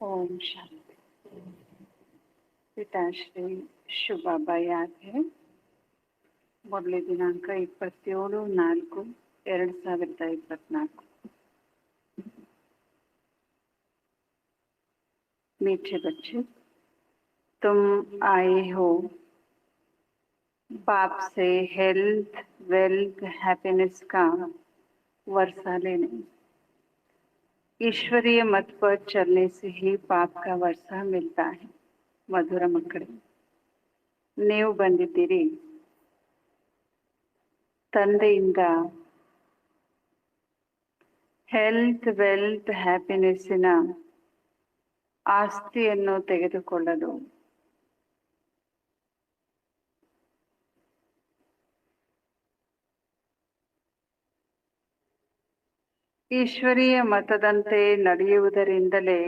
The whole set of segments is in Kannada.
ओम शांति। पिताश्री शुभाबा याद है ಮೊದಲೇ ದಿನಾಂಕ 27/4/2024। मीठे बच्चे, तुम आए हो बाप से हेल्थ, वेल्थ, हैप्पीनेस का वर्षा लेने। ईश्वरीय मत पर चलने से ही पाप का वर्षा मिलता है। मधुर मಕ್ಕಳೇ, ನೀವು ಬಂದಿದ್ದೀರಿ ತಂದೆಯಿಂದ ಹೆಲ್ತ್, ವೆಲ್ತ್, ಹ್ಯಾಪಿನೆಸ್ಸಿನ ಆಸ್ತಿಯನ್ನು ತೆಗೆದುಕೊಳ್ಳಲು. ಈಶ್ವರೀಯ ಮತದಂತೆ ನಡೆಯುವುದರಿಂದಲೇ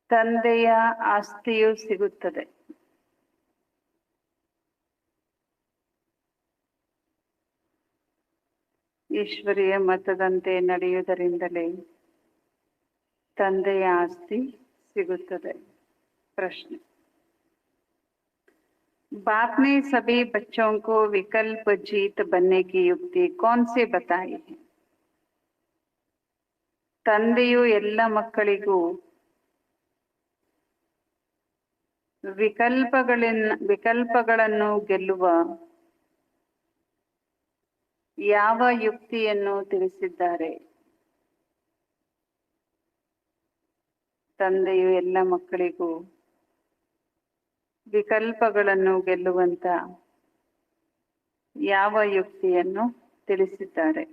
ತಂದೆಯ ಆಸ್ತಿಯು ಸಿಗುತ್ತದೆ. ಈಶ್ವರೀಯ ಮತದಂತೆ ನಡೆಯುವುದರಿಂದಲೇ ತಂದೆಯ ಆಸ್ತಿ ಸಿಗುತ್ತದೆ. प्रश्न, बाप ने सभी बच्चों को विकल्प जीत बनने की युक्ति कौन से बताई है? ತಂದೆಯು ಎಲ್ಲ ಮಕ್ಕಳಿಗೂ ವಿಕಲ್ಪಗಳನ್ನು ಗೆಲ್ಲುವ ಯಾವ ಯುಕ್ತಿಯನ್ನು ತಿಳಿಸಿದ್ದಾರೆ? ತಂದೆಯು ಎಲ್ಲ ಮಕ್ಕಳಿಗೂ ವಿಕಲ್ಪಗಳನ್ನು ಗೆಲ್ಲುವಂತ ಯಾವ ಯುಕ್ತಿಯನ್ನು ತಿಳಿಸಿದ್ದಾರೆ?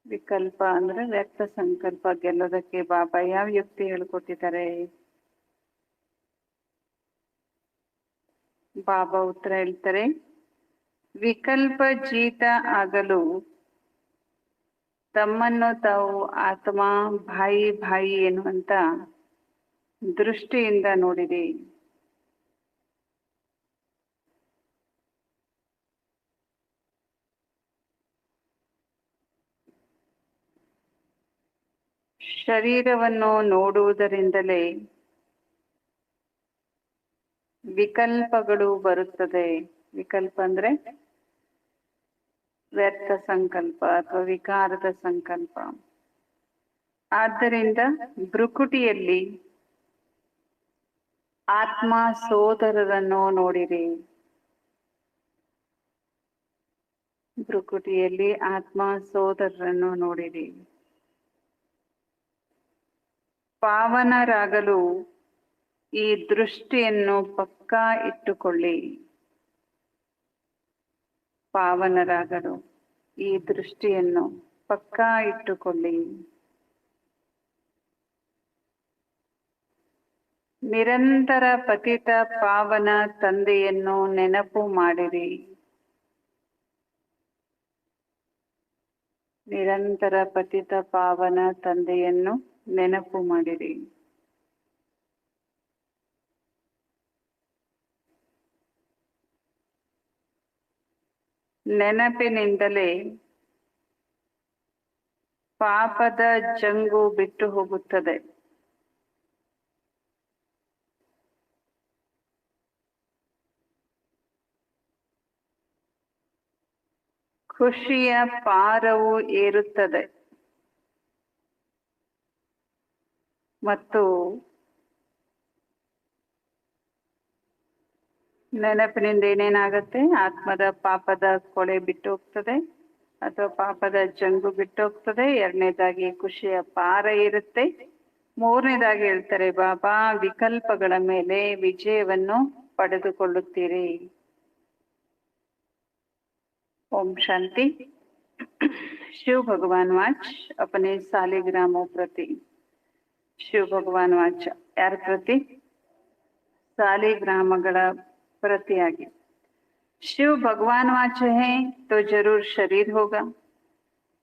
ವಿಕಲ್ಪ ಅಂದ್ರೆ ವ್ಯಕ್ತ ಸಂಕಲ್ಪ ಗೆಲ್ಲೋದಕ್ಕೆ ಬಾಬಾ ಯಾವ ಯುಕ್ತಿ ಹೇಳ್ಕೊಟ್ಟಿದ್ದಾರೆ? ಬಾಬಾ ಉತ್ತರ ಹೇಳ್ತಾರೆ, ವಿಕಲ್ಪ ಜೀತ ಆಗಲು ತಮ್ಮನ್ನು ತಾವು ಆತ್ಮ, ಭಾಯಿ ಎನ್ನುವಂತ ದೃಷ್ಟಿಯಿಂದ ನೋಡಿರಿ. ಶರೀರವನ್ನು ನೋಡುವುದರಿಂದಲೇ ವಿಕಲ್ಪಗಳು ಬರುತ್ತದೆ. ವಿಕಲ್ಪ ಅಂದ್ರೆ ವ್ಯರ್ಥ ಸಂಕಲ್ಪ ಅಥವಾ ವಿಕಾರದ ಸಂಕಲ್ಪ. ಆದ್ದರಿಂದ ಭ್ರುಕುಟಿಯಲ್ಲಿ ಆತ್ಮ ಸೋದರರನ್ನು ನೋಡಿರಿ. ಭ್ರುಕುಟಿಯಲ್ಲಿ ಆತ್ಮ ಸೋದರರನ್ನು ನೋಡಿರಿ. ಪಾವನರಾಗಲು ಈ ದೃಷ್ಟಿಯನ್ನು ಪಕ್ಕಾ ಇಟ್ಟುಕೊಳ್ಳಿ. ಪಾವನರಾಗಲು ಈ ದೃಷ್ಟಿಯನ್ನು ಪಕ್ಕಾ ಇಟ್ಟುಕೊಳ್ಳಿ. ನಿರಂತರ ಪತಿತ ಪಾವನ ತಂದೆಯನ್ನು ನೆನಪು ಮಾಡಿರಿ. ನಿರಂತರ ಪತಿತ ಪಾವನ ತಂದೆಯನ್ನು ನೆನಪು ಮಾಡಿರಿ. ನೆನಪಿನಿಂದಲೇ ಪಾಪದ ಜಂಗು ಬಿಟ್ಟು ಹೋಗುತ್ತದೆ. ಖುಷಿಯ ಪಾರವು ಏರುತ್ತದೆ ಮತ್ತು ನೆನಪಿನಿಂದ ಏನೇನಾಗತ್ತೆ? ಆತ್ಮದ ಪಾಪದ ಕೊಳೆ ಬಿಟ್ಟು ಹೋಗ್ತದೆ ಅಥವಾ ಪಾಪದ ಜಂಗು ಬಿಟ್ಟು ಹೋಗ್ತದೆ. ಎರಡನೇದಾಗಿ ಖುಷಿಯ ಪಾರ ಇರುತ್ತೆ. ಮೂರನೇದಾಗಿ ಹೇಳ್ತಾರೆ ಬಾಬಾ, ವಿಕಲ್ಪಗಳ ಮೇಲೆ ವಿಜಯವನ್ನು ಪಡೆದುಕೊಳ್ಳುತ್ತೀರಿ. ओम शांति। शिव भगवान वाच अपने सालिग्रामों प्रति। शिव भगवान वाच यार प्रति? सालिग्रामಗಳ ಪ್ರತಿಯಾಗಿ. शिव भगवान वाच है तो जरूर शरीर होगा.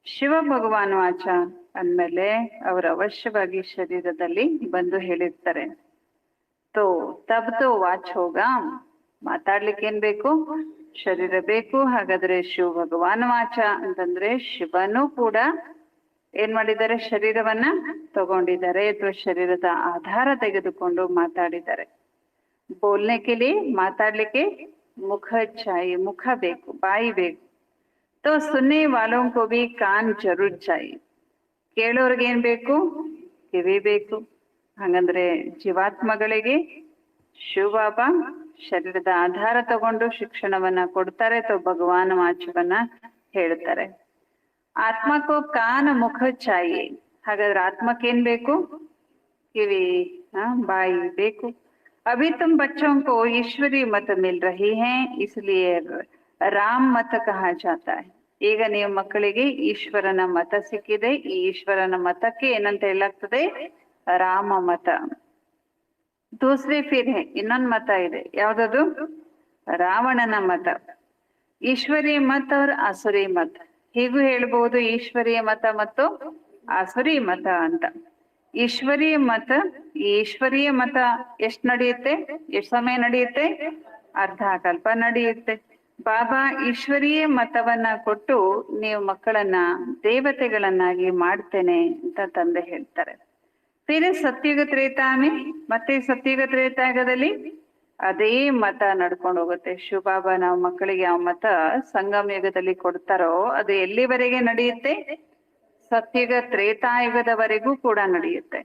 ಶಿವ ಭಗವಾನ್ ವಾಚ ಅಂದಮೇಲೆ ಅವರು ಅವಶ್ಯವಾಗಿ ಶರೀರದಲ್ಲಿ ಬಂದು ಹೇಳಿರ್ತಾರೆ. ತೋ ತಬ್ ತೋ ವಾಚ್ ಹೋಗ. ಮಾತಾಡ್ಲಿಕ್ಕೆ ಏನ್ ಬೇಕು? ಶರೀರ ಬೇಕು. ಹಾಗಾದ್ರೆ ಶಿವ ಭಗವಾನ್ ವಾಚ ಅಂತಂದ್ರೆ ಶಿವನು ಕೂಡ ಏನ್ ಮಾಡಿದ್ದಾರೆ, ಶರೀರವನ್ನ ತಗೊಂಡಿದ್ದಾರೆ ಅಥವಾ ಶರೀರದ ಆಧಾರ ತೆಗೆದುಕೊಂಡು ಮಾತಾಡಿದ್ದಾರೆ. ಬೋಲ್ನೆ ಕೆ ಲಿಯೆ, ಮಾತಾಡ್ಲಿಕ್ಕೆ ಮುಖ ಚಾಯಿ, ಮುಖ ಬೇಕು, ಬಾಯಿ ಬೇಕು. ತೋ ಸುನ್ನೆ ವಾಲೋಂ ಕೋ ಭಿ ಕಾನ್ ಜರೂರ್ ಚಾಯಿ, ಕೇಳೋರ್ಗೆ ಏನ್ ಬೇಕು, ಕಿವಿ ಬೇಕು. ಹಾಗಂದ್ರೆ ಜೀವಾತ್ಮಗಳಿಗೆ ಶಿವಬಾಬಾ ಶರೀರದ ಆಧಾರ ತಗೊಂಡು ಶಿಕ್ಷಣವನ್ನ ಕೊಡ್ತಾರೆ ಅಥವಾ ಭಗವಾನ್ ವಾಚವನ್ನ ಹೇಳ್ತಾರೆ. ಆತ್ಮಕ್ಕೂ ಕಾನ್ ಮುಖ ಚಾಯಿ, ಹಾಗಾದ್ರೆ ಆತ್ಮಕ್ಕೆ ಏನ್ ಬೇಕು, ಕಿವಿ ಬಾಯಿ ಬೇಕು. अभी तुम बच्चों को ईश्वरी मत मिल रही है, इसलिए राम मत कहा जाता है. ಈಗ ನೀವು ಮಕ್ಕಳಿಗೆ ಈಶ್ವರನ ಮತ ಸಿಕ್ಕಿದೆ. ಈ ಈಶ್ವರನ ಮತಕ್ಕೆ ಏನಂತ ಹೇಳಾಗ್ತದೆ, ರಾಮ ಮತ. ದೂಸರಿ ಫಿರ್ ಹೇ, ಇನ್ನೊಂದು ಮತ ಇದೆ, ಯಾವ್ದದು, ರಾವಣನ ಮತ. ಈಶ್ವರೀಯ ಮತ और ಆಸುರಿ ಮತ, ಹೀಗೂ ಹೇಳ್ಬಹುದು ಈಶ್ವರೀಯ ಮತ ಮತ್ತು ಆಸುರಿ ಮತ ಅಂತ. ಈಶ್ವರೀಯ ಮತ, ಈ ಈಶ್ವರೀಯ ಮತ ಎಷ್ಟ್ ನಡೆಯುತ್ತೆ, ಎಷ್ಟ್ ಸಮಯ ನಡೆಯುತ್ತೆ, ಅರ್ಧ ಕಲ್ಪ ನಡೆಯುತ್ತೆ. ಬಾಬಾ ಈಶ್ವರೀಯ ಮತವನ್ನ ಕೊಟ್ಟು ನೀವು ಮಕ್ಕಳನ್ನ ದೇವತೆಗಳನ್ನಾಗಿ ಮಾಡ್ತೇನೆ ಅಂತ ತಂದೆ ಹೇಳ್ತಾರೆ. ಬೇರೆ ಸತ್ಯುಗ ತ್ರೇತಾಮಿ, ಮತ್ತೆ ಸತ್ಯುಗ ತ್ರೇತಾಯುಗದಲ್ಲಿ ಅದೇ ಮತ ನಡ್ಕೊಂಡು ಹೋಗುತ್ತೆ. ಶಿವಬಾಬಾ ನಾವು ಮಕ್ಕಳಿಗೆ ಯಾವ ಮತ ಸಂಗಮ ಯುಗದಲ್ಲಿ ಕೊಡ್ತಾರೋ ಅದು ಎಲ್ಲಿವರೆಗೆ ನಡೆಯುತ್ತೆ, ಸತ್ಯುಗ ತ್ರೇತಾಯುಗದವರೆಗೂ ಕೂಡ ನಡೆಯುತ್ತೆ.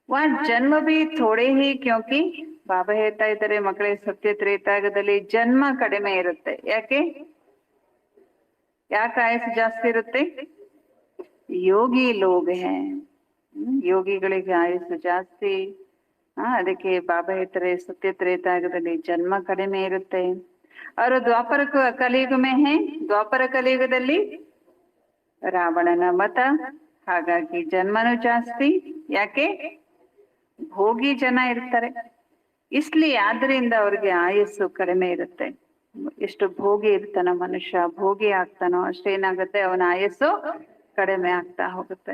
ವಾ ಜನ್ಮ ಬಿ ಥೋಡೆ ಹಿ, ಕ್ಯೋಂಕಿ ಬಾಬಾ ಹೇಳ್ತಾ ಇದ್ದಾರೆ ಮಕ್ಕಳಿಗೆ ಸತ್ಯ ತ್ರೇತಾಯುಗದಲ್ಲಿ ಜನ್ಮ ಕಡಿಮೆ ಇರುತ್ತೆ. ಯಾಕೆ ಆಯಸ್ಸು ಜಾಸ್ತಿ ಇರುತ್ತೆ, ಯೋಗಿ ಲೋಗ್ ಹೇ, ಯೋಗಿಗಳಿಗೆ ಆಯಸ್ಸು ಜಾಸ್ತಿ. ಅದಕ್ಕೆ ಬಾಬಾ ಹೇಳ್ತಾರೆ ಸತ್ಯ ತ್ರೇತಾಯುಗದಲ್ಲಿ ಜನ್ಮ ಕಡಿಮೆ ಇರುತ್ತೆ. ಅವರು ದ್ವಾಪರ ಕಲಿಯುಗ ಮೇ ಹೇ, ದ್ವಾಪರ ಕಲಿಯುಗದಲ್ಲಿ ರಾವಣನ ಮತ, ಹಾಗಾಗಿ ಜನ್ಮನೂ ಜಾಸ್ತಿ. ಯಾಕೆ, ಭೋಗಿ ಜನ ಇರ್ತಾರೆ, ಇಸ್ಲಿ ಆದ್ರಿಂದ ಅವ್ರಿಗೆ ಆಯಸ್ಸು ಕಡಿಮೆ ಇರುತ್ತೆ. ಎಷ್ಟು ಭೋಗಿ ಇರ್ತಾನ ಮನುಷ್ಯ, ಭೋಗಿ ಆಗ್ತಾನೋ ಅಷ್ಟೇನಾಗುತ್ತೆ, ಅವನ ಆಯಸ್ಸು ಕಡಿಮೆ ಆಗ್ತಾ ಹೋಗುತ್ತೆ.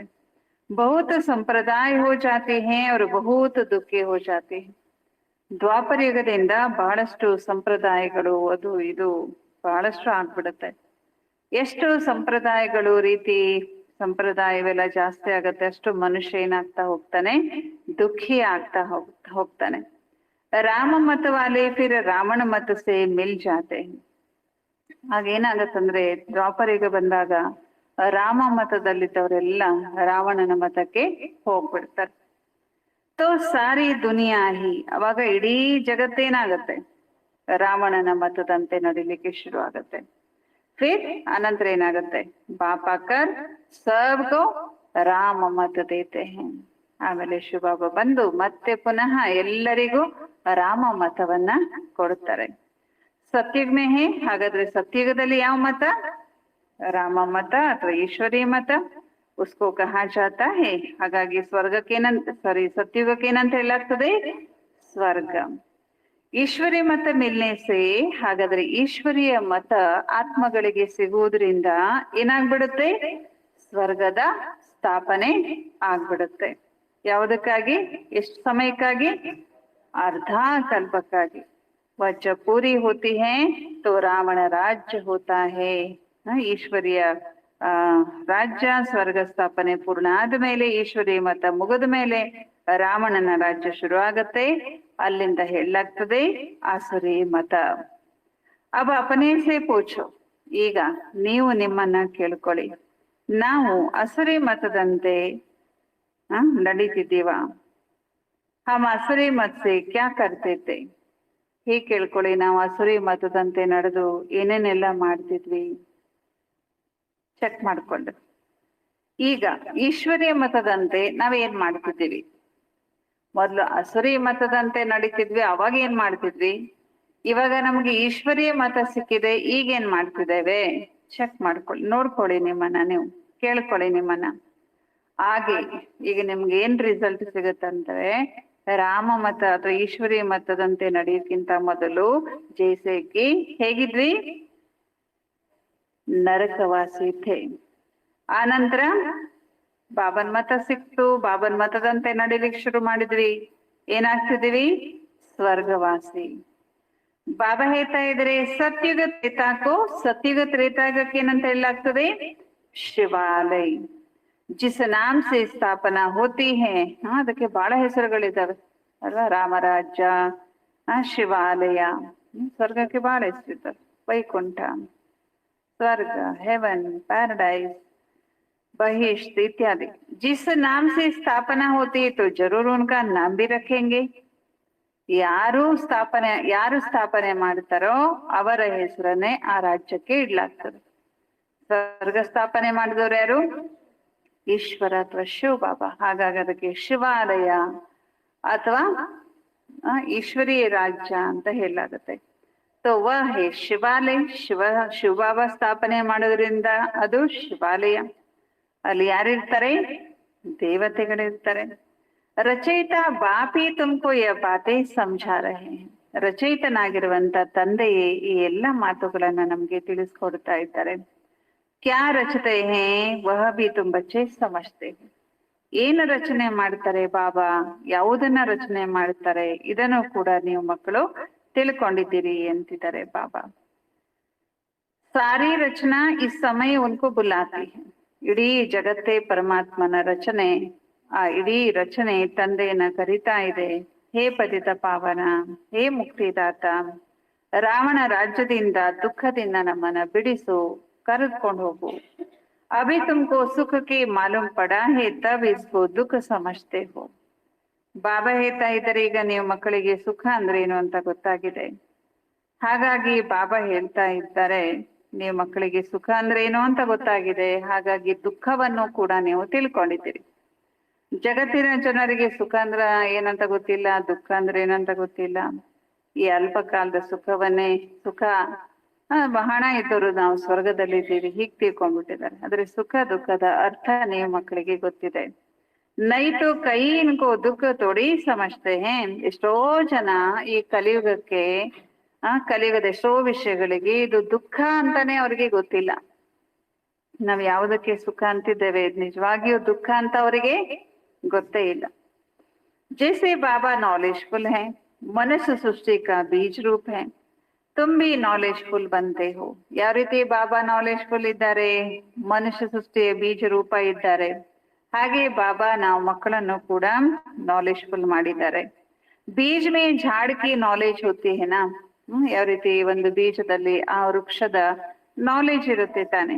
ಬಹುತ್ ಸಂಪ್ರದಾಯ ಹೋ ಜಾತಿ ಹೇ ಅವ್ರು ಬಹುತ್ ದುಃಖಿ ಹೋ ಜಾತಿ. ದ್ವಾಪರ ಯುಗದಿಂದ ಬಹಳಷ್ಟು ಸಂಪ್ರದಾಯಗಳು ಅದು ಇದು ಬಹಳಷ್ಟು ಆಗ್ಬಿಡುತ್ತೆ. ಎಷ್ಟು ಸಂಪ್ರದಾಯಗಳು ರೀತಿ ಸಂಪ್ರದಾಯವೆಲ್ಲ ಜಾಸ್ತಿ ಆಗತ್ತೆ, ಅಷ್ಟು ಮನುಷ್ಯ ಏನಾಗ್ತಾ ಹೋಗ್ತಾನೆ, ದುಃಖಿ ಆಗ್ತಾ ಹೋಗ್ತಾನೆ. ರಾಮ ಮತ ವಾಲೆ ಫಿರ್ ರಾವಣ ಮತ ಸೇ ಮಿಲ್ ಜಾತೆ. ಹಾಗೇನಾಗತ್ತಂದ್ರೆ ದ್ವಾಪರ ಯುಗ ಬಂದಾಗ ರಾಮ ಮತದಲ್ಲಿದ್ದವರೆಲ್ಲ ರಾವಣನ ಮತಕ್ಕೆ ಹೋಗ್ಬಿಡ್ತಾರೆ. ತೋ ಸಾರಿ ದುನಿಯಾ ಹಿ, ಅವಾಗ ಇಡೀ ಜಗತ್ತೇನಾಗತ್ತೆ, ರಾವಣನ ಮತದಂತೆ ನಡಿಲಿಕ್ಕೆ ಶುರು ಆಗತ್ತೆ. ಫಿರ್ ಅನಂತರ ಏನಾಗತ್ತೆ, ಬಾಪಾಕರ್ ಸಬ್ಕೋ ರಾಮ ಮತ ದೇತೆ ಹೇ. ಆಮೇಲೆ ಶಿವಬಾಬಾ ಬಂದು ಮತ್ತೆ ಪುನಃ ಎಲ್ಲರಿಗೂ ರಾಮ ಮತವನ್ನ ಕೊಡ್ತಾರೆ. ಸತ್ಯುಗ್ ಮೇ ಹೇ, ಹಾಗಾದ್ರೆ ಸತ್ಯುಗದಲ್ಲಿ ಯಾವ ಮತ, ರಾಮ ಮತ ಅಥವಾ ಈಶ್ವರೀಯ ಮತ. ಉಸ್ಕೋ ಕಹಾ ಜಾತಾ ಹೇ, ಹಾಗಾಗಿ ಸತ್ಯುಗಕ್ಕೆ ಏನಂತ ಹೇಳಾಗ್ತದೆ, ಸ್ವರ್ಗ. ಈಶ್ವರೀಯ ಮತ ಮಿಲ್ನೆ ಸೇ, ಹಾಗಾದ್ರೆ ಈಶ್ವರೀಯ ಮತ ಆತ್ಮಗಳಿಗೆ ಸಿಗುವುದರಿಂದ ಏನಾಗ್ಬಿಡುತ್ತೆ, ಸ್ವರ್ಗದ ಸ್ಥಾಪನೆ ಆಗ್ಬಿಡುತ್ತೆ. ಯಾವುದಕ್ಕಾಗಿ, ಎಷ್ಟು ಸಮಯಕ್ಕಾಗಿ, ಅರ್ಧ ಕಲ್ಪಕ್ಕಾಗಿ. ವಜ್ಜ ಪೂರಿ ಹೋತಿ ಹೇ ತೋ ರಾವಣ ರಾಜ್ಯ ಹೋತಾ ಹೇ. ಈಶ್ವರಿಯ ರಾಜ್ಯ ಸ್ವರ್ಗ ಸ್ಥಾಪನೆ ಪೂರ್ಣ ಆದ್ಮೇಲೆ, ಈಶ್ವರೀಯ ಮತ ಮುಗಿದ ಮೇಲೆ ರಾವಣನ ರಾಜ್ಯ ಶುರು ಆಗತ್ತೆ. ಅಲ್ಲಿಂದ ಹೇಳಲಾಗ್ತದೆ ಆಸುರಿ ಮತ. ಅಬ ಅಪನೇ ಸೇ ಪೂಛೋ, ಈಗ ನೀವು ನಿಮ್ಮನ್ನ ಕೇಳ್ಕೊಳ್ಳಿ, ನಾವು ಅಸುರಿ ಮತದಂತೆ ನಡೀತಿದ್ದೀವ, ಹಮ್ ಅಸುರಿ ಮತ್ ಸೇ ಕ್ಯಾ ಕರ್ತಿದ್ದೆ. ಹೀಗೆ ಕೇಳ್ಕೊಳ್ಳಿ, ನಾವು ಅಸುರಿ ಮತದಂತೆ ನಡೆದು ಏನೇನೆಲ್ಲ ಮಾಡ್ತಿದ್ವಿ ಚೆಕ್ ಮಾಡ್ಕೊಂಡು. ಈಗ ಈಶ್ವರೀಯ ಮತದಂತೆ ನಾವೇನ್ ಮಾಡ್ತಿದ್ದೀವಿ, ಮೊದ್ಲು ಅಸುರಿ ಮತದಂತೆ ನಡೀತಿದ್ವಿ, ಅವಾಗ ಏನ್ ಮಾಡ್ತಿದ್ವಿ, ಇವಾಗ ನಮ್ಗೆ ಈಶ್ವರೀಯ ಮತ ಸಿಕ್ಕಿದೆ, ಈಗೇನ್ ಮಾಡ್ತಿದ್ದೇವೆ ಚೆಕ್ ಮಾಡ್ಕೊಳ್ಳಿ, ನೋಡ್ಕೊಳ್ಳಿ ನಿಮ್ಮನ್ನ, ನೀವು ಕೇಳ್ಕೊಳ್ಳಿ ನಿಮ್ಮನ್ನ. ಹಾಗೆ ಈಗ ನಿಮ್ಗೆ ಏನ್ ರಿಸಲ್ಟ್ ಸಿಗುತ್ತಂದ್ರೆ, ರಾಮ ಮತ ಅಥವಾ ಈಶ್ವರೀಯ ಮತದಂತೆ ನಡೆಯೋಕ್ಕಿಂತ ಮೊದಲು ಜೈಸೇಕಿ ಹೇಗಿದ್ವಿ, ನರಕವಾಸಿ ಥೇ. ಆನಂತರ ಬಾಬನ್ ಮತ ಸಿಕ್ತು, ಬಾಬನ್ ಮತದಂತೆ ನಡಿಲಿಕ್ಕೆ ಶುರು ಮಾಡಿದ್ವಿ, ಏನಾಗ್ತಿದೀವಿ, ಸ್ವರ್ಗವಾಸಿ. ಬಾಬಾ ಹೇಳ್ತಾ ಇದ್ರೆ ಸತ್ಯುಗ ತ್ರೇತಾಕೋ, ಸತ್ಯುಗ ತ್ರೇತಾಗಕ್ಕೆ ಏನಂತ ಹೇಳಲಾಗ್ತದೆ? ಶಿವಾಲಯ. ಜಿಸ್ ನಾಮ್ ಸೆ ಸ್ಥಾಪನಾ ಹೋತಿ ಹೇ, ಅದಕ್ಕೆ ಬಹಳ ಹೆಸರುಗಳಿದಾವೆ ಅಲ್ವಾ? ರಾಮರಾಜ್ಯ, ಶಿವಾಲಯ, ಸ್ವರ್ಗಕ್ಕೆ ಬಹಳ ಹೆಸರಿದ್ದಾವೆ. ವೈಕುಂಠ, ಸ್ವರ್ಗ, ಹೆವನ್, ಪ್ಯಾರಡೈಸ್, बहिष्ठ इत्यादि। जिस नाम से स्थापना होती है तो जरूर उनका नाम भी रखेंगे। ಯಾರು ಸ್ಥಾಪನೆ ಮಾಡ್ತಾರೋ ಅವರ ಹೆಸರನ್ನೇ ಆ ರಾಜ್ಯಕ್ಕೆ ಇಡ್ಲಾಗ್ತದೆ. ಸ್ವರ್ಗ ಸ್ಥಾಪನೆ ಮಾಡಿದವರು ಯಾರು? ಈಶ್ವರ ಅಥವಾ ಶಿವ ಬಾಬಾ. ಹಾಗಾಗಿ ಅದಕ್ಕೆ ಶಿವಾಲಯ ಅಥವಾ ಈಶ್ವರೀಯ ರಾಜ್ಯ ಅಂತ ಹೇಳಲಾಗುತ್ತೆ. तो वह है ಶಿವಾಲಯ. ಶಿವ ಬಾಬಾ ಸ್ಥಾಪನೆ ಮಾಡೋದ್ರಿಂದ ಅದು ಶಿವಾಲಯ. ಅಲ್ಲಿ ಯಾರಿರ್ತಾರೆ? ದೇವತೆಗಳಿರ್ತಾರೆ. ರಚಯಿತ ಬಾಪಿ ತುಮಕೋ ಯ ಬಾತೆ ಸಮझा रहे हैं. ರಚಯಿತನಾಗಿರುವಂತ ತಂದೆಯೇ ಈ ಎಲ್ಲ ಮಾತುಗಳನ್ನ ನಮ್ಗೆ ತಿಳಿಸ್ಕೊಡ್ತಾ ಇದ್ದಾರೆ. ಕ್ಯಾ ರಚತೆ ಹೇ ವಹ ಬಿ ತುಮ್ ಬಚ್ಚೆ ಸಮಜ್ತೆ ಹೇ. ಏನು ರಚನೆ ಮಾಡ್ತಾರೆ ಬಾಬಾ, ಯಾವುದನ್ನ ರಚನೆ ಮಾಡ್ತಾರೆ, ಇದನ್ನು ಕೂಡ ನೀವು ಮಕ್ಕಳು ತಿಳ್ಕೊಂಡಿದ್ದೀರಿ ಅಂತಿದ್ದಾರೆ ಬಾಬಾ. ಸಾರಿ ರಚನಾ ಈ ಸಮಯ ಉನ್ಕೋ ಬುಲಾತಿ ಹೇ. ಇಡೀ ಜಗತ್ತೇ ಪರಮಾತ್ಮನ ರಚನೆ. ಆ ಇಡೀ ರಚನೆ ತಂದೆಯನ್ನ ಕರಿತಾ ಇದೆ. ಹೇ ಪತಿತ ಪಾವನ, ಹೇ ಮುಕ್ತಿದಾತ, ರಾವಣ ರಾಜ್ಯದಿಂದ ದುಃಖದಿಂದ ನಮ್ಮನ್ನ ಬಿಡಿಸು, ಕರೆದುಕೊಂಡು ಹೋಗು. ಅಭಿ ತುಮಕೋ ಸುಖಕ್ಕೆ ಮಾಲೂಮ್ ಪಡಾ ಹೇ ತಬ್ ಇಸ್ಕೋ ದುಃಖ ಸಮಜ್ತೆ ಹೋ. ಬಾಬಾ ಹೇಳ್ತಾ ಇದ್ದಾರೆ, ಈಗ ನೀವು ಮಕ್ಕಳಿಗೆ ಸುಖ ಅಂದ್ರೆ ಏನು ಅಂತ ಗೊತ್ತಾಗಿದೆ. ಹಾಗಾಗಿ ಬಾಬಾ ಹೇಳ್ತಾ ಇದ್ದಾರೆ, ನೀವು ಮಕ್ಕಳಿಗೆ ಸುಖ ಅಂದ್ರೆ ಏನು ಅಂತ ಗೊತ್ತಾಗಿದೆ, ಹಾಗಾಗಿ ದುಃಖವನ್ನು ಕೂಡ ನೀವು ತಿಳ್ಕೊಂಡಿದ್ದೀರಿ. ಜಗತ್ತಿನ ಜನರಿಗೆ ಸುಖ ಅಂದ್ರ ಏನಂತ ಗೊತ್ತಿಲ್ಲ, ದುಃಖ ಅಂದ್ರೆ ಏನಂತ ಗೊತ್ತಿಲ್ಲ. ಈ ಅಲ್ಪ ಕಾಲದ ಸುಖವನ್ನೇ ಸುಖ, ಹಣ ಇದ್ದವರು ನಾವು ಸ್ವರ್ಗದಲ್ಲಿದ್ದೀವಿ ಹೀಗ್ ತಿಳ್ಕೊಂಡ್ಬಿಟ್ಟಿದ್ದಾರೆ. ಆದ್ರೆ ಸುಖ ದುಃಖದ ಅರ್ಥ ನೀವು ಮಕ್ಕಳಿಗೆ ಗೊತ್ತಿದೆ. ನೈಟು ಕೈ ಇನ್ಕೋ ದುಃಖ ತೋಡಿ ಸಮಜ್ತೆ ಹೇ. ಎಷ್ಟೋ ಜನ ಈ ಕಲಿಯುಗಕ್ಕೆ ಕಲಿಯುಗದ ಎಷ್ಟೋ ವಿಷಯಗಳಿಗೆ ಇದು ದುಃಖ ಅಂತಾನೆ ಅವ್ರಿಗೆ ಗೊತ್ತಿಲ್ಲ. ನಾವ್ ಯಾವುದಕ್ಕೆ ಸುಖ ಅಂತಿದ್ದೇವೆ ನಿಜವಾಗಿಯೂ ದುಃಖ ಅಂತ ಅವರಿಗೆ ಗೊತ್ತೇ ಇಲ್ಲ. ಜೈಸೆ ಬಾಬಾ ನಾಲೆಜ್ಫುಲ್ ಹೈ, ಮನುಷ್ಯ ಸೃಷ್ಟಿ ಕಾ ಬೀಜ ರೂಪ ಹೈ, ತುಮ್ ಭಿ ನಾಲೆಜ್ಫುಲ್ ಬಂತೆ ಹೋ. ಯಾವ ರೀತಿ ಬಾಬಾ ನಾಲೆಜ್ಫುಲ್ ಇದ್ದಾರೆ, ಮನುಷ್ಯ ಸೃಷ್ಟಿಯ ಬೀಜ ರೂಪ ಇದ್ದಾರೆ, ಹಾಗೆ ಬಾಬಾ ನಾವು ಮಕ್ಕಳನ್ನು ಕೂಡ ನಾಲೆಜ್ಫುಲ್ ಮಾಡಿದ್ದಾರೆ. ಬೀಜ ಮೇ ಝಾಡ್ ಕಿ ನಾಲೆಜ್ ಹೋತಿ ಹೈ ನಾ. ಯಾವ ರೀತಿ ಒಂದು ಬೀಜದಲ್ಲಿ ಆ ವೃಕ್ಷದ ನಾಲೆಜ್ ಇರುತ್ತೆ ತಾನೆ.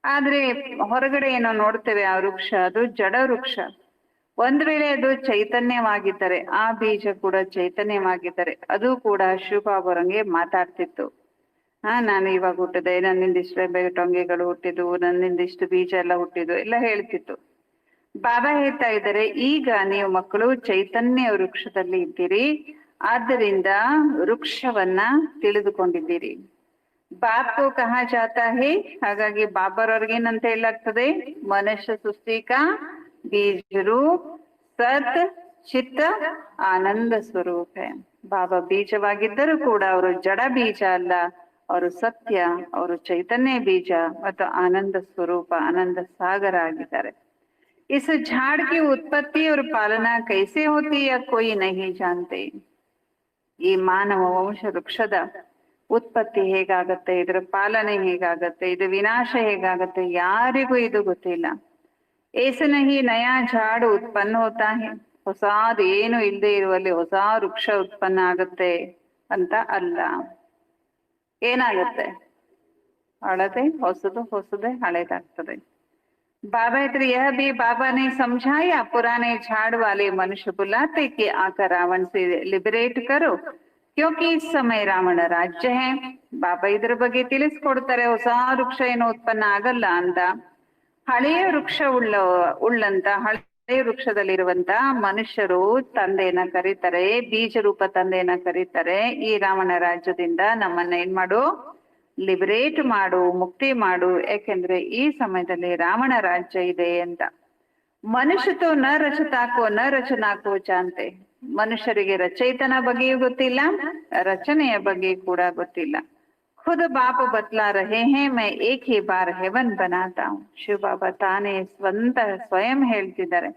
ಆದ್ರೆ ಹೊರಗಡೆ ಏನೋ ನೋಡ್ತೇವೆ ಆ ವೃಕ್ಷ, ಅದು ಜಡ ವೃಕ್ಷ. ಒಂದ್ ವೇಳೆ ಅದು ಚೈತನ್ಯವಾಗಿದ್ದರೆ, ಆ ಬೀಜ ಕೂಡ ಚೈತನ್ಯವಾಗಿದ್ದರೆ, ಅದು ಕೂಡ ಶಿವಬಾಬರಂಗೆ ಮಾತಾಡ್ತಿತ್ತು. ನಾನು ಇವಾಗ ಹುಟ್ಟಿದೆ, ನನ್ನಿಂದ ಇಷ್ಟು ಟೊಂಗೆಗಳು ಹುಟ್ಟಿದ್ವು, ನನ್ನಿಂದ ಇಷ್ಟು ಬೀಜ ಎಲ್ಲ ಹುಟ್ಟಿದ್ವು ಎಲ್ಲ ಹೇಳ್ತಿತ್ತು. ಬಾಬಾ ಹೇಳ್ತಾ ಇದ್ದಾರೆ, ಈಗ ನೀವು ಮಕ್ಕಳು ಚೈತನ್ಯ ವೃಕ್ಷದಲ್ಲಿ ಇದ್ದೀರಿ, ಆದ್ದರಿಂದ ವೃಕ್ಷವನ್ನ ತಿಳಿದುಕೊಂಡಿದ್ದೀರಿ. ಬಾಪ್ಕೋ ಕಹಾ ಜಾತಾ ಹೇ. ಹಾಗಾಗಿ ಬಾಬರವ್ರಿಗೆ ಏನಂತ ಹೇಳಲಾಗ್ತದೆ? ಮನುಷ್ಯ ಸೃಷ್ಟಿಕ ಬೀಜ ರೂಪ ಸತ್ ಚಿತ್ತ ಆನಂದ ಸ್ವರೂಪ. ಬಾಬಾ ಬೀಜವಾಗಿದ್ದರೂ ಕೂಡ ಅವರು ಜಡ ಬೀಜ ಅಲ್ಲ, ಅವರು ಸತ್ಯ, ಅವರು ಚೈತನ್ಯ ಬೀಜ ಮತ್ತು ಆನಂದ ಸ್ವರೂಪ, ಆನಂದ ಸಾಗರ ಆಗಿದ್ದಾರೆ. इस झाड़ की उत्पत्ति और पालना कैसे होती है कोई नहीं जानते. ಈ ಮಾನವ ವಂಶ ವೃಕ್ಷದ ಉತ್ಪತ್ತಿ ಹೇಗಾಗತ್ತೆ, ಇದರ ಪಾಲನೆ ಹೇಗಾಗತ್ತೆ, ಇದು ವಿನಾಶ ಹೇಗಾಗತ್ತೆ, ಯಾರಿಗೂ ಇದು ಗೊತ್ತಿಲ್ಲ. ಏಸೆ ನಹಿ ನಯಾ ಝಾಡ್ ಉತ್ಪನ್ನ ಹೋತಾ ಹೈ. ಹೊಸಾದ್ ಏನು ಇಲ್ಲದೆ ಇರುವಲ್ಲಿ ಹೊಸ ವೃಕ್ಷ ಉತ್ಪನ್ನ ಆಗತ್ತೆ ಅಂತ ಅಲ್ಲ. ಏನಾಗತ್ತೆ? ಹಳದೆ ಹೊಸದೇ ಹಳೇದಾಗ್ತದೆ. बाबा इधर यह भी बाबा ने समझाया, पुराने झाड़ वाले मनुष्य बुलाते कि आकर रावण से लिबरेट करो क्योंकि इस समय रावण राज्य है. ಬಾಬಾ ಇದ್ರ ಬಗ್ಗೆ ತಿಳಿಸ್ಕೊಡ್ತಾರೆ, ಹೊಸ ವೃಕ್ಷ ಏನು ಉತ್ಪನ್ನ ಆಗಲ್ಲ ಅಂತ. ಹಳೆಯ ವೃಕ್ಷ ಉಳ್ಳಂತ ಹಳೆಯ ವೃಕ್ಷದಲ್ಲಿರುವಂತ ಮನುಷ್ಯರು ತಂದೆಯನ್ನ ಕರೀತಾರೆ, ಬೀಜ ರೂಪ ತಂದೆಯನ್ನ ಕರೀತಾರೆ. ಈ ರಾವಣ ರಾಜ್ಯದಿಂದ ನಮ್ಮನ್ನ ಏನ್ ಮಾಡು, ಲಿಬರೇಟ್ ಮಾಡು, ಮುಕ್ತಿ ಮಾಡು, ಯಾಕೆಂದ್ರೆ ಈ ಸಮಯದಲ್ಲಿ ರಾವಣ ರಾಜ್ಯ ಇದೆ ಅಂತ. ಮನುಷ್ಯತೋ ನ ರಚತಾಕೋ ನ ರಚನಾಕೋ ಜಾನ್ತೆ. ಮನುಷ್ಯರಿಗೆ ರಚಯಿತನ ಬಗ್ಗೆಯೂ ಗೊತ್ತಿಲ್ಲ, ರಚನೆಯ ಬಗ್ಗೆ ಕೂಡ ಗೊತ್ತಿಲ್ಲ. ಖುದ್ ಬಾಪ ಬತ್ಲಾ ರಹೆ ಹೇ ಮೈ ಏಕ್ ಹಿ ಬಾರ್ ಹೆವನ್ ಬನಾತಾ ಹೂಂ. ಶಿವ ಬಾಬಾ ತಾನೇ ಸ್ವಯಂ ಹೇಳ್ತಿದ್ದಾರೆ,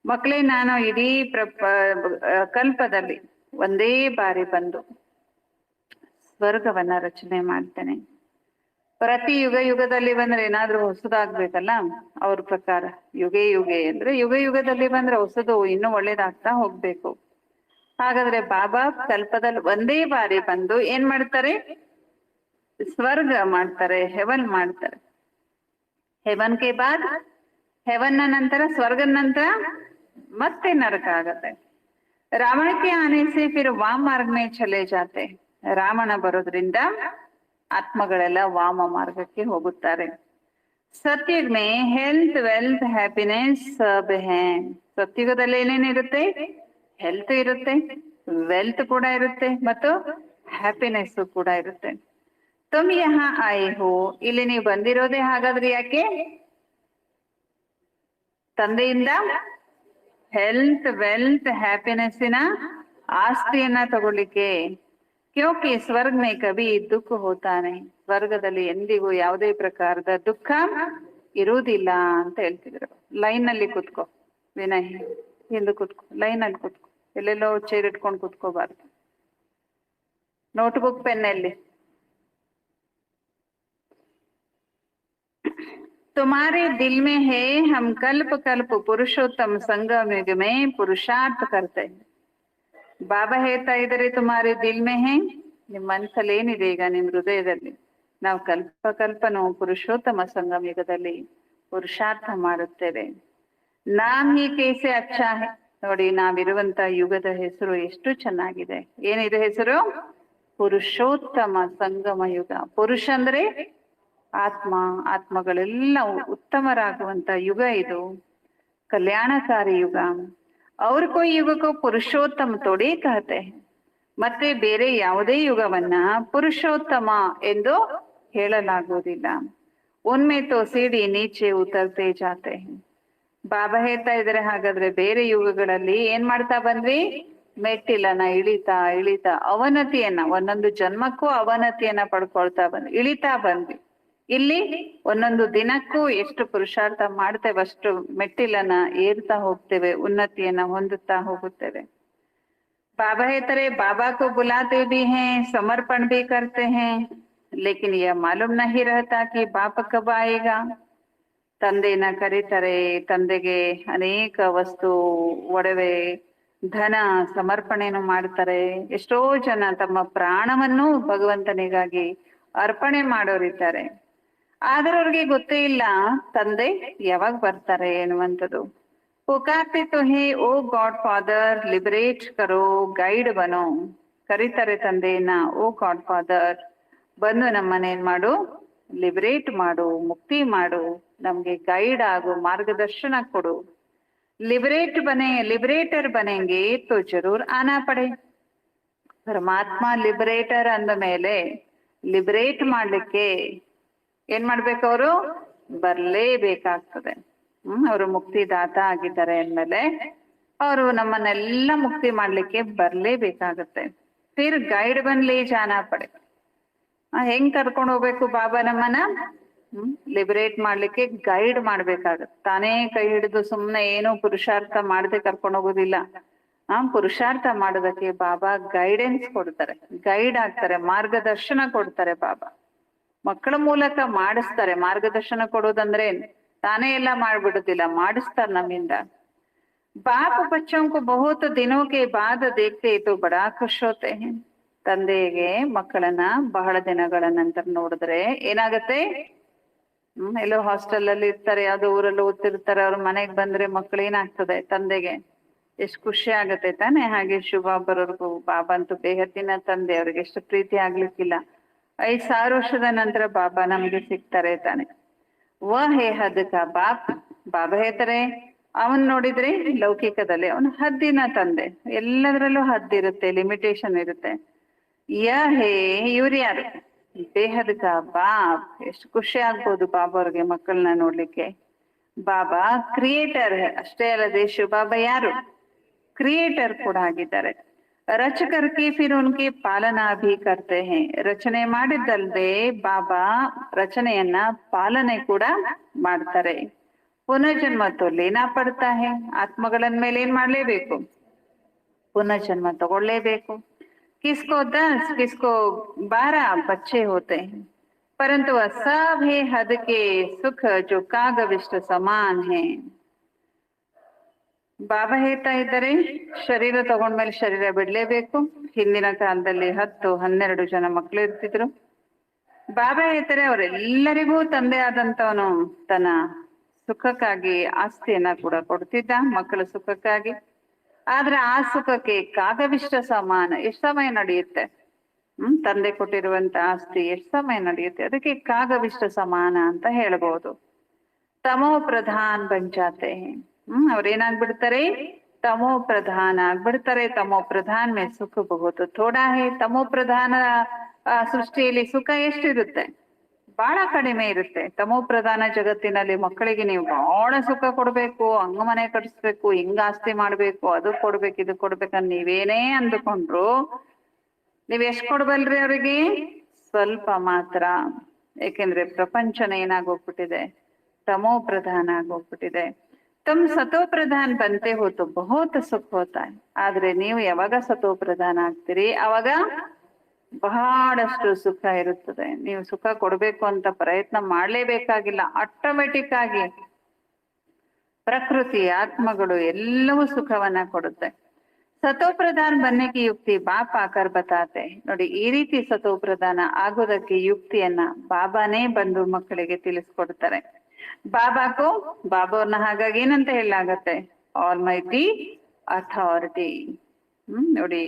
ಮಕ್ಕಳೇ ನಾನು ಇಡೀ ಕಲ್ಪದಲ್ಲಿ ಒಂದೇ ಬಾರಿ ಬಂದು ಸ್ವರ್ಗವನ್ನ ರಚನೆ ಮಾಡ್ತೇನೆ. ಪ್ರತಿ ಯುಗದಲ್ಲಿ ಬಂದ್ರೆ ಏನಾದ್ರೂ ಹೊಸದಾಗ್ಬೇಕಲ್ಲ ಅವ್ರ ಪ್ರಕಾರ. ಯುಗೆ ಅಂದ್ರೆ ಯುಗದಲ್ಲಿ ಬಂದ್ರೆ ಹೊಸದು ಇನ್ನೂ ಒಳ್ಳೇದಾಗ್ತಾ ಹೋಗ್ಬೇಕು. ಹಾಗಾದ್ರೆ ಬಾಬಾ ಕಲ್ಪದಲ್ಲಿ ಒಂದೇ ಬಾರಿ ಬಂದು ಏನ್ ಮಾಡ್ತಾರೆ? ಸ್ವರ್ಗ ಮಾಡ್ತಾರೆ, ಹೆವನ್ ಮಾಡ್ತಾರೆ. ಹೆವನ್ ಕೆ ಬಾದ್, ಹೆವನ್ ನಂತರ ಸ್ವರ್ಗದ ನಂತರ ಮತ್ತೆ ನರಕ ಆಗತ್ತೆ. ರಾವಣ ಕೆ ಆನೆ ಸೆ ಫಿರ್ ವಾಮ್ ಮಾರ್ಗ ಮೇ ಚಲೆ ಜಾತೆ. ರಾವಣ ಬರೋದ್ರಿಂದ ಆತ್ಮಗಳೆಲ್ಲ ವಾಮ ಮಾರ್ಗಕ್ಕೆ ಹೋಗುತ್ತಾರೆ. ಸತ್ಯುಗ್ ಮೇ ಹೆಲ್ತ್ ವೆಲ್ತ್ ಹ್ಯಾಪಿನೆಸ್ ಸಬ್ ಹೇ. ಸತ್ಯುಗದಲ್ಲಿ ಏನೇನಿರುತ್ತೆ? ಹೆಲ್ತ್ ಇರುತ್ತೆ, ವೆಲ್ತ್ ಕೂಡ ಇರುತ್ತೆ, ಮತ್ತು ಹ್ಯಾಪಿನೆಸ್ ಕೂಡ ಇರುತ್ತೆ. ತುಮ್ ಯಹಾ ಆಯೆ ಹೋ. ಇಲ್ಲಿ ನೀವು ಬಂದಿರೋದೇ ಹಾಗಾದ್ರೆ ಯಾಕೆ? ತಂದೆಯಿಂದ ಹೆಲ್ತ್ ವೆಲ್ತ್ ಹ್ಯಾಪಿನೆಸ್ಸಿನ ಆಸ್ತಿಯನ್ನ ತಗೊಳ್ಳಿಕ್ಕೆ. ಕ್ಯೋಂಕಿ ಸ್ವರ್ಗ ಮೇ ಕಭಿ ದುಃಖ ಹೋತಾನೆ. ಸ್ವರ್ಗದಲ್ಲಿ ಎಂದಿಗೂ ಯಾವುದೇ ಪ್ರಕಾರದ ದುಃಖ ಇರುವುದಿಲ್ಲ ಅಂತ ಹೇಳ್ತಿದ್ರು. ಲೈನ್ ನಲ್ಲಿ ಕುತ್ಕೋ ವಿನಯ್, ಹಿಂದೆ ಕುತ್ಕೋ, ಲೈನ್ ಅಲ್ಲಿ ಕುತ್ಕೋ, ಎಲ್ಲೆಲ್ಲೋ ಚೇರ್ ಇಟ್ಕೊಂಡು ಕುತ್ಕೋಬಾರ್ದು. ನೋಟ್ಬುಕ್ ಪೆನ್ನಲ್ಲಿ. तुम्हारे दिल में है हम कल्प कल्प पुरुषोत्तम संगम युग में पुरुषार्थ करते हैं. ಬಾಬಾ ಹೇಳ್ತಾ ಇದ್ದಾರೆ, ತುಮಾರಿ ದಿಲ್ ಮೇ ಹೇ, ನಿಮ್ ಮನಸ್ಸಲ್ಲಿ ಏನಿದೆ ಈಗ ನಿಮ್ ಹೃದಯದಲ್ಲಿ, ನಾವು ಕಲ್ಪನೋ ಪುರುಷೋತ್ತಮ ಸಂಗಮ ಯುಗದಲ್ಲಿ ಪುರುಷಾರ್ಥ ಮಾಡುತ್ತೇವೆ. ನಾಮ್ ಹಿ ಕೇಸೆ ಅಚ್ಚಾ ಹೇ. ನೋಡಿ, ನಾವಿರುವಂತ ಯುಗದ ಹೆಸರು ಎಷ್ಟು ಚೆನ್ನಾಗಿದೆ. ಏನಿದೆ ಹೆಸರು? ಪುರುಷೋತ್ತಮ ಸಂಗಮ ಯುಗ. ಪುರುಷ ಅಂದ್ರೆ ಆತ್ಮ, ಆತ್ಮಗಳೆಲ್ಲ ಉತ್ತಮರಾಗುವಂತ ಯುಗ ಇದು, ಕಲ್ಯಾಣಕಾರಿ ಯುಗ. ಅವ್ರ ಕೋई युग को पुरुषोत्तम थोड़ी कहते हैं. ಮತ್ತೆ ಬೇರೆ ಯಾವುದೇ ಯುಗವನ್ನ ಪುರುಷೋತ್ತಮ ಎಂದು ಹೇಳಲಾಗುವುದಿಲ್ಲ. ಉನ್ಮೆ ತೋ ಸೀಡಿ ನೀಚೆ ಉತರ್ತೆ ಜಾತೆ. ಬಾಬಾ ಹೇಳ್ತಾ ಇದ್ದಾರೆ, ಹಾಗಾದ್ರೆ ಬೇರೆ ಯುಗಗಳಲ್ಲಿ ಏನ್ ಮಾಡ್ತಾ ಬಂದ್ವಿ? ಮೆಟ್ಟಿಲನ್ನ ಇಳಿತಾ ಇಳಿತಾ ಅವನತಿಯನ್ನ, ಒಂದೊಂದು ಜನ್ಮಕ್ಕೂ ಅವನತಿಯನ್ನ ಪಡ್ಕೊಳ್ತಾ ಬಂದ್ವಿ, ಇಳಿತಾ ಬಂದ್ವಿ. ಇಲ್ಲಿ ಒಂದೊಂದು ದಿನಕ್ಕೂ ಎಷ್ಟು ಪುರುಷಾರ್ಥ ಮಾಡ್ತೇವೆ ಅಷ್ಟು ಮೆಟ್ಟಿಲನ್ನ ಏರ್ತಾ ಹೋಗ್ತೇವೆ, ಉನ್ನತಿಯನ್ನ ಹೊಂದುತ್ತಾ ಹೋಗುತ್ತೇವೆ. बाबा ಹೇಳ್ತಾರೆ, बाबा को बुलाते भी हैं, समर्पण भी करते हैं, लेकिन यह मालूम नहीं रहता कि बाप कब आएगा. ತಂದೆನ ಕರೀತಾರೆ, ತಂದೆಗೆ ಅನೇಕ ವಸ್ತು, ಒಡವೆ, ಧನ ಸಮರ್ಪಣೆಯನ್ನು ಮಾಡ್ತಾರೆ. ಎಷ್ಟೋ ಜನ ತಮ್ಮ ಪ್ರಾಣವನ್ನು ಭಗವಂತನಿಗಾಗಿ ಅರ್ಪಣೆ ಮಾಡೋರಿದ್ದಾರೆ. ಆದ್ರೆ ಅವ್ರಿಗೆ ಗೊತ್ತೇ ಇಲ್ಲ ತಂದೆ ಯಾವಾಗ ಬರ್ತಾರೆ ಎನ್ನುವಂಥದ್ದು. पुकारते तो है ओ गॉड फादर लिबरेट करो ಗೈಡ್ ಬನೋ. ಕರೀತಾರೆ ತಂದೆಯನ್ನ, ಓ ಗಾಡ್ ಫಾದರ್, ಬಂದು ನಮ್ಮನೇನ್ ಮಾಡು, ಲಿಬರೇಟ್ ಮಾಡು, ಮುಕ್ತಿ ಮಾಡು, ನಮ್ಗೆ ಗೈಡ್ ಆಗು, ಮಾರ್ಗದರ್ಶನ ಕೊಡು. लिबरेटर बनेंगे तो जरूर आना पड़े. ಪರಮಾತ್ಮ ಲಿಬರೇಟರ್ ಅಂದ ಮೇಲೆ ಲಿಬರೇಟ್ ಮಾಡ್ಲಿಕ್ಕೆ ಏನ್ ಮಾಡ್ಬೇಕು? ಅವರು ಬರ್ಲೇಬೇಕಾಗ್ತದೆ. ಅವರು ಮುಕ್ತಿದಾತ ಆಗಿದ್ದಾರೆ ಅಂದ್ಮೇಲೆ ಅವರು ನಮ್ಮನ್ನೆಲ್ಲ ಮುಕ್ತಿ ಮಾಡ್ಲಿಕ್ಕೆ ಬರ್ಲೇಬೇಕಾಗತ್ತೆ. ಫಿರ್ ಗೈಡ್ ಬಂದ್ಲೇ ಜಾನ ಪಡೆ. ಹೆಂಗ್ ಕರ್ಕೊಂಡು ಹೋಗ್ಬೇಕು ಬಾಬಾ ನಮ್ಮನ್ನ? ಲಿಬರೇಟ್ ಮಾಡ್ಲಿಕ್ಕೆ ಗೈಡ್ ಮಾಡ್ಬೇಕಾಗತ್ತೆ. ತಾನೇ ಕೈ ಹಿಡಿದು ಸುಮ್ನೆ ಏನೋ ಪುರುಷಾರ್ಥ ಮಾಡದೆ ಕರ್ಕೊಂಡು ಹೋಗೋದಿಲ್ಲ. ಪುರುಷಾರ್ಥ ಮಾಡೋದಕ್ಕೆ ಬಾಬಾ ಗೈಡೆನ್ಸ್ ಕೊಡ್ತಾರೆ, ಗೈಡ್ ಆಗ್ತಾರೆ, ಮಾರ್ಗದರ್ಶನ ಕೊಡ್ತಾರೆ. ಬಾಬಾ ಮಕ್ಕಳ ಮೂಲಕ ಮಾಡಿಸ್ತಾರೆ. ಮಾರ್ಗದರ್ಶನ ಕೊಡೋದಂದ್ರೆ ತಾನೇ ಎಲ್ಲ ಮಾಡ್ಬಿಡುದಿಲ್ಲ, ಮಾಡಿಸ್ತಾರೆ ನಮ್ಮಿಂದ. बाप बच्चों को बहुत दिनों के बाद देखते तो बड़ा खुश होते हैं. ತಂದೆಗೆ ಮಕ್ಕಳನ್ನ ಬಹಳ ದಿನಗಳ ನಂತರ ನೋಡಿದ್ರೆ ಏನಾಗತ್ತೆ? ಎಲ್ಲೋ ಹಾಸ್ಟೆಲ್ ಅಲ್ಲಿ ಇರ್ತಾರೆ, ಯಾವ್ದೋ ಊರಲ್ಲಿ ಓದ್ತಿರ್ತಾರೆ, ಅವ್ರ ಮನೆಗ್ ಬಂದ್ರೆ ಮಕ್ಳು ಏನಾಗ್ತದೆ? ತಂದೆಗೆ ಎಷ್ಟು ಖುಷಿ ಆಗತ್ತೆ ತಾನೆ. ಹಾಗೆ ಶುಭ ಬರೋರ್ಗು ಬಾಬಾ ಅಂತೂ ಬೇಹದ್ದಿನ ತಂದೆ, ಅವ್ರಿಗೆ ಎಷ್ಟು ಪ್ರೀತಿ ಆಗ್ಲಿಕ್ಕಿಲ್ಲ. 5,000 ವರ್ಷದ ನಂತರ ಬಾಬಾ ನಮ್ಗೆ ಸಿಗ್ತಾರೆ ತಾನೆ. ಹೇ ಹದ್ ಕಾ ಬಾಪ್. ಬಾಬಾ ಹೇಳ್ತಾರೆ, ಅವನ್ ನೋಡಿದ್ರೆ ಲೌಕಿಕದಲ್ಲಿ ಅವನು ಹದ್ದಿನ ತಂದೆ, ಎಲ್ಲದರಲ್ಲೂ ಹದ್ದಿರುತ್ತೆ, ಲಿಮಿಟೇಷನ್ ಇರುತ್ತೆ. ಹೇ ಇವ್ರು ಯಾರು? ಬೇಹದ್ ಕಾ ಬಾಪ್. ಎಷ್ಟು ಖುಷಿ ಆಗ್ಬೋದು ಬಾಬಾ ಅವ್ರಿಗೆ ಮಕ್ಕಳನ್ನ ನೋಡ್ಲಿಕ್ಕೆ. ಬಾಬಾ ಕ್ರಿಯೇಟರ್ ಅಷ್ಟೇ ಅಲ್ಲದೆ ಶಿವ ಬಾಬಾ ಯಾರು? ಕ್ರಿಯೇಟರ್ ಕೂಡ ಆಗಿದ್ದಾರೆ. ರಚಕರ್ಕಿ ಫಿರ್ ಉನ್ಕಿ ಪಾಲನಾ ಭೀ ಕರ್ತೆ ಹೇ. ರಚನೆ ಮಾಡಿದ್ದಲ್ದೆ ಬಾಬಾ ರಚನೆಯನ್ನ ಪಾಲನೆ ಕೂಡ ಮಾಡ್ತಾರೆ. ಪುನರ್ಜನ್ಮ ತೋ ಲೇನಾ ಪಡ್ತಾ ಹೇ. ಆತ್ಮಗಳನ್ ಮೇಲೆ ಏನ್ ಮಾಡ್ಲೇಬೇಕು? ಪುನರ್ಜನ್ಮ ತಗೊಳ್ಳೇಬೇಕು. किसको 10 किसको 12 बच्चे होते हैं, परंतु वह सब है हद के सुख जो कागविष्ट समान है. ಬಾಬಾ ಹೇಳ್ತಾ ಇದ್ದಾರೆ, ಶರೀರ ತಗೊಂಡ್ಮೇಲೆ ಶರೀರ ಬಿಡ್ಲೇಬೇಕು. ಹಿಂದಿನ ಕಾಲದಲ್ಲಿ 10-12 ಜನ ಮಕ್ಕಳು ಇರ್ತಿದ್ರು. ಬಾಬಾ ಹೇಳ್ತಾರೆ ಅವರೆಲ್ಲರಿಗೂ ತಂದೆ ಆದಂತವನು ತನ್ನ ಸುಖಕ್ಕಾಗಿ ಆಸ್ತಿಯನ್ನ ಕೂಡ ಕೊಡ್ತಿದ್ದ, ಮಕ್ಕಳ ಸುಖಕ್ಕಾಗಿ. ಆದ್ರೆ ಆ ಸುಖಕ್ಕೆ ಕಾಗವಿಷ್ಟ ಸಮಾನ ಎಷ್ಟು ಸಮಯ ನಡೆಯುತ್ತೆ? ತಂದೆ ಕೊಟ್ಟಿರುವಂತ ಆಸ್ತಿ ಎಷ್ಟು ಸಮಯ ನಡೆಯುತ್ತೆ? ಅದಕ್ಕೆ ಕಾಗವಿಷ್ಟ ಸಮಾನ ಅಂತ ಹೇಳ್ಬಹುದು. ತಮೋ ಪ್ರಧಾನ್ ಬಂಚಾತೆ. ಅವ್ರೇನಾಗ್ಬಿಡ್ತಾರೆ? ತಮೋ ಪ್ರಧಾನ ಆಗ್ಬಿಡ್ತಾರೆ. ತಮೋ ಪ್ರಧಾನ್ ಮೇ ಸುಖ ಬಹುದು ಥೋಡಾ ಹೇ. ತಮೋ ಪ್ರಧಾನ ಸೃಷ್ಟಿಯಲ್ಲಿ ಸುಖ ಎಷ್ಟಿರುತ್ತೆ? ಬಹಳ ಕಡಿಮೆ ಇರುತ್ತೆ. ತಮೋ ಪ್ರಧಾನ ಜಗತ್ತಿನಲ್ಲಿ ಮಕ್ಕಳಿಗೆ ನೀವು ಬಹಳ ಸುಖ ಕೊಡ್ಬೇಕು, ಹಂಗ ಮನೆ ಕಟ್ಟಿಸ್ಬೇಕು, ಹಿಂಗ ಆಸ್ತಿ ಮಾಡ್ಬೇಕು, ಅದು ಕೊಡ್ಬೇಕು, ಇದು ಕೊಡ್ಬೇಕಂತ ನೀವೇನೇ ಅಂದುಕೊಂಡ್ರು ನೀವ್ ಎಷ್ಟ್ ಕೊಡ್ಬಲ್ರಿ ಅವ್ರಿಗೆ? ಸ್ವಲ್ಪ ಮಾತ್ರ. ಏಕೆಂದ್ರೆ ಪ್ರಪಂಚನ ಏನಾಗೋಗ್ಬಿಟ್ಟಿದೆ? ತಮೋ ಪ್ರಧಾನ ಆಗೋಗ್ಬಿಟ್ಟಿದೆ. ತಮ್ ಸತೋ ಪ್ರಧಾನ್ ಬಂತೆ ಹೋತು ಬಹುತ್ ಸುಖ ಹೋತಾ. ಆದ್ರೆ ನೀವು ಯಾವಾಗ ಸತೋ ಪ್ರಧಾನ ಆಗ್ತೀರಿ ಅವಾಗ ಬಹಳಷ್ಟು ಸುಖ ಇರುತ್ತದೆ. ನೀವು ಸುಖ ಕೊಡ್ಬೇಕು ಅಂತ ಪ್ರಯತ್ನ ಮಾಡ್ಲೇಬೇಕಾಗಿಲ್ಲ. ಆಟೋಮೆಟಿಕ್ ಆಗಿ ಪ್ರಕೃತಿ, ಆತ್ಮಗಳು ಎಲ್ಲವೂ ಸುಖವನ್ನ ಕೊಡುತ್ತೆ. ಸತೋ ಪ್ರಧಾನ ಬನ್ನಕ್ಕೆ ಯುಕ್ತಿ ಬಾಪ್ ಆಕರ್ ಬತಾತೆ. ನೋಡಿ, ಈ ರೀತಿ ಸತೋ ಪ್ರಧಾನ ಆಗೋದಕ್ಕೆ ಯುಕ್ತಿಯನ್ನ ಬಾಬಾನೇ ಬಂದು ಮಕ್ಕಳಿಗೆ ತಿಳಿಸ್ಕೊಡ್ತಾರೆ. ಬಾಬಾಕೋ ಬಾಬಾವ್ರನ್ನ ಹಾಗಾಗಿ ಏನಂತ ಹೇಳಲಾಗತ್ತೆ? All mighty authority. ನೋಡಿ,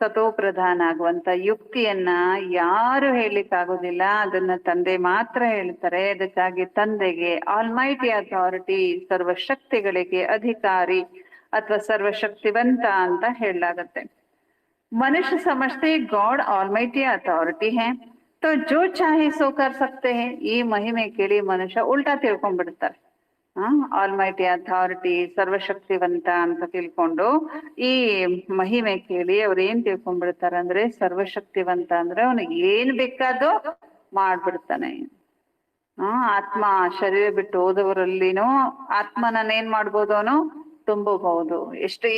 ಸತೋ ಪ್ರಧಾನ ಆಗುವಂತ ಯುಕ್ತಿಯನ್ನ ಯಾರು ಹೇಳಲಿಕ್ಕಾಗೋದಿಲ್ಲ, ಅದನ್ನ ತಂದೆ ಮಾತ್ರ ಹೇಳ್ತಾರೆ. ಅದಕ್ಕಾಗಿ ತಂದೆಗೆ ಆಲ್ ಮೈಟಿ ಅಥಾರಿಟಿ, ಸರ್ವಶಕ್ತಿಗಳಿಗೆ ಅಧಿಕಾರಿ ಅಥವಾ ಸರ್ವಶಕ್ತಿವಂತ ಅಂತ ಹೇಳಲಾಗತ್ತೆ. ಮನುಷ್ಯ ಸಮझते गॉड ऑलमाइटी अथॉरिटी है तो जो चाहे सो कर सकते हैं. ಈ ಮಹಿಮೆ ಕೇಳಿ ಮನುಷ್ಯ ಉಲ್ಟಾ ತಿಳ್ಕೊಂಡ್ಬಿಡ್ತಾರೆ. ಆಲ್ಮೈಟಿ ಅಥಾರಿಟಿ, ಸರ್ವಶಕ್ತಿವಂತ ಅಂತ ತಿಳ್ಕೊಂಡು ಈ ಮಹಿಮೆ ಕೇಳಿ ಅವ್ರು ಏನ್ ತಿಳ್ಕೊಂಡ್ಬಿಡ್ತಾರೆ ಅಂದ್ರೆ, ಸರ್ವಶಕ್ತಿವಂತ ಅಂದ್ರೆ ಅವನಿಗೆ ಏನ್ ಬೇಕಾದೋ ಮಾಡ್ಬಿಡ್ತಾನೆ. ಆತ್ಮ ಶರೀರ ಬಿಟ್ಟು ಹೋದವರಲ್ಲಿನೂ ಆತ್ಮನನ್ನ ಏನ್ ಮಾಡ್ಬೋದು? ಅವನು ತುಂಬಬಹುದು. ಎಷ್ಟೇ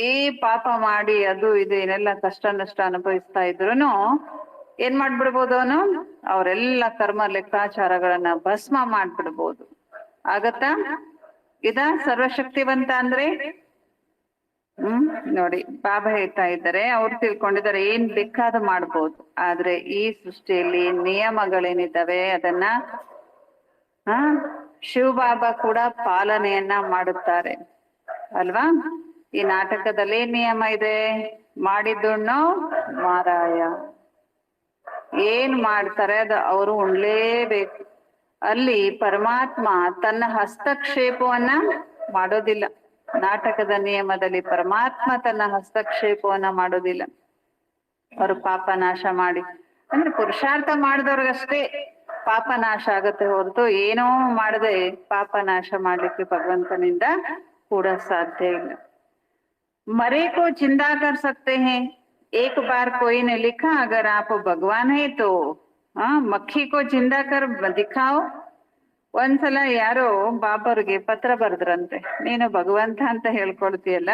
ಪಾಪ ಮಾಡಿ ಅದು ಇದು ಏನೆಲ್ಲ ಕಷ್ಟ ನಷ್ಟ ಅನುಭವಿಸ್ತಾ ಇದ್ರುನು ಏನ್ ಮಾಡ್ಬಿಡ್ಬೋದು? ಅವನು ಅವರೆಲ್ಲ ಕರ್ಮ ಲೆಕ್ಕಾಚಾರಗಳನ್ನ ಭಸ್ಮ ಮಾಡ್ಬಿಡ್ಬೋದು. ಆಗತ್ತಾ? ಇದ ಸರ್ವಶಕ್ತಿವಂತ ಅಂದ್ರೆ? ನೋಡಿ, ಬಾಬಾ ಹೇಳ್ತಾ ಇದ್ದಾರೆ, ಅವ್ರು ತಿಳ್ಕೊಂಡಿದ್ದಾರೆ ಏನ್ ಬೇಕಾದ ಮಾಡ್ಬೋದು. ಆದ್ರೆ ಈ ಸೃಷ್ಟಿಯಲ್ಲಿ ನಿಯಮಗಳೇನಿದ್ದಾವೆ ಅದನ್ನ ಶಿವ ಬಾಬಾ ಕೂಡ ಪಾಲನೆಯನ್ನ ಮಾಡುತ್ತಾರೆ ಅಲ್ವಾ? ಈ ನಾಟಕದಲ್ಲಿ ನಿಯಮ ಇದೆ, ಮಾಡಿದ್ದುಣ್ಣೋ ಮಾರಾಯ. ಏನ್ ಮಾಡ್ತಾರೆ ಅದು ಅವರು ಉಣ್ಲೇಬೇಕು. ಅಲ್ಲಿ ಪರಮಾತ್ಮ ತನ್ನ ಹಸ್ತಕ್ಷೇಪವನ್ನ ಮಾಡೋದಿಲ್ಲ. ನಾಟಕದ ನಿಯಮದಲ್ಲಿ ಪರಮಾತ್ಮ ತನ್ನ ಹಸ್ತಕ್ಷೇಪವನ್ನ ಮಾಡೋದಿಲ್ಲ. ಅವರು ಪಾಪ ನಾಶ ಮಾಡಿ ಅಂದ್ರೆ ಪುರುಷಾರ್ಥ ಮಾಡಿದವ್ರಿಗಷ್ಟೇ ಪಾಪ ನಾಶ ಆಗತ್ತೆ ಹೊರತು ಏನೋ ಮಾಡದೆ ಪಾಪ ನಾಶ ಮಾಡ್ಲಿಕ್ಕೆ ಭಗವಂತನಿಂದ ಕೂಡ ಸಾಧ್ಯ ಇಲ್ಲ. मरे को जिंदा कर सकते हैं. एक बार कोई ने लिखा, अगर आप भगवान है तो मक्खी को जिंदा कर दिखाओ. ಒಂದ್ಸಲ ಯಾರೋ ಬಾಬರ್ಗೆ ಪತ್ರ ಬರ್ದ್ರಂತೆ, ನೀನು ಭಗವಂತ ಅಂತ ಹೇಳ್ಕೊಳ್ತೀಯಲ್ಲ,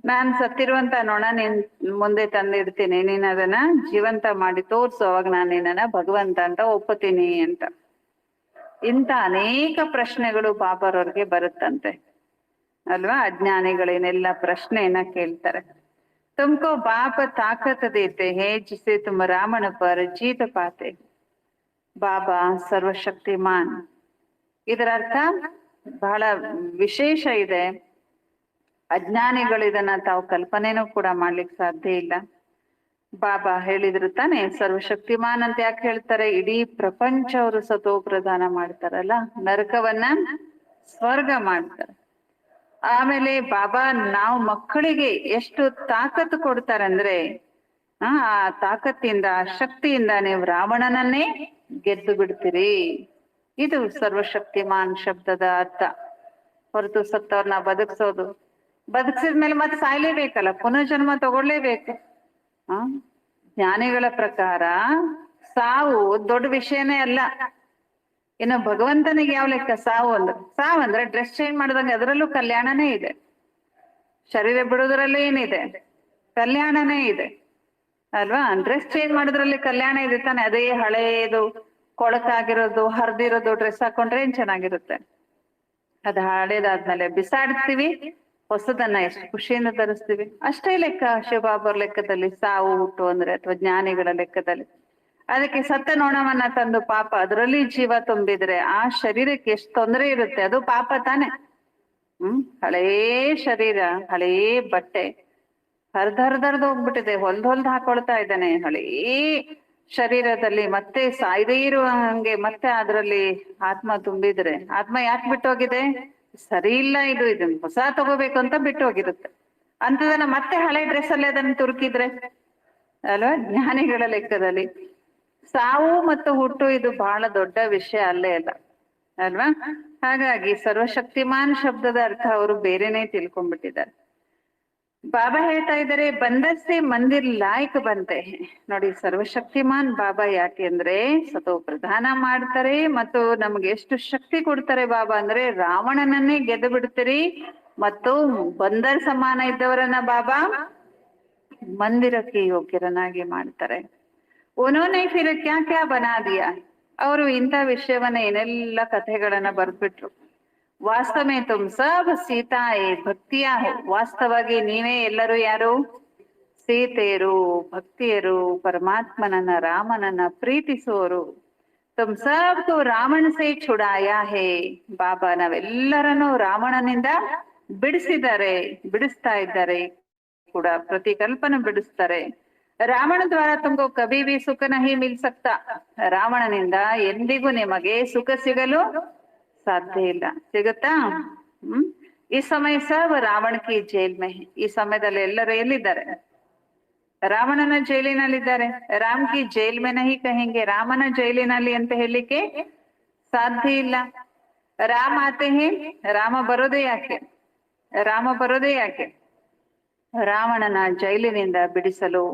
ನಾನ್ ಸತ್ತಿರುವಂತ ನೊಣ ನಿನ್ ಮುಂದೆ ತಂದಿಡ್ತೀನಿ, ನೀನ್ ಅದನ್ನ ಜೀವಂತ ಮಾಡಿ ತೋರ್ಸು, ಅವಾಗ ನಾನು ನಿನ್ನನ್ನ ಭಗವಂತ ಅಂತ ಒಪ್ಪುತ್ತೀನಿ ಅಂತ. ಇಂತ ಅನೇಕ ಪ್ರಶ್ನೆಗಳು ಬಾಬರವ್ರಿಗೆ ಬರುತ್ತಂತೆ ಅಲ್ವಾ? ಅಜ್ಞಾನಿಗಳೇನೆಲ್ಲ ಪ್ರಶ್ನೆಯನ್ನ ಕೇಳ್ತಾರೆ. ತುಮಕೋ ಬಾಪ ತಾಕತ್ ದೇತೆ ಹೇ ಜಿಸೆ ತುಮ್ ರಾಮನ ಪರ್ ಜೀತ ಪಾತೆ. ಬಾಬಾ ಸರ್ವಶಕ್ತಿಮಾನ್. ಇದರ ಅರ್ಥ ಬಹಳ ವಿಶೇಷ ಇದೆ. ಅಜ್ಞಾನಿಗಳು ಇದನ್ನ ತಾವು ಕಲ್ಪನೆನೂ ಕೂಡ ಮಾಡ್ಲಿಕ್ಕೆ ಸಾಧ್ಯ ಇಲ್ಲ. ಬಾಬಾ ಹೇಳಿದ್ರು ತಾನೆ ಸರ್ವಶಕ್ತಿಮಾನ್ ಅಂತ. ಯಾಕೆ ಹೇಳ್ತಾರೆ? ಇಡೀ ಪ್ರಪಂಚ ಅವರು ಸತೋ ಪ್ರದಾನ ಮಾಡ್ತಾರಲ್ಲ, ನರಕವನ್ನ ಸ್ವರ್ಗ ಮಾಡ್ತಾರೆ. ಆಮೇಲೆ ಬಾಬಾ ನಾವು ಮಕ್ಕಳಿಗೆ ಎಷ್ಟು ತಾಕತ್ತು ಕೊಡ್ತಾರಂದ್ರೆ, ಆ ತಾಕತ್ತಿಂದ, ಶಕ್ತಿಯಿಂದ ನೀವು ರಾವಣನನ್ನೇ ಗೆದ್ದು ಬಿಡ್ತೀರಿ. ಇದು ಸರ್ವಶಕ್ತಿಮಾನ್ ಶಬ್ದದ ಅರ್ಥ. ಹೊರತು ಸತ್ತವ್ರನ್ನ ಬದುಕ್ಸೋದು, ಬದುಕ್ಸಿದ್ಮೇಲೆ ಮತ್ತೆ ಸಾಯ್ಲೇಬೇಕಲ್ಲ, ಪುನರ್ಜನ್ಮ ತಗೊಳ್ಳೇಬೇಕು. ಜ್ಞಾನಿಗಳ ಪ್ರಕಾರ ಸಾವು ದೊಡ್ಡ ವಿಷಯನೇ ಅಲ್ಲ. ಇನ್ನು ಭಗವಂತನಿಗೆ ಯಾವ ಲೆಕ್ಕ ಸಾವು ಅಂದ್ರೆ ಡ್ರೆಸ್ ಚೇಂಜ್ ಮಾಡಿದಂಗೆ ಅದರಲ್ಲೂ ಕಲ್ಯಾಣನೇ ಇದೆ. ಶರೀರ ಬಿಡೋದ್ರಲ್ಲೇ ಏನಿದೆ? ಕಲ್ಯಾಣನೇ ಇದೆ. ಅಲ್ವಾ? ಡ್ರೆಸ್ ಚೇಂಜ್ ಮಾಡೋದ್ರಲ್ಲಿ ಕಲ್ಯಾಣ ಇದೆ ತಾನೆ. ಅದೇ ಹಳೇದು ಕೊಳಕಾಗಿರೋದು ಹರಿದಿರೋದು ಡ್ರೆಸ್ ಹಾಕೊಂಡ್ರೆ ಏನ್ ಚೆನ್ನಾಗಿರುತ್ತೆ. ಅದು ಹಳೇದಾದ್ಮೇಲೆ ಬಿಸಾಡ್ತೀವಿ, ಹೊಸದನ್ನ ಎಷ್ಟು ಖುಷಿಯಿಂದ ಧರಿಸ್ತೀವಿ. ಅಷ್ಟೇ ಲೆಕ್ಕ ಶಿವಬಾಬರ ಲೆಕ್ಕದಲ್ಲಿ ಸಾವು ಹುಟ್ಟು ಅಂದ್ರೆ, ಅಥವಾ ಜ್ಞಾನಿಗಳ ಲೆಕ್ಕದಲ್ಲಿ. ಅದಕ್ಕೆ ಸತ್ತ ನೊಣವನ್ನ ತಂದು ಪಾಪ ಅದರಲ್ಲಿ ಜೀವ ತುಂಬಿದ್ರೆ ಆ ಶರೀರಕ್ಕೆ ಎಷ್ಟು ತೊಂದರೆ ಇರುತ್ತೆ. ಅದು ಪಾಪ ತಾನೆ. ಹಳೇ ಶರೀರ, ಹಳೇ ಬಟ್ಟೆ ಹರ್ಧರ್ಧರ್ದು ಹೋಗ್ಬಿಟ್ಟಿದೆ, ಹೊಲ್ದ್ ಹಾಕೊಳ್ತಾ ಇದ್ದಾನೆ. ಹಳೇ ಶರೀರದಲ್ಲಿ ಮತ್ತೆ ಸಾಯ್ದೇ ಇರುವ ಹಂಗೆ ಮತ್ತೆ ಅದ್ರಲ್ಲಿ ಆತ್ಮ ತುಂಬಿದ್ರೆ, ಆತ್ಮ ಯಾಕೆ ಬಿಟ್ಟು ಹೋಗಿದೆ? ಸರಿ ಇಲ್ಲ ಇದು, ಇದನ್ನ ಹೊಸ ತಗೋಬೇಕು ಅಂತ ಬಿಟ್ಟು ಹೋಗಿರುತ್ತೆ. ಅಂತದನ್ನ ಮತ್ತೆ ಹಳೆ ಡ್ರೆಸ್ ಅಲ್ಲಿ ಅದನ್ನ ತುರುಕಿದ್ರೆ ಅಲ್ವಾ? ಜ್ಞಾನಿಗಳ ಲೆಕ್ಕದಲ್ಲಿ ಸಾವು ಮತ್ತು ಹುಟ್ಟು ಇದು ಬಹಳ ದೊಡ್ಡ ವಿಷಯ ಅಲ್ಲೇ ಅಲ್ಲ ಅಲ್ವಾ? ಹಾಗಾಗಿ ಸರ್ವಶಕ್ತಿಮಾನ್ ಶಬ್ದದ ಅರ್ಥ ಅವರು ಬೇರೆನೆ ತಿಳ್ಕೊಂಡ್ಬಿಟ್ಟಿದ್ದಾರೆ. ಬಾಬಾ ಹೇಳ್ತಾ ಇದ್ದಾರೆ, ಬಂದಸ್ಸೆ ಮಂದಿರ್ ಲಾಯಕ್ ಬಂತೆ. ನೋಡಿ, ಸರ್ವಶಕ್ತಿಮಾನ್ ಬಾಬಾ ಯಾಕೆ ಅಂದ್ರೆ ಸತೋ ಪ್ರಧಾನ ಮಾಡ್ತಾರೆ ಮತ್ತು ನಮ್ಗೆ ಎಷ್ಟು ಶಕ್ತಿ ಕೊಡ್ತಾರೆ ಬಾಬಾ ಅಂದ್ರೆ, ರಾವಣನನ್ನೇ ಗೆದ್ದು ಬಿಡ್ತೀರಿ ಮತ್ತು ಬಂದರ್ ಸಮಾನ ಇದ್ದವರನ್ನ ಬಾಬಾ ಮಂದಿರಕ್ಕೆ ಯೋಗ್ಯರನ್ನಾಗಿ ಮಾಡ್ತಾರೆ. ಉನ್ಹೋನೆ ಫಿರ್ ಕ್ಯಾ ಕ್ಯಾ ಬನಾ ದಿಯಾ. ಅವರು ಇಂಥ ವಿಷಯವನ್ನ ಏನೆಲ್ಲ ಕಥೆಗಳನ್ನ ಬರ್ಬಿಟ್ರು. ವಾಸ್ತವೇ ತುಮ್ ಸಬ್ ಸೀತಾಯೇ ಭಕ್ತಿಯಾ ಹೋ. ವಾಸ್ತವಾಗಿ ನೀವೇ ಎಲ್ಲರೂ ಯಾರು? ಸೀತೆಯರು, ಭಕ್ತಿಯರು, ಪರಮಾತ್ಮನನ್ನ ರಾಮನನ್ನ ಪ್ರೀತಿಸುವವರು. ತುಮ್ ಸಬ್ಕೋ ರಾವಣ ಸೇ छुड़ाया ಹೇ. ಬಾಬಾ ನಾವೆಲ್ಲರನ್ನು ರಾವಣನಿಂದ ಬಿಡಿಸ್ತಾ ಇದ್ದಾರೆ ಕೂಡ, ಪ್ರತಿಕಲ್ಪನ ಬಿಡಿಸ್ತಾರೆ. ರಾವಣ ದ್ವಾರ ತುಮಕೋ ಕಭಿ ಭಿ ಸುಖ ನಹಿ ಮಿಲ್ ಸಕ್ತಾ. ರಾವಣನಿಂದ ಎಂದಿಗೂ ನಿಮಗೆ ಸುಖ ಸಿಗಲು ಸಾಧ್ಯ ಇಲ್ಲ. ಸಿಗುತ್ತಾ? ಈ ಸಮಯ ಸಬ್ ರಾವಣ ಕಿ ಜೈಲ್ ಮೇ. ಈ ಸಮಯದಲ್ಲಿ ಎಲ್ಲರೂ ಎಲ್ಲಿದ್ದಾರೆ? ರಾವಣನ ಜೈಲಿನಲ್ಲಿದ್ದಾರೆ. ರಾಮ್ ಕಿ ಜೈಲ್ ಮೇ ನಹಿ ಕಹೆಂಗೆ. ರಾಮನ ಜೈಲಿನಲ್ಲಿ ಅಂತ ಹೇಳಲಿಕ್ಕೆ ಸಾಧ್ಯ ಇಲ್ಲ. ರಾಮ ಆತೆ ಹೇ. ರಾಮ ಬರೋದೇ ಯಾಕೆ? ರಾವಣನ ಜೈಲಿನಿಂದ ಬಿಡಿಸಲು.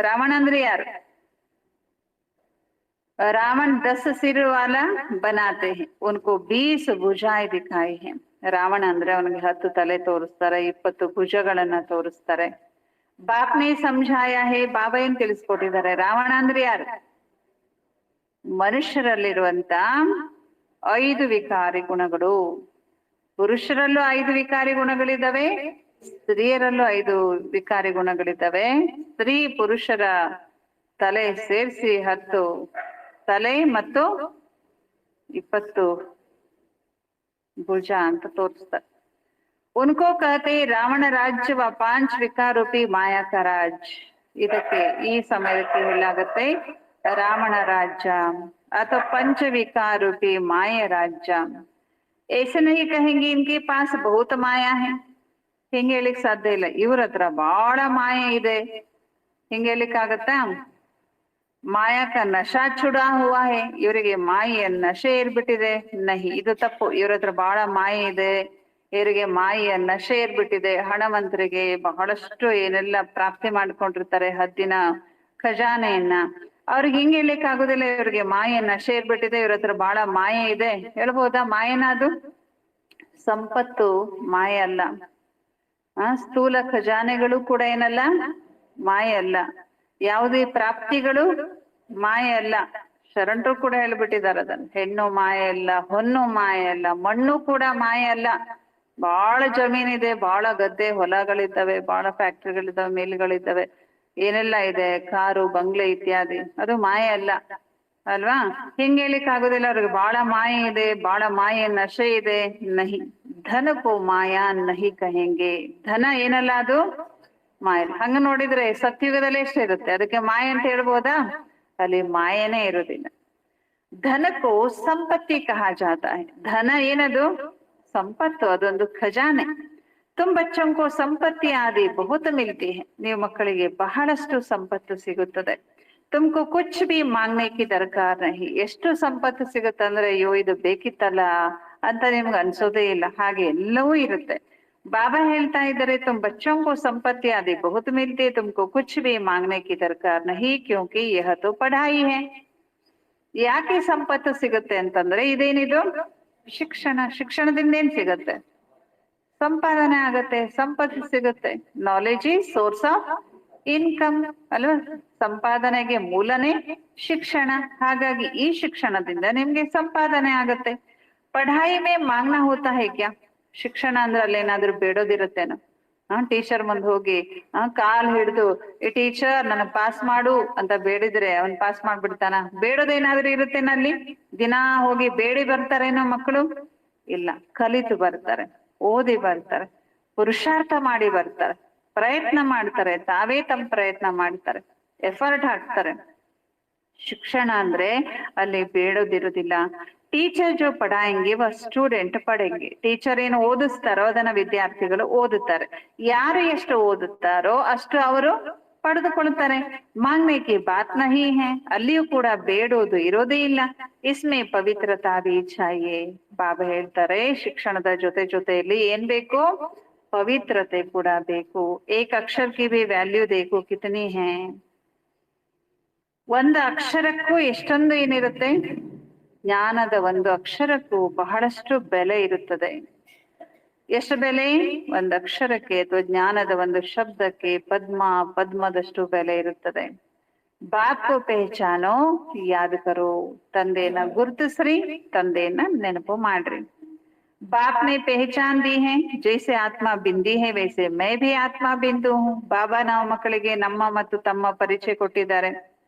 ರಾವಣ ಅಂದ್ರೆ ಯಾರು? रावण 10 सिर वाला बनाते हैं, उनको 20 ಭುಜಾಯ್ ದಿಖಾಯಿ ಹೈ. ರಾವಣ ಅಂದ್ರೆ ಅವನಿಗೆ 10 ತಲೆ ತೋರಿಸ್ತಾರೆ, 20 ಭುಜಗಳನ್ನ ತೋರಿಸ್ತಾರೆ. ಬಾಪ್ನೇ ಸಮझाया ಹೇ. ಬಾಬಾ ಏನ್ ತಿಳಿಸ್ಕೊಟ್ಟಿದ್ದಾರೆ? ರಾವಣ ಅಂದ್ರೆ ಯಾರು? ಮನುಷ್ಯರಲ್ಲಿರುವಂತ 5 ವಿಕಾರಿ ಗುಣಗಳು. ಪುರುಷರಲ್ಲೂ 5 ವಿಕಾರಿ ಗುಣಗಳಿದ್ದಾವೆ, ಸ್ತ್ರೀಯರಲ್ಲೂ 5 ವಿಕಾರಿ ಗುಣಗಳಿದ್ದಾವೆ. ಸ್ತ್ರೀ ಪುರುಷರ ತಲೆ ಸೇರಿಸಿ 10 ತಲೆ ಮತ್ತು 20 ಭುಜ ಅಂತ ತೋರಿಸ್ತಾರೆ. ಉನ್ಕೋ ಕಹತೆ ರಾವಣ ರಾಜ್ಯ ವ 5 ವಿಕಾರ ರೂಪಿ ಮಾಯಾ ಕಾ ರಾಜ್. ಇದಕ್ಕೆ ಈ ಸಮಯಕ್ಕೆ ಹೇಳಾಗತ್ತೆ ರಾವಣ ರಾಜ್ಯ ಅಥವಾ ಪಂಚವಿಕಾರ ರೂಪಿ ಮಾಯ ರಾಜ್ಯ. ऐसे नहीं कहेंगे इनके पास बहुत माया है. ಹಿಂಗೆ ಹೇಳಿಕ್ ಸಾಧ್ಯ ಇಲ್ಲ. ಇವ್ರ ಹತ್ರ ಬಹಳ ಮಾಯೆ ಇದೆ, ಹಿಂಗೆ ಹೇಳಿಕ್ ಆಗತ್ತಾ? ಮಾಯಾ ಕಾ ನಶಾ ಚುಡಾ ಹುವಾ ಹೇ. ಇವರಿಗೆ ಮಾಯೆಯ ನಶೆ ಏರ್ಬಿಟ್ಟಿದೆ. ನಹಿ, ಇದು ತಪ್ಪು. ಇವ್ರ ಹತ್ರ ಬಹಳ ಮಾಯೆ ಇದೆ, ಇವರಿಗೆ ಮಾಯೆಯ ನಶೆ ಏರ್ಬಿಟ್ಟಿದೆ. ಹಣವಂತರಿಗೆ ಬಹಳಷ್ಟು ಏನೆಲ್ಲ ಪ್ರಾಪ್ತಿ ಮಾಡ್ಕೊಂಡಿರ್ತಾರೆ, ಹದ್ದಿನ ಖಜಾನೆಯನ್ನ. ಅವ್ರಿಗೆ ಹಿಂಗೆ ಹೇಳಿಕ್ ಆಗುದಿಲ್ಲ, ಇವ್ರಿಗೆ ಮಾಯೆಯ ನಶೆ ಏರ್ಬಿಟ್ಟಿದೆ, ಇವ್ರ ಹತ್ರ ಬಹಳ ಮಾಯೆ ಇದೆ ಹೇಳ್ಬೋದಾ? ಮಾಯೆನಾದು ಸಂಪತ್ತು ಮಾಯೆ ಅಲ್ಲ. ಸ್ಥೂಲ ಖಜಾನೆಗಳು ಕೂಡ ಏನಲ್ಲ, ಮಾಯೆ ಅಲ್ಲ. ಯಾವುದೇ ಪ್ರಾಪ್ತಿಗಳು ಮಾಯೆ ಅಲ್ಲ. ಶರಣರು ಕೂಡ ಹೇಳ್ಬಿಟ್ಟಿದ್ದಾರೆ ಅದನ್ನ. ಹೆಣ್ಣು ಮಾಯೆ ಅಲ್ಲ, ಹೊನ್ನು ಮಾಯೆ ಅಲ್ಲ, ಮಣ್ಣು ಕೂಡ ಮಾಯೆ ಅಲ್ಲ. ಬಹಳ ಜಮೀನಿದೆ, ಬಹಳ ಗದ್ದೆ ಹೊಲಗಳಿದ್ದಾವೆ, ಬಹಳ ಫ್ಯಾಕ್ಟ್ರಿಗಳಿದ್ದಾವೆ, ಮಿಲ್ಗಳಿದ್ದಾವೆ, ಏನೆಲ್ಲ ಇದೆ, ಕಾರು ಬಂಗ್ಲೆ ಇತ್ಯಾದಿ, ಅದು ಮಾಯೆ ಅಲ್ಲ ಅಲ್ವಾ? ಹಿಂಗ್ ಹೇಳಿಕ್ ಆಗುದಿಲ್ಲ. ಅವ್ರಿಗೆ ಬಹಳ ಮಾಯೆ ಇದೆ, ಬಹಳ ಮಾಯೆ ನಶೆ ಇದೆ. ನಹಿ, ಧನಕ್ಕೂ ಮಾಯಾ ನಹಿ ಕಹೆಂಗೆ. ಧನ ಏನಲ್ಲ, ಅದು ಮಾಯೆ. ಹಂಗ ನೋಡಿದ್ರೆ ಸತ್ಯುಗದಲ್ಲೇ ಎಷ್ಟು ಇರುತ್ತೆ, ಅದಕ್ಕೆ ಮಾಯೆ ಅಂತ ಹೇಳ್ಬೋದಾ? ಅಲ್ಲಿ ಮಾಯೆನೇ ಇರುವುದಿಲ್ಲ. ಧನಕ್ಕೂ ಸಂಪತ್ತಿ ಕಹಾ ಜಾತಾ ಹೈ. ಧನ ಏನದು? ಸಂಪತ್ತು, ಅದೊಂದು ಖಜಾನೆ. ತುಮ್ ಬಚ್ಚೋಂಕೋ ಸಂಪತ್ತಿ ಆದಿ ಬಹುತ್ ಮಿಲ್ತಿ ಹೈ. ನೀವು ಮಕ್ಕಳಿಗೆ ಬಹಳಷ್ಟು ಸಂಪತ್ತು ಸಿಗುತ್ತದೆ. ತುಮ್ಕೋ ಕುಚ್ ಬಿ ಮಾಂಗ್ನೆ ಕಿ ದರ್ಕಾರ್ ನಹಿ. ಎಷ್ಟು ಸಂಪತ್ತು ಸಿಗುತ್ತಂದ್ರೆ ಅಯ್ಯೋ ಇದು ಬೇಕಿತ್ತಲ್ಲ ಅಂತ ನಿಮ್ಗೆ ಅನ್ಸೋದೇ ಇಲ್ಲ, ಹಾಗೆ ಎಲ್ಲವೂ ಇರುತ್ತೆ. ಬಾಬಾ ಹೇಳ್ತಾ ಇದ್ದಾರೆ, ತುಮ್ ಬಚ್ಚೋಂಕೋ ಸಂಪತ್ತಿ ಆದಿ ಬಹುತ್ ಮಿಲ್ತಿ, ತುಮ್ಕೋ ಕುಚ್ ಬಿ ಮಾಂಗ್ನೆ ಕಿ ದರ್ಕಾರ್ ನಹಿ, ಕ್ಯೋಂಕಿ ಯಹ ತೋ ಪಢಾಯಿ ಹೈ. ಯಾಕೆ ಸಂಪತ್ತು ಸಿಗುತ್ತೆ ಅಂತಂದ್ರೆ, ಇದೇನಿದು ಶಿಕ್ಷಣ. ಶಿಕ್ಷಣದಿಂದ ಏನ್ ಸಿಗತ್ತೆ? ಸಂಪಾದನೆ ಆಗತ್ತೆ, ಸಂಪತ್ತು ಸಿಗುತ್ತೆ. Knowledge is source of income ಅಲ್ವಾ, ಸಂಪಾದನೆಗೆ ಮೂಲನೇ ಶಿಕ್ಷಣ. ಹಾಗಾಗಿ ಈ ಶಿಕ್ಷಣದಿಂದ ನಿಮ್ಗೆ ಸಂಪಾದನೆ ಆಗುತ್ತೆ. ಪಢಾಯಿ ಮೇ ಮಾಂಗ್ನಾ ಹೋತಾ ಹೈ ಕ್ಯಾ? ಶಿಕ್ಷಣ ಅಂದ್ರೆ ಅಲ್ಲಿ ಏನಾದ್ರೂ ಬೇಡೋದಿರುತ್ತೇನೋ? ಟೀಚರ್ ಮುಂದೆ ಹೋಗಿ ಕಾಲ್ ಹಿಡಿದು ಈ ಟೀಚರ್ ನನಗ್ ಪಾಸ್ ಮಾಡು ಅಂತ ಬೇಡಿದ್ರೆ ಅವನ್ ಪಾಸ್ ಮಾಡ್ಬಿಡ್ತಾನ? ಬೇಡೋದೇನಾದ್ರೂ ಇರುತ್ತೇನಲ್ಲಿ? ದಿನಾ ಹೋಗಿ ಬೇಡಿ ಬರ್ತಾರೇನೋ ಮಕ್ಕಳು? ಇಲ್ಲ, ಕಲಿತು ಬರ್ತಾರೆ, ಓದಿ ಬರ್ತಾರೆ, ಪುರುಷಾರ್ಥ ಮಾಡಿ ಬರ್ತಾರೆ, ಪ್ರಯತ್ನ ಮಾಡ್ತಾರೆ, ತಾವೇ ತಮ್ಮ ಪ್ರಯತ್ನ ಮಾಡ್ತಾರೆ, ಎಫರ್ಟ್ ಹಾಕ್ತಾರೆ. ಶಿಕ್ಷಣ ಅಂದ್ರೆ ಅಲ್ಲಿ ಬೇಡೋದಿರುದಿಲ್ಲ. ಟೀಚರ್ ಜೋ ಪಢಾಯಂಗೆ ವ ಸ್ಟೂಡೆಂಟ್ ಪಡೆಂಗೆ. ಟೀಚರ್ ಏನು ಓದಿಸ್ತಾರೋ ಅದನ್ನ ವಿದ್ಯಾರ್ಥಿಗಳು ಓದುತ್ತಾರೆ. ಯಾರು ಎಷ್ಟು ಓದುತ್ತಾರೋ ಅಷ್ಟು ಅವರು ಪಡೆದುಕೊಳ್ತಾರೆ. ಮಾಂಗ್ನೆ ಕಿ ಬಾತ್ ನಹಿ ಹೈ, ಅಲ್ಲಿಯೂ ಕೂಡ ಬೇಡೋದು ಇರೋದೇ ಇಲ್ಲ. ಇಸ್ಮೆ ಪವಿತ್ರತಾ ಭಿ ಚಾಹಿಯೆ. ಬಾಬಾ ಹೇಳ್ತಾರೆ ಶಿಕ್ಷಣದ ಜೊತೆ ಜೊತೆಯಲ್ಲಿ ಏನ್ ಬೇಕು? ಪವಿತ್ರತೆ ಕೂಡ ಬೇಕು. ಏಕ್ ಅಕ್ಷರ್ ಕಿ ಭಿ ವ್ಯಾಲ್ಯೂ ದೇಖೋ ಕಿತನಿ ಹೈ. ಒಂದು ಅಕ್ಷರಕ್ಕೂ ಎಷ್ಟೊಂದು ಏನಿರುತ್ತೆ? ಜ್ಞಾನದ ಒಂದು ಅಕ್ಷರಕ್ಕೂ ಬಹಳಷ್ಟು ಬೆಲೆ ಇರುತ್ತದೆ. ಎಷ್ಟು ಬೆಲೆ? ಒಂದು ಅಕ್ಷರಕ್ಕೆ ಅಥವಾ ಜ್ಞಾನದ ಒಂದು ಶಬ್ದಕ್ಕೆ ಪದ್ಮದಷ್ಟು ಬೆಲೆ ಇರುತ್ತದೆ. ಬಾಪ್ ಕೋ ಪೆಹಚಾನೋ, ಯಾದ್ ಕರೋ. ತಂದೆಯನ್ನ ಗುರುತಿಸ್ರಿ, ತಂದೆಯನ್ನ ನೆನಪು ಮಾಡ್ರಿ. बाप ने पहचान दी है, जैसे आत्मा बिंदी है वैसे मैं भी आत्मा बिंदु हूँ. ಬಾಬಾ ನಾವು ಮಕ್ಕಳಿಗೆ ನಮ್ಮ ಮತ್ತು ತಮ್ಮ ಪರಿಚಯ ಕೊಟ್ಟಿದ್ದಾರೆ.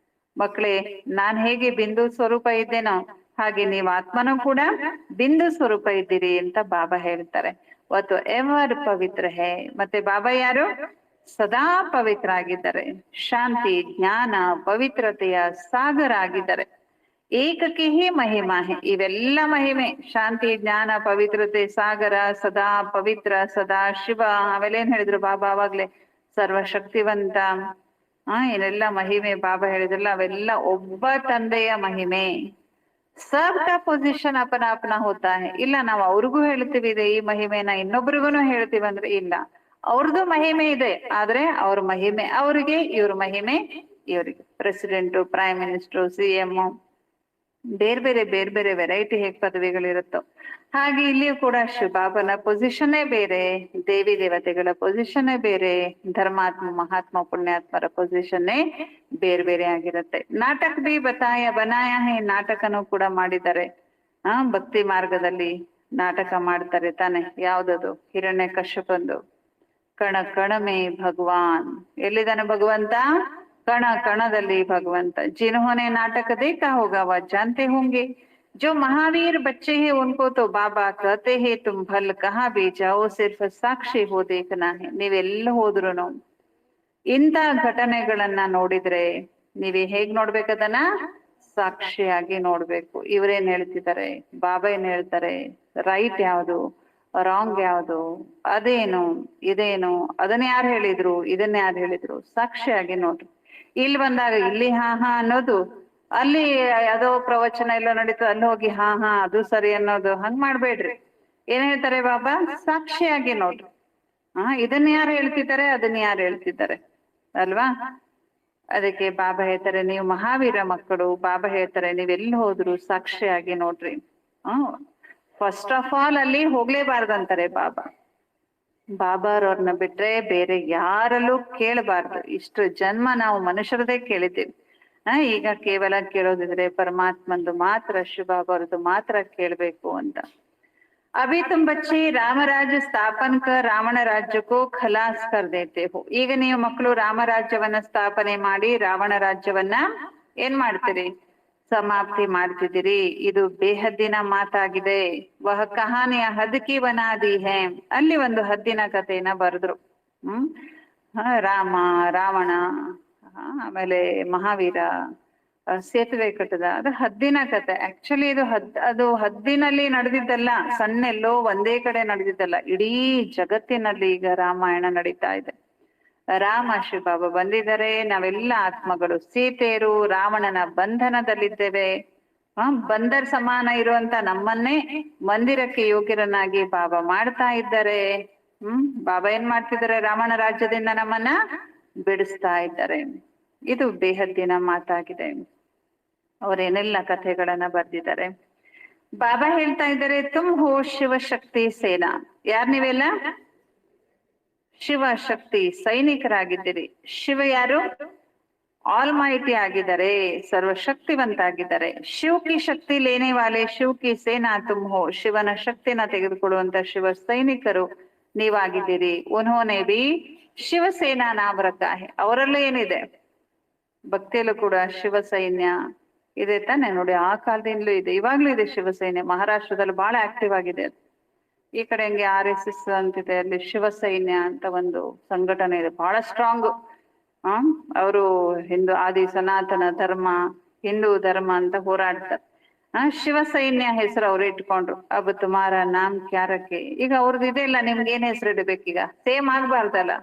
ಮಕ್ಕಳೇ, ನಾನ್ ಹೇಗೆ ಬಿಂದು ಸ್ವರೂಪ ಇದ್ದೇನೋ ಹಾಗೆ ನೀವು ಆತ್ಮನೂ ಕೂಡ ಬಿಂದು ಸ್ವರೂಪ ಇದ್ದೀರಿ ಅಂತ ಬಾಬಾ ಹೇಳ್ತಾರೆ. ಅವತ್ತು ಎವರ್ ಪವಿತ್ರ ಹೇ. ಮತ್ತೆ ಬಾಬಾ ಯಾರು? ಸದಾ ಪವಿತ್ರ ಆಗಿದ್ದಾರೆ. ಶಾಂತಿ, ಜ್ಞಾನ, ಪವಿತ್ರತೆಯ ಸಾಗರ ಆಗಿದ್ದಾರೆ. ಏಕಕ್ಕೆ ಹೇ ಮಹಿಮಾ ಹೇ. ಇವೆಲ್ಲ ಮಹಿಮೆ, ಶಾಂತಿ, ಜ್ಞಾನ, ಪವಿತ್ರತೆ, ಸಾಗರ, ಸದಾ ಪವಿತ್ರ, ಸದಾ ಶಿವ. ಆಮೇಲೆ ಏನ್ ಹೇಳಿದ್ರು ಬಾಬಾ ಅವಾಗ್ಲೇ? ಸರ್ವಶಕ್ತಿವಂತ. ಏನೆಲ್ಲ ಮಹಿಮೆ ಬಾಬಾ ಹೇಳಿದ್ರಲ್ಲ, ಅವೆಲ್ಲ ಒಬ್ಬ ತಂದೆಯ ಮಹಿಮೆ. ಸಬ್ ಕಾ ಪೊಸಿಷನ್ ಅಪನ ಅಪನ ಹೋತಾ ಹೈ. ಇಲ್ಲ ನಾವು ಅವ್ರಿಗೂ ಹೇಳ್ತೀವಿ ಇದೆ ಈ ಮಹಿಮೆನ, ಇನ್ನೊಬ್ರಿಗೂ ಹೇಳ್ತೀವಿ ಅಂದ್ರೆ ಇಲ್ಲ. ಅವ್ರದ್ದು ಮಹಿಮೆ ಇದೆ, ಆದ್ರೆ ಅವ್ರ ಮಹಿಮೆ ಅವ್ರಿಗೆ, ಇವ್ರ ಮಹಿಮೆ ಇವ್ರಿಗೆ. ಪ್ರೆಸಿಡೆಂಟು, ಪ್ರೈಮ್ ಮಿನಿಸ್ಟರ್, CM, ಬೇರೆ ಬೇರೆ ವೆರೈಟಿ ಹೇಗ್ ಪದವಿಗಳಿರುತ್ತೋ ಹಾಗೆ ಇಲ್ಲಿಯೂ ಕೂಡ ಶಿವಬಾಬನ ಪೊಸಿಷನ್ನೇ ಬೇರೆ, ದೇವಿ ದೇವತೆಗಳ ಪೊಸಿಷನ್ನೇ ಬೇರೆ, ಧರ್ಮಾತ್ಮ, ಮಹಾತ್ಮ, ಪುಣ್ಯಾತ್ಮರ ಪೊಸಿಷನ್ನೇ ಬೇರೆ ಆಗಿರುತ್ತೆ. ನಾಟಕ ಬಿ ಬನಾಯ ಹೇ. ನಾಟಕನೂ ಕೂಡ ಮಾಡಿದ್ದಾರೆ. ಭಕ್ತಿ ಮಾರ್ಗದಲ್ಲಿ ನಾಟಕ ಮಾಡ್ತಾರೆ ತಾನೆ. ಯಾವ್ದದು? ಹಿರಣ್ಯ ಕಶ್ಯಪಂದು ಕಣ ಕಣಮೇ ಭಗವಾನ್. ಎಲ್ಲಿದ್ದಾನೆ ಭಗವಂತ? ಕಣ ಕಣದಲ್ಲಿ ಭಗವಂತ. जिन्होंने नाटक देखा होगा वह जानते होंगे. जो महावीर बच्चे हैं उनको तो बाबा कहते हैं तुम भल कहाँ भी जाओ सिर्फ साक्षी हो देखना है. ನೀವೆಲ್ಲ ಹೋದ್ರುನು ಇಂಥ ಘಟನೆಗಳನ್ನ ನೋಡಿದ್ರೆ ನೀವೇ ಹೇಗ್ ನೋಡ್ಬೇಕದನ್ನ? ಸಾಕ್ಷಿಯಾಗಿ ನೋಡ್ಬೇಕು. ಇವ್ರೇನ್ ಹೇಳ್ತಿದ್ದಾರೆ, ಬಾಬಾ ಏನ್ ಹೇಳ್ತಾರೆ, ರೈಟ್ ಯಾವುದು, ರಾಂಗ್ ಯಾವುದು, ಅದೇನು ಇದೇನು, ಅದನ್ನ ಯಾರು ಹೇಳಿದ್ರು, ಇದನ್ನ ಯಾರು ಹೇಳಿದ್ರು, ಸಾಕ್ಷಿಯಾಗಿ ನೋಡ್ರಿ. ಇಲ್ಲಿ ಬಂದಾಗ ಇಲ್ಲಿ ಹಾ ಅನ್ನೋದು, ಅಲ್ಲಿ ಯಾವುದೋ ಪ್ರವಚನ ಎಲ್ಲ ನಡೀತು ಅಲ್ಲಿ ಹೋಗಿ ಹಾ ಅದು ಸರಿ ಅನ್ನೋದು, ಹಂಗ್ ಮಾಡ್ಬೇಡ್ರಿ. ಏನ್ ಹೇಳ್ತಾರೆ ಬಾಬಾ? ಸಾಕ್ಷಿಯಾಗಿ ನೋಡ್ರಿ. ಇದನ್ನ ಯಾರು ಹೇಳ್ತಿದ್ದಾರೆ, ಅದನ್ನ ಯಾರು ಹೇಳ್ತಿದ್ದಾರೆ ಅಲ್ವಾ? ಅದಕ್ಕೆ ಬಾಬಾ ಹೇಳ್ತಾರೆ ನೀವು ಮಹಾವೀರ ಮಕ್ಕಳು. ಬಾಬಾ ಹೇಳ್ತಾರೆ ನೀವೆಲ್ಲಿ ಹೋದ್ರು ಸಾಕ್ಷಿಯಾಗಿ ನೋಡ್ರಿ. ಫಸ್ಟ್ ಆಫ್ ಆಲ್ ಅಲ್ಲಿ ಹೋಗ್ಲೇಬಾರ್ದಂತಾರೆ ಬಾಬಾ. ಬಾಬಾರವ್ರನ್ನ ಬಿಟ್ರೆ ಬೇರೆ ಯಾರಲ್ಲೂ ಕೇಳಬಾರ್ದು. ಇಷ್ಟು ಜನ್ಮ ನಾವು ಮನುಷ್ಯರದೇ ಕೇಳಿದ್ದೀವಿ. ಈಗ ಕೇವಲ ಕೇಳೋದಿದ್ರೆ ಪರಮಾತ್ಮಂದು ಮಾತ್ರ, ಶಿವಬಾಬಾರದು ಮಾತ್ರ ಕೇಳ್ಬೇಕು ಅಂತ. ಅಭಿ ತುಮ್ ಬಚ್ಚೆ ರಾಮರಾಜ್ಯ ಸ್ಥಾಪನ್ ಕರ್ ರಾವಣ ರಾಜ್ಯಕ್ಕೂ ಖಲಾಸ್ ಕರ್ ದೇತೆ ಹೋ. ಈಗ ನೀವು ಮಕ್ಕಳು ರಾಮರಾಜ್ಯವನ್ನ ಸ್ಥಾಪನೆ ಮಾಡಿ ರಾವಣ ರಾಜ್ಯವನ್ನ ಏನ್ ಮಾಡ್ತೀರಿ? ಸಮಾಪ್ತಿ ಮಾಡ್ತಿದ್ದೀರಿ. ಇದು ಬೇಹದ್ದಿನ ಮಾತಾಗಿದೆ. ವಹ ಕಹಾನಿಯ ಹದ್ಕಿ ಬನಾದಿ ಹೇ. ಅಲ್ಲಿ ಒಂದು ಹದ್ದಿನ ಕಥೆನ ಬರೆದ್ರು. ರಾಮ, ರಾವಣ, ಆಮೇಲೆ ಮಹಾವೀರ ಸೇತುವೆ ಕಟ್ಟದ, ಅದು ಹದ್ದಿನ ಕತೆ. ಆಕ್ಚುಲಿ ಇದು ಅದು ಹದ್ದಿನಲ್ಲಿ ನಡೆದಿದ್ದಲ್ಲ, ಸಣ್ಣ ಎಲ್ಲೋ ಒಂದೇ ಕಡೆ ನಡೆದಿದ್ದಲ್ಲ, ಇಡೀ ಜಗತ್ತಿನಲ್ಲಿ ಈಗ ರಾಮಾಯಣ ನಡೀತಾ ಇದೆ. ರಾಮ ಶಿವಬಾಬಾ ಬಂದಿದ್ದಾರೆ. ನಾವೆಲ್ಲ ಆತ್ಮಗಳು ಸೀತೆಯರು ರಾವಣನ ಬಂಧನದಲ್ಲಿದ್ದೇವೆ. ಬಂದರ್ ಸಮಾನ ಇರುವಂತ ನಮ್ಮನ್ನೇ ಮಂದಿರಕ್ಕೆ ಯೋಗ್ಯರನ್ನಾಗಿ ಬಾಬಾ ಮಾಡ್ತಾ ಇದ್ದಾರೆ. ಬಾಬಾ ಏನ್ ಮಾಡ್ತಿದ್ದಾರೆ? ರಾವಣ ರಾಜ್ಯದಿಂದ ನಮ್ಮನ್ನ ಬಿಡಿಸ್ತಾ ಇದ್ದಾರೆ. ಇದು ಬೇಹದ್ದಿನ ಮಾತಾಗಿದೆ. ಅವರೇನೆಲ್ಲ ಕಥೆಗಳನ್ನ ಬರ್ದಿದ್ದಾರೆ. ಬಾಬಾ ಹೇಳ್ತಾ ಇದ್ದಾರೆ ತುಮ್ ಹೋ ಶಿವಶಕ್ತಿ ಸೇನಾ. ಯಾರ್ ನೀವೆಲ್ಲ? ಶಿವ ಶಕ್ತಿ ಸೈನಿಕರಾಗಿದ್ದೀರಿ. ಶಿವ ಯಾರು? ಆಲ್ ಮೈಟಿ ಆಗಿದ್ದಾರೆ, ಸರ್ವಶಕ್ತಿವಂತ ಆಗಿದ್ದಾರೆ. ಶಿವ್ ಕಿ ಶಕ್ತಿ ಲೇನೆ ವಾಲೆ ಶಿವ್ ಕಿ ಸೇನಾ ತುಮ್ ಹೋ. ಶಿವನ ಶಕ್ತಿನ ತೆಗೆದುಕೊಳ್ಳುವಂತ ಶಿವ ಸೈನಿಕರು ನೀವಾಗಿದ್ದೀರಿ. ಉನ್ಹೋನೆ ಬಿ ಶಿವಸೇನಾ ನಾಮ್ ರಖಾ ಹೈ. ಅವರಲ್ಲೇ ಏನಿದೆ? ಭಕ್ತಿಯಲ್ಲೂ ಕೂಡ ಶಿವ ಸೈನ್ಯ ಇದೆ ತಾನೆ. ನೋಡಿ, ಆ ಕಾಲದಿಂದಲೂ ಇದೆ, ಇವಾಗ್ಲೂ ಇದೆ ಶಿವ ಸೈನ್ಯ. ಮಹಾರಾಷ್ಟ್ರದಲ್ಲಿ ಬಹಳ ಆಕ್ಟಿವ್ ಆಗಿದೆ ಅದು. ಈ ಕಡೆ ಹಂಗೆ RSS ಅಂತಿದೆ, ಅಲ್ಲಿ ಶಿವ ಸೈನ್ಯ ಅಂತ ಒಂದು ಸಂಘಟನೆ ಇದೆ, ಬಹಳ ಸ್ಟ್ರಾಂಗ್. ಅವರು ಹಿಂದೂ ಆದಿ ಸನಾತನ ಧರ್ಮ, ಹಿಂದೂ ಧರ್ಮ ಅಂತ ಹೋರಾಡ್ತಾರೆ. ಶಿವ ಸೈನ್ಯ ಹೆಸರು ಅವ್ರು ಇಟ್ಕೊಂಡ್ರು. ಅಬ್ ತುಮಾರ ನಾಮ್ ಕ್ಯಾರಕ್ಕೆ. ಈಗ ಅವ್ರದ್ದು ಇದೆ ಇಲ್ಲ, ನಿಮ್ಗೆ ಏನ್ ಹೆಸರು ಇಡಬೇಕೀಗ? ಸೇಮ್ ಆಗ್ಬಾರ್ದಲ್ಲ.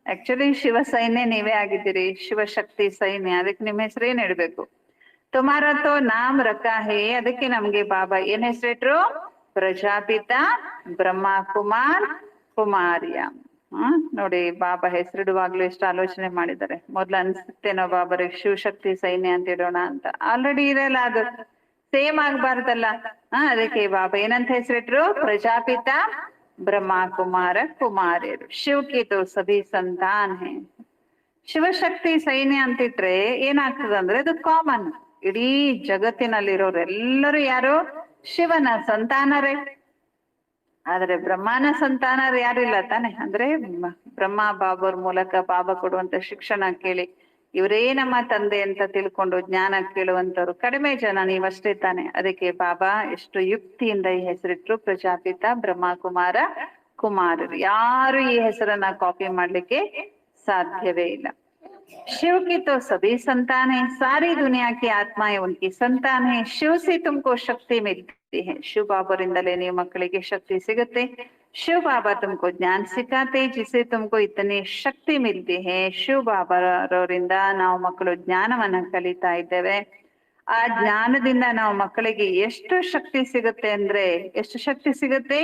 ಆಕ್ಚುಲಿ ಶಿವ ಸೈನ್ಯ ನೀವೇ ಆಗಿದ್ದೀರಿ, ಶಿವಶಕ್ತಿ ಸೈನ್ಯ. ಅದಕ್ಕೆ ನಿಮ್ಮ ಹೆಸರು ಏನ್ ಇಡ್ಬೇಕು? ತುಮಾರ ತೋ ನಾಮ್ ರಖಾ ಹೇ. ಅದಕ್ಕೆ ನಮ್ಗೆ ಬಾಬಾ ಏನ್ ಹೆಸರಿಟ್ರು? ಪ್ರಜಾಪಿತ ಬ್ರಹ್ಮ ಕುಮಾರ್ ಕುಮಾರಿಯ. ನೋಡಿ, ಬಾಬಾ ಹೆಸರಿಡುವಾಗ್ಲೂ ಎಷ್ಟು ಆಲೋಚನೆ ಮಾಡಿದ್ದಾರೆ. ಮೊದ್ಲು ಅನ್ಸುತ್ತೇನೋ ಬಾಬರಿಗೆ ಶಿವಶಕ್ತಿ ಸೈನ್ಯ ಅಂತ ಇಡೋಣ ಅಂತ. ಆಲ್ರೆಡಿ ಇರಲ್ಲ, ಅದು ಸೇಮ್ ಆಗ್ಬಾರ್ದಲ್ಲ. ಅದಕ್ಕೆ ಬಾಬಾ ಏನಂತ ಹೆಸರಿಟ್ರು? ಪ್ರಜಾಪಿತ ಬ್ರಹ್ಮ ಕುಮಾರ ಕುಮಾರಿಯರು. ಶಿವ್ ಕಿ ತೋ ಸಭಿ ಸಂತಾನ್ ಹೇ. ಶಿವಶಕ್ತಿ ಸೈನ್ಯ ಅಂತಿಟ್ರೆ ಏನಾಗ್ತದೆ ಅಂದ್ರೆ, ಅದು ಕಾಮನ್. ಇಡೀ ಜಗತ್ತಿನಲ್ಲಿರೋರು ಎಲ್ಲರೂ ಯಾರು? ಶಿವನ ಸಂತಾನರೇ. ಆದ್ರೆ ಬ್ರಹ್ಮನ ಸಂತಾನರು ಯಾರಿಲ್ಲ ತಾನೆ. ಅಂದ್ರೆ ಬ್ರಹ್ಮ ಬಾಬಾರ್ ಮೂಲಕ ಬಾಬಾ ಕೊಡುವಂತ ಶಿಕ್ಷಣ ಕೇಳಿ ಇವರೇ ನಮ್ಮ ತಂದೆ ಅಂತ ತಿಳ್ಕೊಂಡು ಜ್ಞಾನ ಕೇಳುವಂತವ್ರು ಕಡಿಮೆ ಜನ, ನೀವಷ್ಟೇ ತಾನೆ. ಅದಕ್ಕೆ ಬಾಬಾ ಎಷ್ಟು ಯುಕ್ತಿಯಿಂದ ಈ ಹೆಸರಿಟ್ರು, ಪ್ರಜಾಪಿತ ಬ್ರಹ್ಮ ಕುಮಾರ ಕುಮಾರರು. ಯಾರು ಈ ಹೆಸರನ್ನ ಕಾಪಿ ಮಾಡ್ಲಿಕ್ಕೆ ಸಾಧ್ಯವೇ ಇಲ್ಲ. शिव की तो सभी संतान है, सारी दुनिया की आत्माएं उनकी संतान है. शिव से तुमको शक्ति मिलती है. शिव बाबरिंदले ನೀವು ಮಕ್ಕಳಿಗೆ ಶಕ್ತಿ ಸಿಗುತ್ತೆ. शिव बाबा तुमको ज्ञान सिखाते जिसे तुमको इतनी शक्ति मिलती है. ಶಿವ ಬಾಬಾರವರಿಂದ ನಾವು ಮಕ್ಕಳು ಜ್ಞಾನವನ್ನ ಕಲಿತಾ ಇದ್ದೇವೆ. ಆ ಜ್ಞಾನದಿಂದ ನಾವು ಮಕ್ಕಳಿಗೆ ಎಷ್ಟು ಶಕ್ತಿ ಸಿಗುತ್ತೆ ಅಂದ್ರೆ, ಎಷ್ಟು ಶಕ್ತಿ ಸಿಗುತ್ತೆ?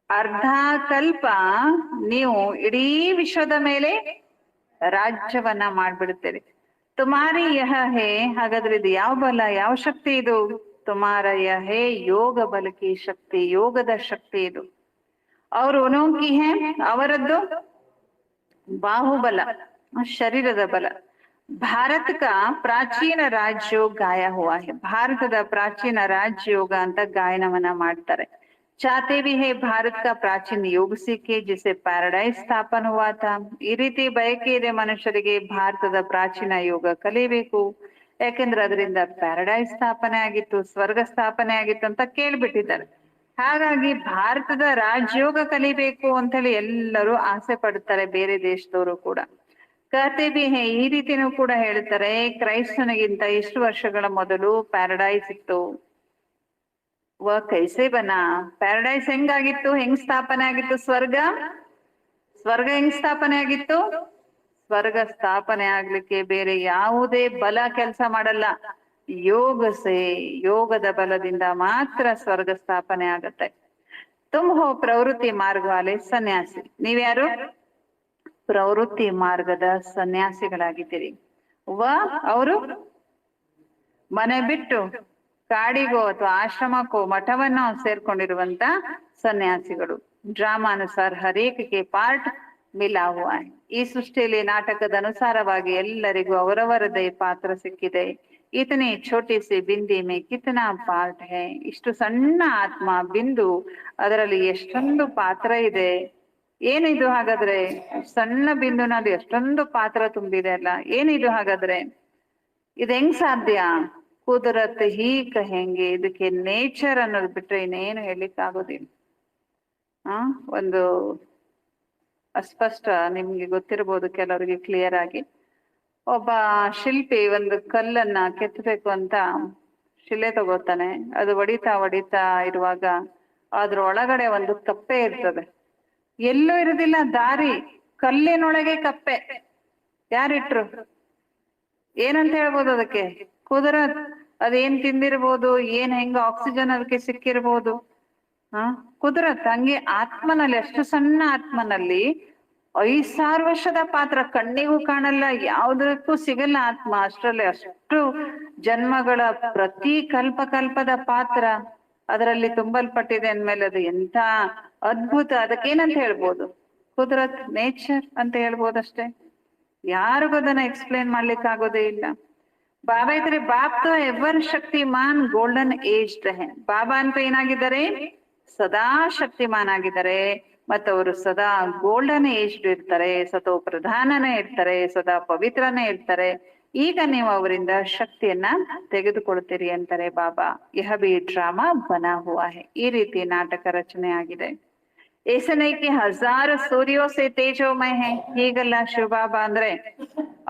ಅರ್ಧ ಕಲ್ಪ ನೀವು ಇಡೀ ವಿಶ್ವದ ಮೇಲೆ ರಾಜ್ಯವನ್ನ ಮಾಡ್ಬಿಡ್ತೀರಿ. ತುಮಾರಿ ಯಹ ಹೇ. ಹಾಗಾದ್ರೆ ಇದು ಯಾವ ಬಲ, ಯಾವ ಶಕ್ತಿ ಇದು? ತುಮಾರ ಯಹ ಹೇ ಯೋಗ ಬಲಕಿ ಶಕ್ತಿ, ಯೋಗದ ಶಕ್ತಿ ಇದು. ಅವರು ಉನೋಂಕಿ ಹೇ, ಅವರದ್ದು ಬಾಹುಬಲ, ಶರೀರದ ಬಲ. ಭಾರತ ಕಾ ಪ್ರಾಚೀನ ರಾಜಯೋಗ ಗಾಯ ಹುವಾ ಹೇ. ಭಾರತದ ಪ್ರಾಚೀನ ರಾಜಯೋಗ ಅಂತ ಗಾಯನವನ್ನ ಮಾಡ್ತಾರೆ. चाहते भी है भारत का प्राचीन योग सीखे जिसे ಪ್ಯಾರಡೈಸ್ ಸ್ಥಾಪನ हुआ था. ಈ ರೀತಿ ಬಯಕೆ ಇದೆ ಮನುಷ್ಯರಿಗೆ, ಭಾರತದ ಪ್ರಾಚೀನ ಯೋಗ ಕಲಿಬೇಕು. ಯಾಕೆಂದ್ರೆ ಅದರಿಂದ ಪ್ಯಾರಡೈಸ್ ಸ್ಥಾಪನೆ ಆಗಿತ್ತು, ಸ್ವರ್ಗ ಸ್ಥಾಪನೆ ಆಗಿತ್ತು ಅಂತ ಕೇಳ್ಬಿಟ್ಟಿದ್ದಾರೆ. ಹಾಗಾಗಿ ಭಾರತದ ರಾಜಯೋಗ ಕಲಿಬೇಕು ಅಂತ ಹೇಳಿ ಎಲ್ಲರೂ ಆಸೆ ಪಡ್ತಾರೆ, ಬೇರೆ ದೇಶದವರು ಕೂಡ. ಕತೆ ಬಿ ಹೇ, ಈ ರೀತಿನೂ ಕೂಡ ಹೇಳ್ತಾರೆ. ಕ್ರೈಸ್ತನಿಗಿಂತ ಇಷ್ಟು ವರ್ಷಗಳ ಮೊದಲು ಪ್ಯಾರಡೈಸ್ ಇತ್ತು. ಕೈಸೆ ಬನಾ, ಪ್ಯಾರಡೈಸ್ ಹೆಂಗಾಗಿತ್ತು, ಹೆಂಗ್ ಸ್ಥಾಪನೆ ಆಗಿತ್ತು? ಸ್ವರ್ಗ ಹೆಂಗ್ ಸ್ಥಾಪನೆ ಆಗಿತ್ತು? ಸ್ವರ್ಗ ಸ್ಥಾಪನೆ ಆಗ್ಲಿಕ್ಕೆ ಬೇರೆ ಯಾವುದೇ ಬಲ ಕೆಲಸ ಮಾಡಲ್ಲ. ಯೋಗದ ಬಲದಿಂದ ಮಾತ್ರ ಸ್ವರ್ಗ ಸ್ಥಾಪನೆ ಆಗತ್ತೆ. ತುಮ್ ಹೋ ಪ್ರವೃತ್ತಿ ಮಾರ್ಗ ವಾಲೆ ಸನ್ಯಾಸಿ. ನೀವ್ಯಾರು? ಪ್ರವೃತ್ತಿ ಮಾರ್ಗದ ಸನ್ಯಾಸಿಗಳಾಗಿದ್ದೀರಿ. ಅವರು ಮನೆ ಬಿಟ್ಟು ಕಾಡಿಗೋ ಅಥವಾ ಆಶ್ರಮಕ್ಕೋ ಮಠವನ್ನ ಸೇರ್ಕೊಂಡಿರುವಂತ ಸನ್ಯಾಸಿಗಳು. ಡ್ರಾಮಾನುಸಾರ ಹರೇಕಕ್ಕೆ ಪಾರ್ಟ್ ಮಿಲಾ ಹುವಾ ಹೈ. ಈ ಸೃಷ್ಟಿಯಲ್ಲಿ ನಾಟಕದ ಅನುಸಾರವಾಗಿ ಎಲ್ಲರಿಗೂ ಅವರವರದೇ ಪಾತ್ರ ಸಿಕ್ಕಿದೆ. ಇತನಿ ಛೋಟಿ ಸಿ ಬಿಂದಿ ಮೇ ಕಿತನಾ ಪಾರ್ಟ್ ಹೈ. ಇಷ್ಟು ಸಣ್ಣ ಆತ್ಮ ಬಿಂದು, ಅದರಲ್ಲಿ ಎಷ್ಟೊಂದು ಪಾತ್ರ ಇದೆ. ಏನಿದು ಹಾಗಾದ್ರೆ? ಸಣ್ಣ ಬಿಂದುನಲ್ಲಿ ಎಷ್ಟೊಂದು ಪಾತ್ರ ತುಂಬಿದೆ ಅಲ್ಲ, ಏನಿದು ಹಾಗಾದ್ರೆ? ಇದು ಹೆಂಗ್ ಸಾಧ್ಯ? ಕುದರತ್ ಹೀ ಕಹೆಂಗೆ. ಇದಕ್ಕೆ ನೇಚರ್ ಅನ್ನೋದು ಬಿಟ್ರೆ ಇನ್ನೇನು ಹೇಳಲಿಕ್ಕೆ ಆಗೋದಿಲ್ಲ. ಒಂದು ಅಸ್ಪಷ್ಟ, ನಿಮ್ಗೆ ಗೊತ್ತಿರ್ಬೋದು ಕೆಲವರಿಗೆ ಕ್ಲಿಯರ್ ಆಗಿ. ಒಬ್ಬ ಶಿಲ್ಪಿ ಒಂದು ಕಲ್ಲನ್ನ ಕೆತ್ತಬೇಕು ಅಂತ ಶಿಲೆ ತಗೋತಾನೆ. ಅದು ಹೊಡಿತಾ ಇರುವಾಗ ಅದ್ರ ಒಳಗಡೆ ಒಂದು ಕಪ್ಪೆ ಇರ್ತದೆ. ಎಲ್ಲೂ ಇರುದಿಲ್ಲ ದಾರಿ, ಕಲ್ಲಿನೊಳಗೆ ಕಪ್ಪೆ. ಯಾರಿಟ್ರು? ಏನಂತ ಹೇಳ್ಬೋದು ಅದಕ್ಕೆ? ಕುದರತ್. ಅದೇನ್ ತಿಂದಿರ್ಬೋದು, ಹೆಂಗ ಆಕ್ಸಿಜನ್ ಅದಕ್ಕೆ ಸಿಕ್ಕಿರ್ಬೋದು. ಕುದರತ್. ಹಂಗೆ ಆತ್ಮನಲ್ಲಿ, ಅಷ್ಟು ಸಣ್ಣ ಆತ್ಮನಲ್ಲಿ 5,000 ವರ್ಷದ ಪಾತ್ರ, ಕಣ್ಣಿಗೂ ಕಾಣಲ್ಲ, ಯಾವುದಕ್ಕೂ ಸಿಗಲ್ಲ ಆತ್ಮ. ಅಷ್ಟರಲ್ಲಿ ಅಷ್ಟು ಜನ್ಮಗಳ ಪ್ರತಿ ಕಲ್ಪದ ಪಾತ್ರ ಅದರಲ್ಲಿ ತುಂಬಲ್ಪಟ್ಟಿದೆ ಅಂದ್ಮೇಲೆ ಅದು ಎಂಥ ಅದ್ಭುತ. ಅದಕ್ಕೇನಂತ ಹೇಳ್ಬೋದು? ಕುದರತ್, ನೇಚರ್ ಅಂತ ಹೇಳ್ಬೋದಷ್ಟೇ. ಯಾರಿಗೂ ಅದನ್ನ ಎಕ್ಸ್ಪ್ಲೇನ್ ಮಾಡ್ಲಿಕ್ಕೆ ಆಗೋದೇ ಇಲ್ಲ. ಬಾಬಾ ಇದ್ರೆ ಬಾಪ್ ತೋ ಎವರ್ ಶಕ್ತಿಮಾನ್ ಗೋಲ್ಡನ್ ಏಜ್ಡ್ ಹೇ. ಬಾಬಾ ಅಂತ ಏನಾಗಿದ್ದಾರೆ? ಸದಾ ಶಕ್ತಿಮಾನ್ ಆಗಿದ್ದಾರೆ, ಮತ್ತು ಅವರು ಸದಾ ಗೋಲ್ಡನ್ ಏಜ್ಡ್ ಇರ್ತಾರೆ, ಸತೋ ಪ್ರಧಾನನೇ ಇರ್ತಾರೆ, ಸದಾ ಪವಿತ್ರನೇ ಇರ್ತಾರೆ. ಈಗ ನೀವು ಅವರಿಂದ ಶಕ್ತಿಯನ್ನ ತೆಗೆದುಕೊಳ್ತೀರಿ ಅಂತಾರೆ ಬಾಬಾ. ಯಹ ಬಿ ಡ್ರಾಮಾ ಬನಾ ಹುವಾ ಹೈ. ಈ ರೀತಿ ನಾಟಕ ರಚನೆ ಆಗಿದೆ. ಏಸನೈಕಿ ಹಜಾರು ಸೂರ್ಯೋ ಸೆ ತೇಜೋಮಯ ಹೈ. ಹೀಗಲ್ಲ ಶಿವಬಾಬಾ ಅಂದ್ರೆ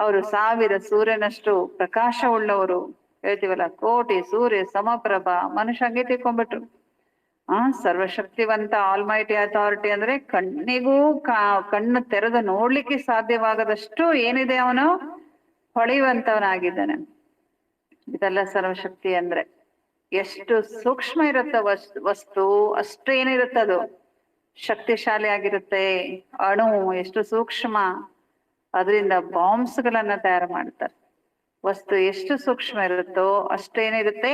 ಅವರು 1000 ಸೂರ್ಯನಷ್ಟು ಪ್ರಕಾಶ ಉಳ್ಳವರು. ಹೇಳ್ತೀವಲ್ಲ, ಕೋಟಿ ಸೂರ್ಯ ಸಮಪ್ರಭ. ಮನುಷ್ಯ ಹಂಗೆ ತಿಳ್ಕೊಂಡ್ಬಿಟ್ರು. ಸರ್ವಶಕ್ತಿವಂತ ಆಲ್ಮೈಟಿ ಅಥಾರಿಟಿ ಅಂದ್ರೆ ಕಣ್ಣಿಗೂ ಕಣ್ಣು ತೆರೆದು ನೋಡ್ಲಿಕ್ಕೆ ಸಾಧ್ಯವಾಗದಷ್ಟು ಏನಿದೆ, ಅವನು ಹೊಳೆಯುವಂತವನಾಗಿದ್ದಾನೆ. ಇದೆಲ್ಲ ಸರ್ವಶಕ್ತಿ ಅಂದ್ರೆ ಎಷ್ಟು ಸೂಕ್ಷ್ಮ ಇರುತ್ತೆ ವಸ್ತು, ಅಷ್ಟು ಏನಿರುತ್ತೆ ಅದು ಶಕ್ತಿಶಾಲಿ ಆಗಿರುತ್ತೆ. ಅಣು ಎಷ್ಟು ಸೂಕ್ಷ್ಮ, ಅದರಿಂದ ಬಾಂಬ್ಸ್ ಗಳನ್ನ ತಯಾರು ಮಾಡ್ತಾರೆ. ವಸ್ತು ಎಷ್ಟು ಸೂಕ್ಷ್ಮ ಇರುತ್ತೋ ಅಷ್ಟೇನಿರುತ್ತೆ,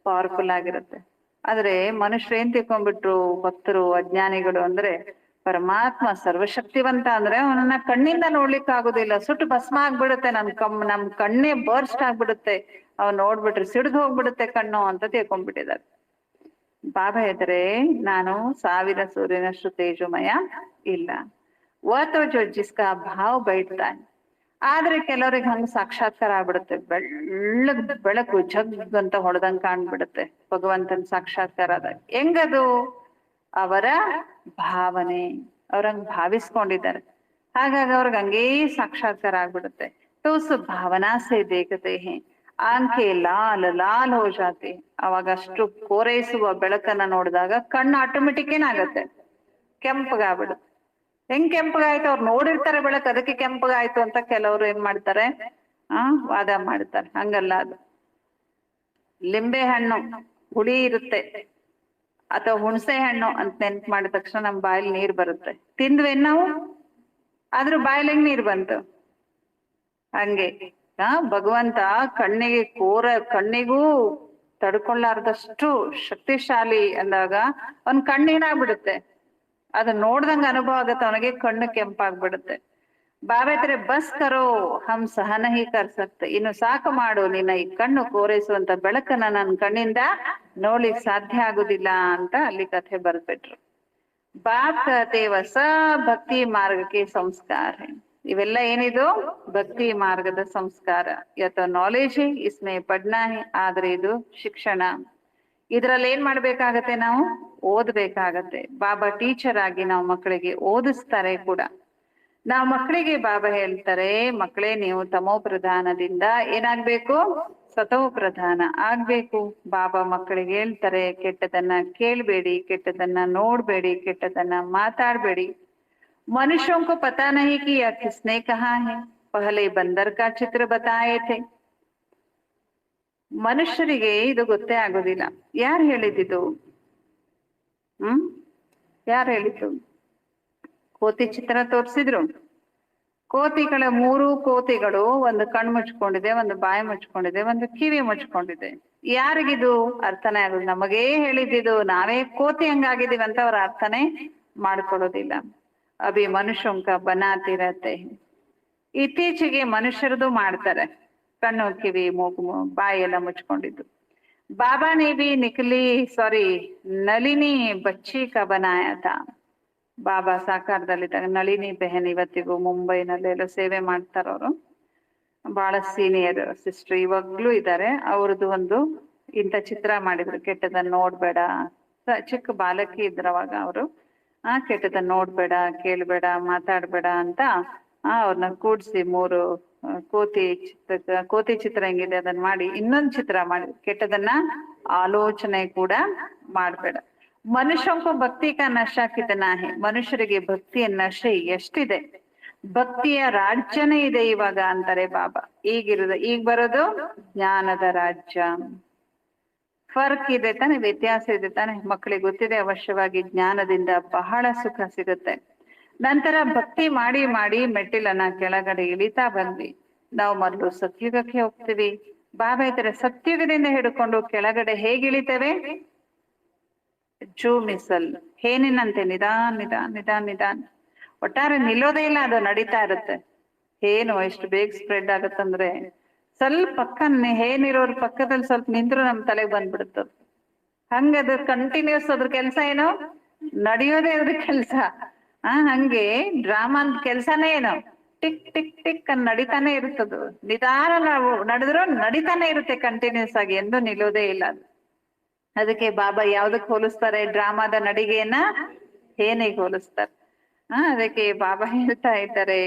ಪವರ್ಫುಲ್ ಆಗಿರುತ್ತೆ. ಆದ್ರೆ ಮನುಷ್ಯರು ಏನ್ ತಿಳ್ಕೊಂಡ್ಬಿಟ್ರು, ಭಕ್ತರು ಅಜ್ಞಾನಿಗಳು ಅಂದ್ರೆ ಪರಮಾತ್ಮ ಸರ್ವಶಕ್ತಿವಂತ ಅಂದ್ರೆ ಅವನನ್ನ ಕಣ್ಣಿಂದ ನೋಡ್ಲಿಕ್ಕೆ ಆಗುದಿಲ್ಲ, ಸುಟ್ಟು ಭಸ್ಮ ಆಗ್ಬಿಡುತ್ತೆ, ನಮ್ ಕಣ್ಣೇ ಬರ್ಸ್ಟ್ ಆಗ್ಬಿಡುತ್ತೆ, ಅವ್ನು ನೋಡ್ಬಿಟ್ರೆ ಸಿಡ್ದು ಹೋಗ್ಬಿಡುತ್ತೆ ಕಣ್ಣು ಅಂತ ತಿಳ್ಕೊಂಡ್ಬಿಟ್ಟಿದ್ದಾರೆ. ಬಾಬಾ ಇದ್ರೆ ನಾನು 1000 ಸೂರ್ಯನಷ್ಟು ತೇಜೋಮಯ ಇಲ್ಲ. ವತೋ ಜೋ ಜಿಸ್ಕಾ ಭಾವ್ ಬೈಡ್ತಾ. ಆದ್ರೆ ಕೆಲವ್ರಿಗೆ ಹಂಗ ಸಾಕ್ಷಾತ್ಕಾರ ಆಗ್ಬಿಡುತ್ತೆ, ಬೆಳಕು ಜಗ್ ಅಂತ ಹೊಡೆದಂಗ್ ಕಾಣ್ಬಿಡುತ್ತೆ ಭಗವಂತನ ಸಾಕ್ಷಾತ್ಕಾರ ಆದಾಗ. ಹೆಂಗದು? ಅವರ ಭಾವನೆ, ಅವ್ರಂಗ್ ಭಾವಿಸ್ಕೊಂಡಿದ್ದಾರೆ, ಹಾಗಾಗಿ ಅವ್ರಿಗೆ ಹಂಗೇ ಸಾಕ್ಷಾತ್ಕಾರ ಆಗ್ಬಿಡುತ್ತೆ. ತೋಸು ಭಾವನಾ ಸೇ ದೇಖತೆ ಹೇ, ಆಂಖೆ ಲಾಲ್ ಲಾಲ್ ಹೋ ಜಾತಿ. ಅವಾಗ ಅಷ್ಟು ಕೋರೈಸುವ ಬೆಳಕನ್ನ ನೋಡಿದಾಗ ಕಣ್ಣು ಆಟೋಮೆಟಿಕ್ ಏನಾಗತ್ತೆ, ಕೆಂಪಗಾಗ್ಬಿಡುತ್ತೆ. ಹೆಂಗ್ ಕೆಂಪಗಾಯ್ತು? ಅವ್ರು ನೋಡಿರ್ತಾರೆ ಬೆಳಕು, ಅದಕ್ಕೆ ಕೆಂಪಗಾಯ್ತು ಅಂತ ಕೆಲವ್ರು ಏನ್ ಮಾಡ್ತಾರೆ, ವಾದ ಮಾಡ್ತಾರೆ. ಹಂಗಲ್ಲ ಅದು. ಲಿಂಬೆ ಹಣ್ಣು ಹುಳಿ ಇರುತ್ತೆ, ಅಥವಾ ಹುಣಸೆ ಹಣ್ಣು ಅಂತ ನೆನ್ಪು ಮಾಡಿದ ತಕ್ಷಣ ನಮ್ ಬಾಯಲ್ಲಿ ನೀರ್ ಬರುತ್ತೆ. ತಿಂದ್ವಿ ನಾವು, ಆದ್ರೂ ಬಾಯಲ್ಲಿ ಹೆಂಗ್ ನೀರ್ ಬಂತು? ಹಂಗೆ ಭಗವಂತ ಕಣ್ಣಿಗೂ ತಡ್ಕೊಳ್ಳಾರ್ದಷ್ಟು ಶಕ್ತಿಶಾಲಿ ಅಂದಾಗ ಅವ್ನ್ ಕಣ್ಣೇನಾಗ್ಬಿಡುತ್ತೆ, ಅದನ್ನ ನೋಡ್ದಂಗ ಅನುಭವ ಆಗತ್ತೆ, ಅವನಿಗೆ ಕಣ್ಣು ಕೆಂಪಾಗ್ಬಿಡುತ್ತೆ. ಬಾಬಾ ಹತ್ರ ಬಸ್ ಕರೋ ಹಮ್ ಸಹನಹಿ ಕರ್ಸಕ್ತೆ. ಇನ್ನು ಸಾಕು ಮಾಡು, ನಿನ್ನ ಈ ಕಣ್ಣು ಕೋರೈಸುವಂತ ಬೆಳಕನ್ನ ನನ್ನ ಕಣ್ಣಿಂದ ನೋಡ್ಲಿಕ್ ಸಾಧ್ಯ ಆಗುದಿಲ್ಲ ಅಂತ ಅಲ್ಲಿ ಕಥೆ ಬರ್ಬಿಟ್ರು. ಬಾಪ್ ಕಹತೆ ವಸ ಭಕ್ತಿ ಮಾರ್ಗಕ್ಕೆ ಸಂಸ್ಕಾರ. ಇವೆಲ್ಲ ಏನಿದು? ಭಕ್ತಿ ಮಾರ್ಗದ ಸಂಸ್ಕಾರ. ಯತ ನಾಲೆಜ್ ಇಸ್ಮೇ ಪಡ್ನಾ ಹೈ. ಆದ್ರೆ ಇದು ಶಿಕ್ಷಣ. ಇದ್ರಲ್ಲಿ ಏನ್ ಮಾಡ್ಬೇಕಾಗತ್ತೆ? ನಾವು ಓದ್ಬೇಕಾಗತ್ತೆ. ಬಾಬಾ ಟೀಚರ್ ಆಗಿ ನಾವು ಮಕ್ಕಳಿಗೆ ಓದಿಸ್ತಾರೆ ಕೂಡ. ನಾವು ಮಕ್ಕಳಿಗೆ ಬಾಬಾ ಹೇಳ್ತಾರೆ, ಮಕ್ಕಳೇ ನೀವು ತಮೋ ಪ್ರಧಾನದಿಂದ ಏನಾಗ್ಬೇಕು? ಸತೋ ಪ್ರಧಾನ ಆಗ್ಬೇಕು. ಬಾಬಾ ಮಕ್ಕಳಿಗೆ ಹೇಳ್ತಾರೆ, ಕೆಟ್ಟದನ್ನ ಕೇಳ್ಬೇಡಿ, ಕೆಟ್ಟದನ್ನ ನೋಡ್ಬೇಡಿ, ಕೆಟ್ಟದನ್ನ ಮಾತಾಡ್ಬೇಡಿ. ಮನುಷ್ಯೋं को पता नहीं कि यह किसने कहा है, पहले बंदर का चित्र बताए थे. ಮನುಷ್ಯರಿಗೆ ಇದು ಗೊತ್ತೇ ಆಗೋದಿಲ್ಲ. ಯಾರು ಹೇಳಿದ್ದು? ಯಾರು ಹೇಳಿದ್ದು? ಕೋತಿ ಚಿತ್ರ ತೋರಿಸಿದ್ರು. ಕೋತಿಗಳ 3 ಕೋತಿಗಳು, ಒಂದು ಕಣ್ಣು ಮುಚ್ಕೊಂಡಿದೆ, ಒಂದು ಬಾಯಿ ಮುಚ್ಕೊಂಡಿದೆ, ಒಂದು ಕಿವಿ ಮುಚ್ಕೊಂಡಿದೆ. ಯಾರಿಗಿದು ಅರ್ಥನೇ ಆಗುದು? ನಮಗೇ ಹೇಳಿದ್ದು, ನಾವೇ ಕೋತಿ ಹಂಗಾಗಿದ್ದೀವಿ ಅಂತ ಅವ್ರ ಅರ್ಥನೇ ಮಾಡ್ಕೊಳ್ಳೋದಿಲ್ಲ. ಅಭಿ ಮನುಷ್ಯಂಕ ಬನಾತಿರತ್ತೆ. ಇತ್ತೀಚೆಗೆ ಮನುಷ್ಯರದು ಮಾಡ್ತಾರೆ, ಕಣ್ಣು ಕಿವಿ ಮೂಗು ಬಾಯಿ ಎಲ್ಲ ಮುಚ್ಕೊಂಡಿದ್ದು. ಬಾಬಾನೇ ಬಿ ನಳಿನಿ ಬಚ್ಚಿ ಕಾ ಬನಾಯಾ ಥಾ. ಬಾಬಾ ಸಾಕಾರದಲ್ಲಿದ್ದಾಗ ನಳಿನಿ ಬೆಹನ್ ಇವತ್ತಿಗೂ ಮುಂಬೈನಲ್ಲೆಲ್ಲ ಸೇವೆ ಮಾಡ್ತಾರ. ಅವರು ಬಹಳ ಸೀನಿಯರ್ ಸಿಸ್ಟರ್, ಇವಾಗ್ಲೂ ಇದ್ದಾರೆ. ಅವ್ರದ್ದು ಒಂದು ಇಂಥ ಚಿತ್ರ ಮಾಡಿದ್ರು, ಕೆಟ್ಟದನ್ನ ನೋಡ್ಬೇಡ. ಚಿಕ್ಕ ಬಾಲಕಿ ಇದ್ರವಾಗ ಅವರು ಕೆಟ್ಟದನ್ನ ನೋಡ್ಬೇಡ, ಕೇಳ್ಬೇಡ, ಮಾತಾಡ್ಬೇಡ ಅಂತ ಅವ್ರನ್ನ ಕೂಡ್ಸಿ 3 ಕೋತಿ ಚಿತ್ರ ಹೆಂಗಿದೆ ಅದನ್ನ ಮಾಡಿ ಇನ್ನೊಂದು ಚಿತ್ರ ಮಾಡಿ, ಕೆಟ್ಟದನ್ನ ಆಲೋಚನೆ ಕೂಡ ಮಾಡ್ಬೇಡ. ಮನುಷ್ಯಂಕು ಭಕ್ತಿ ಕಾ ನಶಾ ಕಿತನಾ ಹೈ. ಮನುಷ್ಯರಿಗೆ ಭಕ್ತಿಯ ನಶೆ ಎಷ್ಟಿದೆ, ಭಕ್ತಿಯ ರಾಜ್ಯನೇ ಇದೆ ಇವಾಗ ಅಂತಾರೆ ಬಾಬಾ. ಈಗ ಬರೋದು ಜ್ಞಾನದ ರಾಜ್ಯ. ಫರ್ಕ್ ಇದೆ ತಾನೆ, ವ್ಯತ್ಯಾಸ ಇದೆ ತಾನೆ. ಮಕ್ಕಳಿಗೆ ಗೊತ್ತಿದೆ, ಅವಶ್ಯವಾಗಿ ಜ್ಞಾನದಿಂದ ಬಹಳ ಸುಖ ಸಿಗುತ್ತೆ. ನಂತರ ಭಕ್ತಿ ಮಾಡಿ ಮಾಡಿ ಮೆಟ್ಟಿಲನ್ನ ಕೆಳಗಡೆ ಇಳಿತಾ ಬಂದ್ವಿ. ನಾವು ಮೊದಲು ಸತ್ಯುಗಕ್ಕೆ ಹೋಗ್ತೀವಿ. ಬಾಬಾ ಇದ್ರೆ ಸತ್ಯುಗದಿಂದ ಹಿಡ್ಕೊಂಡು ಕೆಳಗಡೆ ಹೇಗೆ ಇಳಿತೇವೆ? ಜೂ ಮಿಸಲ್ ಹೇನಿನಂತೆ ನಿಧಾನ್ ನಿಧಾನ್ ನಿಧಾನ್ ನಿಧಾನ್, ಒಟ್ಟಾರೆ ನಿಲ್ಲೋದೇ ಇಲ್ಲ, ಅದು ನಡೀತಾ ಇರುತ್ತೆ. ಏನು ಎಷ್ಟು ಬೇಗ ಸ್ಪ್ರೆಡ್ ಆಗತ್ತಂದ್ರೆ ಸ್ವಲ್ಪ ಪಕ್ಕ ಏನಿರೋರ್ ಪಕ್ಕದಲ್ಲಿ ಸ್ವಲ್ಪ ನಿಂತ್ರು ನಮ್ ತಲೆಗೆ ಬಂದ್ಬಿಡುತ್ತದ. ಹಂಗದು ಕಂಟಿನ್ಯೂಸ್ ಅದ್ರ ಕೆಲ್ಸ ಏನು, ನಡೆಯೋದೇ ಅದ್ರ ಕೆಲ್ಸ. ಹಂಗೆ ಡ್ರಾಮಾದ ಕೆಲ್ಸನೇ ಏನು, ಟಿಕ್ ಟಿಕ್ ಟಿಕ್ ಅನ್ ನಡೀತಾನೆ ಇರುತ್ತದು. ನಿಧಾನ ನಾವು ನಡೆದ್ರು ನಡೀತಾನೆ ಇರುತ್ತೆ ಕಂಟಿನ್ಯೂಸ್ ಆಗಿ, ಎಂದು ನಿಲ್ಲೋದೇ ಇಲ್ಲ ಅದು. ಅದಕ್ಕೆ ಬಾಬಾ ಯಾವ್ದಕ್ ಹೋಲಿಸ್ತಾರೆ ಡ್ರಾಮಾದ ನಡಿಗೆಯನ್ನ, ಏನಿಗೆ ಹೋಲಿಸ್ತಾರೆ. ಅದಕ್ಕೆ ಬಾಬಾ ಹೇಳ್ತಾ ಇದ್ದಾರೆ,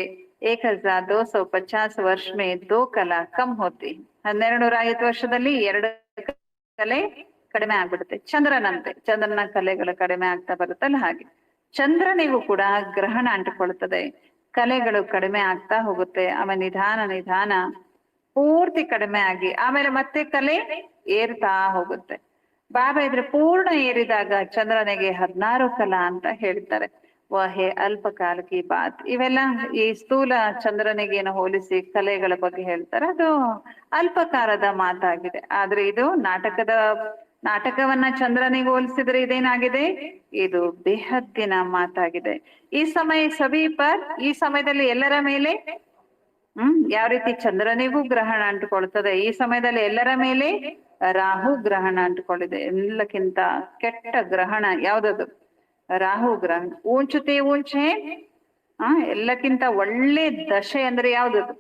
1250 ವರ್ಷ ಮೇ 2 ಕಲಾ ಕಮ್ ಹೋತಿ. 1250 ವರ್ಷದಲ್ಲಿ 2 ಕಲೆ ಕಡಿಮೆ ಆಗ್ಬಿಡುತ್ತೆ. ಚಂದ್ರನಂತೆ, ಚಂದ್ರನ ಕಲೆಗಳು ಕಡಿಮೆ ಆಗ್ತಾ ಬರುತ್ತಲ್ಲ ಹಾಗೆ ಚಂದ್ರನಿಗೂ ಕೂಡ ಗ್ರಹಣ ಅಂಟಿಕೊಳ್ತದೆ, ಕಲೆಗಳು ಕಡಿಮೆ ಆಗ್ತಾ ಹೋಗುತ್ತೆ. ಆಮೇಲೆ ನಿಧಾನ ನಿಧಾನ ಪೂರ್ತಿ ಕಡಿಮೆ ಆಗಿ ಆಮೇಲೆ ಮತ್ತೆ ಕಲೆ ಏರ್ತಾ ಹೋಗುತ್ತೆ. ಬಾಬಾ ಇದ್ರೆ ಪೂರ್ಣ ಏರಿದಾಗ ಚಂದ್ರನಿಗೆ 16 ಕಲಾ ಅಂತ ಹೇಳ್ತಾರೆ. ವಹೆ ಅಲ್ಪ ಕಾಲಕಿ ಬಾತ್. ಇವೆಲ್ಲ ಈ ಸ್ಥೂಲ ಚಂದ್ರನಿಗೇನು ಹೋಲಿಸಿ ಕಲೆಗಳ ಬಗ್ಗೆ ಹೇಳ್ತಾರೆ, ಅದು ಅಲ್ಪಕಾಲದ ಮಾತಾಗಿದೆ. ಆದ್ರೆ ಇದು ನಾಟಕವನ್ನ ಚಂದ್ರನಿಗೆ ಹೋಲಿಸಿದ್ರೆ ಇದೇನಾಗಿದೆ, ಇದು ಬೇಹದ್ದಿನ ಮಾತಾಗಿದೆ. ಈ ಸಮಯ ಸಭಿ ಪರ್, ಈ ಸಮಯದಲ್ಲಿ ಎಲ್ಲರ ಮೇಲೆ ಯಾವ ರೀತಿ ಚಂದ್ರನಿಗೂ ಗ್ರಹಣ ಅಂಟುಕೊಳ್ತದೆ, ಈ ಸಮಯದಲ್ಲಿ ಎಲ್ಲರ ಮೇಲೆ ರಾಹು ಗ್ರಹಣ ಅಂಟುಕೊಂಡಿದೆ. ಎಲ್ಲಕ್ಕಿಂತ ಕೆಟ್ಟ ಗ್ರಹಣ ಯಾವ್ದದು, ರಾಹು ಗ್ರಹಣ. ಊಂಚುತೆ ಊಂಚೆ, ಎಲ್ಲಕ್ಕಿಂತ ಒಳ್ಳೆ ದಶೆ ಅಂದ್ರೆ ಯಾವ್ದದು,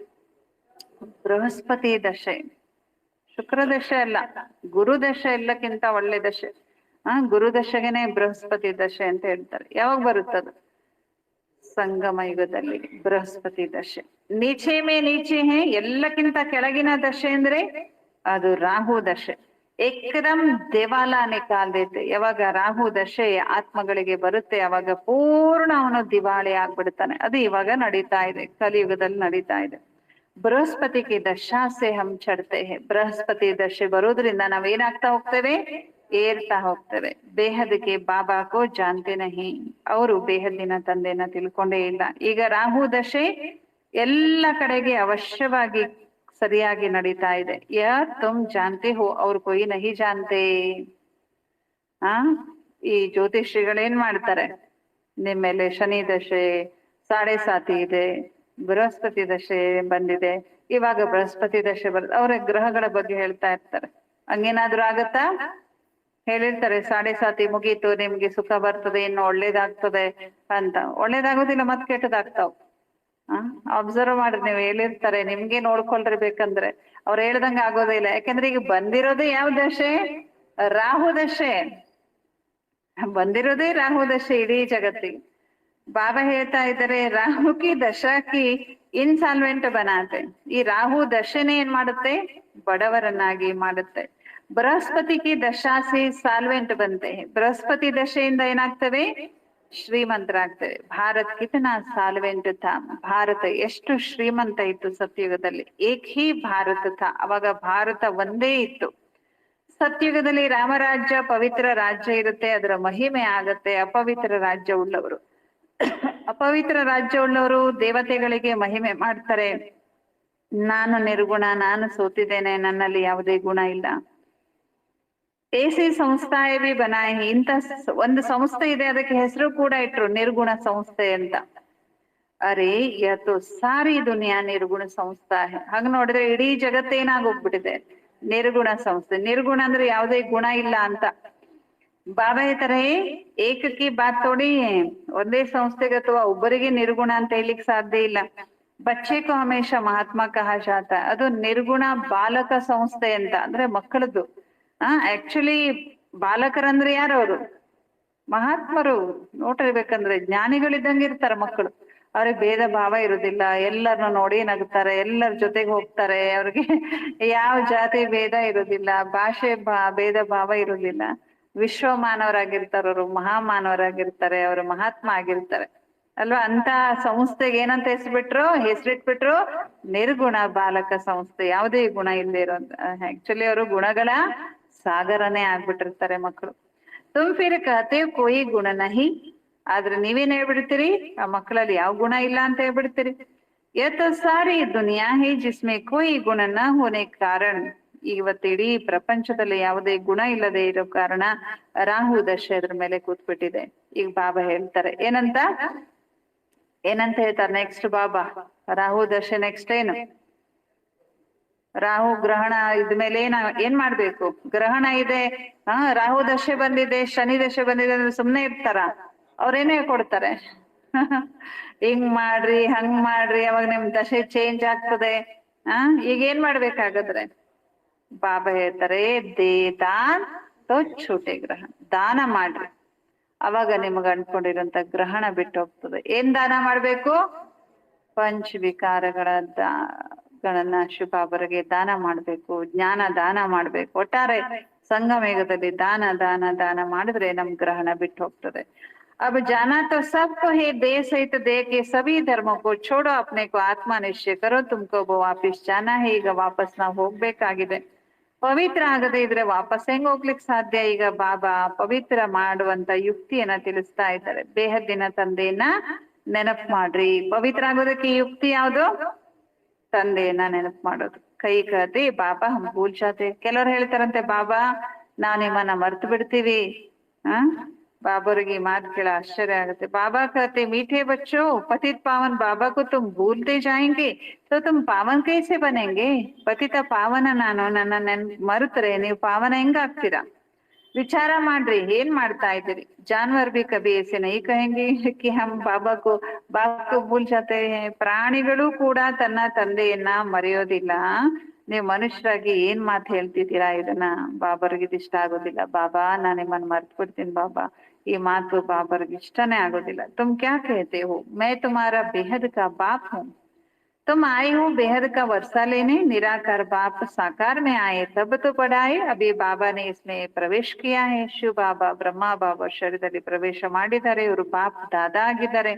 ಬೃಹಸ್ಪತಿ ದಶೆ. ಶುಕ್ರ ದಶೆ ಅಲ್ಲ, ಗುರು ದಶೆ ಎಲ್ಲಕ್ಕಿಂತ ಒಳ್ಳೆ ದಶೆ. ಗುರು ದಶೆಗೆನೆ ಬೃಹಸ್ಪತಿ ದಶೆ ಅಂತ ಹೇಳ್ತಾರೆ. ಯಾವಾಗ ಬರುತ್ತದು, ಸಂಗಮ ಯುಗದಲ್ಲಿ ಬೃಹಸ್ಪತಿ ದಶೆ. ನೀಚೆ ಮೇ ನೀಚೆ ಹೇ, ಎಲ್ಲಕ್ಕಿಂತ ಕೆಳಗಿನ ದಶೆ ಅಂದ್ರೆ ಅದು ರಾಹು ದಶೆ. ಏಕದಮ್ ದೇವಾಲ ನಿಕಾಲ್ ದೇತೆ. ಯಾವಾಗ ರಾಹು ದಶೆ ಆತ್ಮಗಳಿಗೆ ಬರುತ್ತೆ ಅವಾಗ ಪೂರ್ಣ ಅವನು ದಿವಾಳಿ ಆಗ್ಬಿಡ್ತಾನೆ. ಅದು ಇವಾಗ ನಡೀತಾ ಇದೆ, ಕಲಿಯುಗದಲ್ಲಿ ನಡೀತಾ ಇದೆ. ಬೃಹಸ್ಪತಿಗೆ ದಶಾ ಸೆ ಹಮ್ ಚಡ್ತೆ ಹೇ. ಬೃಹಸ್ಪತಿ ದಶೆ ಬರೋದ್ರಿಂದ ನಾವೇನಾಗ್ತಾ ಹೋಗ್ತೇವೆ, ಏರ್ತಾ ಹೋಗ್ತೇವೆ. ಬೇಹದ್ಗೆ ಬಾಬಾಕೋ ಜಾನ್ತೆ ನಹಿ, ಅವರು ಬೇಹದ್ದಿನ ತಂದೆನ ತಿಳ್ಕೊಂಡೇ ಇಲ್ಲ. ಈಗ ರಾಹು ದಶೆ ಎಲ್ಲ ಕಡೆಗೆ ಅವಶ್ಯವಾಗಿ ಸರಿಯಾಗಿ ನಡೀತಾ ಇದೆ. ಯಾ ತುಮ್ ಜಾನ್ತೆ ಹೋ ಅವ್ರು ಕೊಯ್ ನಹಿ ಜಾನ್ತೆ. ಈ ಜ್ಯೋತಿಷಿಗಳೇನ್ ಮಾಡ್ತಾರೆ, ನಿಮ್ಮೇಲೆ ಶನಿ ದಶೆ 7.5 ಇದೆ, ಬೃಹಸ್ಪತಿ ದಶೆ ಬಂದಿದೆ, ಇವಾಗ ಬೃಹಸ್ಪತಿ ದಶೆ ಅವ್ರ ಗ್ರಹಗಳ ಬಗ್ಗೆ ಹೇಳ್ತಾ ಇರ್ತಾರೆ. ಹಂಗೇನಾದ್ರೂ ಆಗತ್ತಾ, ಹೇಳಿರ್ತಾರೆ 7.5 ಮುಗೀತು, ನಿಮ್ಗೆ ಸುಖ ಬರ್ತದೆ, ಇನ್ನು ಒಳ್ಳೇದಾಗ್ತದೆ ಅಂತ. ಒಳ್ಳೇದಾಗೋದಿಲ್ಲ, ಮತ್ ಕೆಟ್ಟದಾಗ್ತಾವ್. ಅಬ್ಸರ್ವ್ ಮಾಡ್ರಿ, ನೀವು ಹೇಳಿರ್ತಾರೆ, ನಿಮ್ಗೆ ನೋಡ್ಕೊಳ್ರಿ ಬೇಕಂದ್ರೆ. ಅವ್ರು ಹೇಳ್ದಂಗ ಆಗೋದೇ ಇಲ್ಲ. ಯಾಕಂದ್ರೆ ಈಗ ಬಂದಿರೋದೇ ಯಾವ ದಶೆ, ರಾಹು ದಶೆ ಬಂದಿರೋದೇ ರಾಹು ದಶೆ ಇಡೀ ಜಗತ್ತಿಗೆ. ಬಾಬಾ ಹೇಳ್ತಾ ಇದ್ದಾರೆ, ರಾಹು ಕಿ ದಶಾಕಿ ಇನ್ಸಾಲ್ವೆಂಟ್ ಬನಾತೆ. ಈ ರಾಹು ದಶೆನೇ ಏನ್ ಮಾಡುತ್ತೆ, ಬಡವರನ್ನಾಗಿ ಮಾಡುತ್ತೆ. ಬೃಹಸ್ಪತಿ ಕಿ ದಶಾಸಿ ಸಾಲ್ವೆಂಟ್ ಬಂತೆ. ಬೃಹಸ್ಪತಿ ದಶೆಯಿಂದ ಏನಾಗ್ತವೆ, ಶ್ರೀಮಂತರಾಗ್ತವೆ. ಭಾರತ್ ಕಿತನಾ ಸಾಲ್ವೆಂಟ್ ಥಾ. ಭಾರತ ಎಷ್ಟು ಶ್ರೀಮಂತ ಇತ್ತು ಸತ್ಯುಗದಲ್ಲಿ. ಏಕ್ ಹಿ ಭಾರತ ಥಾ, ಅವಾಗ ಭಾರತ ಒಂದೇ ಇತ್ತು. ಸತ್ಯುಗದಲ್ಲಿ ರಾಮರಾಜ್ಯ ಪವಿತ್ರ ರಾಜ್ಯ ಇರುತ್ತೆ, ಅದರ ಮಹಿಮೆ ಆಗತ್ತೆ. ಅಪವಿತ್ರ ರಾಜ್ಯ ಉಳ್ಳವರು, ಅಪವಿತ್ರ ರಾಜ್ಯ ಉಳ್ಳವರು ದೇವತೆಗಳಿಗೆ ಮಹಿಮೆ ಮಾಡ್ತಾರೆ. ನಾನು ನಿರ್ಗುಣ, ನಾನು ಸೋತಿದ್ದೇನೆ, ನನ್ನಲ್ಲಿ ಯಾವುದೇ ಗುಣ ಇಲ್ಲ. ಏಸಿ ಸಂಸ್ಥೆ ಬಿ ಬನಾಯಿ. ಇಂತ ಒಂದು ಸಂಸ್ಥೆ ಇದೆ, ಅದಕ್ಕೆ ಹೆಸರು ಕೂಡ ಇಟ್ರು ನಿರ್ಗುಣ ಸಂಸ್ಥೆ ಅಂತ. ಅರೆ ಯತು ಸಾರಿ ದುನಿಯಾ ನಿರ್ಗುಣ ಸಂಸ್ಥಾ. ಹಂಗ ನೋಡಿದ್ರೆ ಇಡೀ ಜಗತ್ತೇನಾಗೋಗ್ಬಿಟ್ಟಿದೆ, ನಿರ್ಗುಣ ಸಂಸ್ಥೆ. ನಿರ್ಗುಣ ಅಂದ್ರೆ ಯಾವುದೇ ಗುಣ ಇಲ್ಲ ಅಂತ. ಬಾಬಾ ಹೇಳ್ತಾರೆ, ಏಕಕ್ಕೆ ಬಾತ್ ತೋಡಿ, ಒಂದೇ ಸಂಸ್ಥೆಗೆ ಅಥವಾ ಒಬ್ಬರಿಗೆ ನಿರ್ಗುಣ ಅಂತ ಹೇಳಿಕ್ ಸಾಧ್ಯ ಇಲ್ಲ. ಬಚ್ಚೆಗೂ ಹಮೇಶ ಮಹಾತ್ಮ ಕಹಾ ಜಾತ. ಅದು ನಿರ್ಗುಣ ಬಾಲಕ ಸಂಸ್ಥೆ ಅಂತ, ಅಂದ್ರೆ ಮಕ್ಕಳದ್ದು. ಆಕ್ಚುಲಿ ಬಾಲಕರಂದ್ರೆ ಯಾರು, ಅವರು ಮಹಾತ್ಮರು. ನೋಡಿರ್ಬೇಕಂದ್ರೆ ಜ್ಞಾನಿಗಳಿದ್ದಂಗೆ ಇರ್ತಾರೆ ಮಕ್ಕಳು. ಅವ್ರಿಗೆ ಭೇದ ಭಾವ ಇರುದಿಲ್ಲ, ಎಲ್ಲರನ್ನು ನೋಡಿ ನಗ್ತಾರೆ, ಎಲ್ಲರ ಜೊತೆಗೆ ಹೋಗ್ತಾರೆ. ಅವ್ರಿಗೆ ಯಾವ ಜಾತಿ ಭೇದ ಇರುದಿಲ್ಲ, ಭಾಷೆ ಭೇದ ಭಾವ ಇರುದಿಲ್ಲ. ವಿಶ್ವ ಮಾನವರಾಗಿರ್ತಾರೆ, ಅವರು ಮಹಾಮಾನವರಾಗಿರ್ತಾರೆ, ಅವರು ಮಹಾತ್ಮ ಆಗಿರ್ತಾರೆ ಅಲ್ವಾ. ಅಂತ ಸಂಸ್ಥೆಗೆ ಏನಂತ ಹೆಸರಿಟ್ಬಿಟ್ರು ನಿರ್ಗುಣ ಬಾಲಕ ಸಂಸ್ಥೆ. ಯಾವುದೇ ಗುಣ ಇಲ್ಲದೆ ಇರೋಂತ. ಆಕ್ಚುಲಿ ಅವರು ಗುಣಗಳ ಸಾಗರನೇ ಆಗ್ಬಿಟ್ಟಿರ್ತಾರೆ ಮಕ್ಕಳು. ತುಮ್ ಫಿರ್ ಕಹತೆ ಕೋಯಿ ಗುಣ ನಹಿ. ಆದ್ರೆ ನೀವೇನ್ ಹೇಳ್ಬಿಡ್ತೀರಿ, ಆ ಮಕ್ಕಳಲ್ಲಿ ಯಾವ ಗುಣ ಇಲ್ಲ ಅಂತ ಹೇಳ್ಬಿಡ್ತೀರಿ. ಯತ್ ಸಾರಿ ದುನಿಯಾ ಹಿ ಜಿಸ್ಮೆ ಕೋಯಿ ಗುಣ ನ ಹೋನೆ ಕಾರಣ. ಇವತ್ತು ಇಡೀ ಪ್ರಪಂಚದಲ್ಲಿ ಯಾವುದೇ ಗುಣ ಇಲ್ಲದೆ ಇರೋ ಕಾರಣ ರಾಹು ದಶೆ ಅದ್ರ ಮೇಲೆ ಕೂತ್ಬಿಟ್ಟಿದೆ. ಈಗ ಬಾಬಾ ಹೇಳ್ತಾರೆ ಏನಂತ ಹೇಳ್ತಾರೆ ನೆಕ್ಸ್ಟ್ ಬಾಬಾ, ರಾಹು ದಶೆ ನೆಕ್ಸ್ಟ್ ಏನು? ರಾಹು ಗ್ರಹಣ ಇದ್ಮೇಲೆ ಏನ್ ಮಾಡ್ಬೇಕು? ಗ್ರಹಣ ಇದೆ, ರಾಹು ದಶೆ ಬಂದಿದೆ, ಶನಿ ದಶೆ ಬಂದಿದೆ ಅಂದ್ರೆ ಸುಮ್ನೆ ಇರ್ತಾರ? ಅವ್ರೇನೇ ಕೊಡ್ತಾರೆ ಹಿಂಗ್ ಮಾಡ್ರಿ ಹಂಗ್ ಮಾಡ್ರಿ, ಅವಾಗ ನಿಮ್ ದಶೆ ಚೇಂಜ್ ಆಗ್ತದೆ. ಈಗ ಏನ್ ಮಾಡ್ಬೇಕಾಗದ್ರೆ ಬಾಬಾ ಹೇಳ್ತಾರೆ ದೇ ದಾನ್ ತೋ ಛೋಟೆ ಗ್ರಹಣ, ದಾನ ಮಾಡ್ರಿ, ಅವಾಗ ನಿಮ್ಗೆ ಅನ್ಕೊಂಡಿರೋಂತ ಗ್ರಹಣ ಬಿಟ್ಟು ಹೋಗ್ತದೆ. ಏನ್ ದಾನ ಮಾಡ್ಬೇಕು? ಪಂಚ ವಿಕಾರಗಳ ಗಳನ್ನ ಬಾಬರಿಗೆ ದಾನ ಮಾಡ್ಬೇಕು, ಜ್ಞಾನ ದಾನ ಮಾಡ್ಬೇಕು. ಒಟ್ಟಾರೆ ಸಂಗಮೇಘದಲ್ಲಿ ದಾನ ದಾನ ದಾನ ಮಾಡಿದ್ರೆ ನಮ್ ಗ್ರಹಣ ಬಿಟ್ಟು ಹೋಗ್ತದೆ. अब जाना तो सबको है, दे सहित दे के सभी धर्मों को छोड़ो, अपने को आत्मा निश्चय करो, तुमको वो वापिस जाना है. ಈಗ ವಾಪಸ್ ನಾವು ಹೋಗ್ಬೇಕಾಗಿದೆ. ಪವಿತ್ರ ಆಗದೆ ಇದ್ರೆ ವಾಪಸ್ ಹೆಂಗ್ ಹೋಗ್ಲಿಕ್ಕೆ ಸಾಧ್ಯ? ಈಗ ಬಾಬಾ ಪವಿತ್ರ ಮಾಡುವಂತ ಯುಕ್ತಿಯನ್ನ ತಿಳಿಸ್ತಾ ಇದ್ದಾರೆ. ಬೇಹದ್ದಿನ ತಂದೆಯನ್ನ ನೆನಪು ಮಾಡ್ರಿ. ಪವಿತ್ರ ಆಗೋದಕ್ಕೆ ಯುಕ್ತಿ ಯಾವುದು? ತಂದೆಯನ್ನ ನೆನಪು ಮಾಡೋದು. ಕೈ ಕತೆ ಬಾಬಾ ಹಮ್ ಭೂಲ್ ಜಾತೆ. ಕೆಲವ್ರು ಹೇಳ್ತಾರಂತೆ ಬಾಬಾ ನಾವ್ ನಿಮ್ಮನ್ನ ಮರ್ತು ಬಿಡ್ತೀವಿ. ಬಾಬರಿಗೆ ಮಾತು ಕೇಳ ಆಶ್ಚರ್ಯ ಆಗುತ್ತೆ. ಬಾಬಾ कहते मीठे बच्चों, पतित पावन बाबा को तुम भूलते जाएंगे तो तुम पावन कैसे बनेंगे? ಪತಿತ ಪಾವನ ನಾನು, ನನ್ನ ಮರುತ್ರೆ ನೀವು ಪಾವನ ಹೆಂಗಾಗ್ತೀರಾ? ವಿಚಾರ ಮಾಡ್ರಿ, ಏನ್ ಮಾಡ್ತಾ ಇದ್ದೀರಿ? ಜಾನ್ವರ್ ಬಿ ಕಬಿ ऐसे नहीं कहेंगे कि हम बाबा को भूल जाते हैं. ಪ್ರಾಣಿಗಳು ಕೂಡ ತನ್ನ ತಂದೆಯನ್ನ ಮರೆಯೋದಿಲ್ಲ. ನೀವು ಮನುಷ್ಯರಾಗಿ ಏನ್ ಮಾತು ಹೇಳ್ತಿದ್ದೀರಾ? ಇದನ್ನ ಬಾಬರ್ಗೆ ಇಷ್ಟ ಆಗೋದಿಲ್ಲ. ಬಾಬಾ ನಾನು ನಿಮ್ಮನ್ನ ಮರ್ತು ಬಿಡ್ತೀನಿ ಬಾಬಾ, ಈ ಮಾತು ಬಾಬರ್ಗೆ ಇಷ್ಟನೇ ಆಗೋದಿಲ್ಲ. ತುಮ್ ಕ್ಯಾ कहते हो, मैं तुम्हारा बेहद का बाप हूँ. तुम आए हो बेहद का वर्षा लेने, निराकार बाप साकार में आए तब तो पढ़ाए. अभी बाबा ने इसमें प्रवेश किया है. ಶಿವ ಬಾಬಾ ಬ್ರಹ್ಮ ಬಾಬಾ ಶರೀರದಲ್ಲಿ ಪ್ರವೇಶ ಮಾಡಿದ್ದಾರೆ. ಇವರು ಬಾಪ್ ದಾದಾ ಆಗಿದ್ದಾರೆ.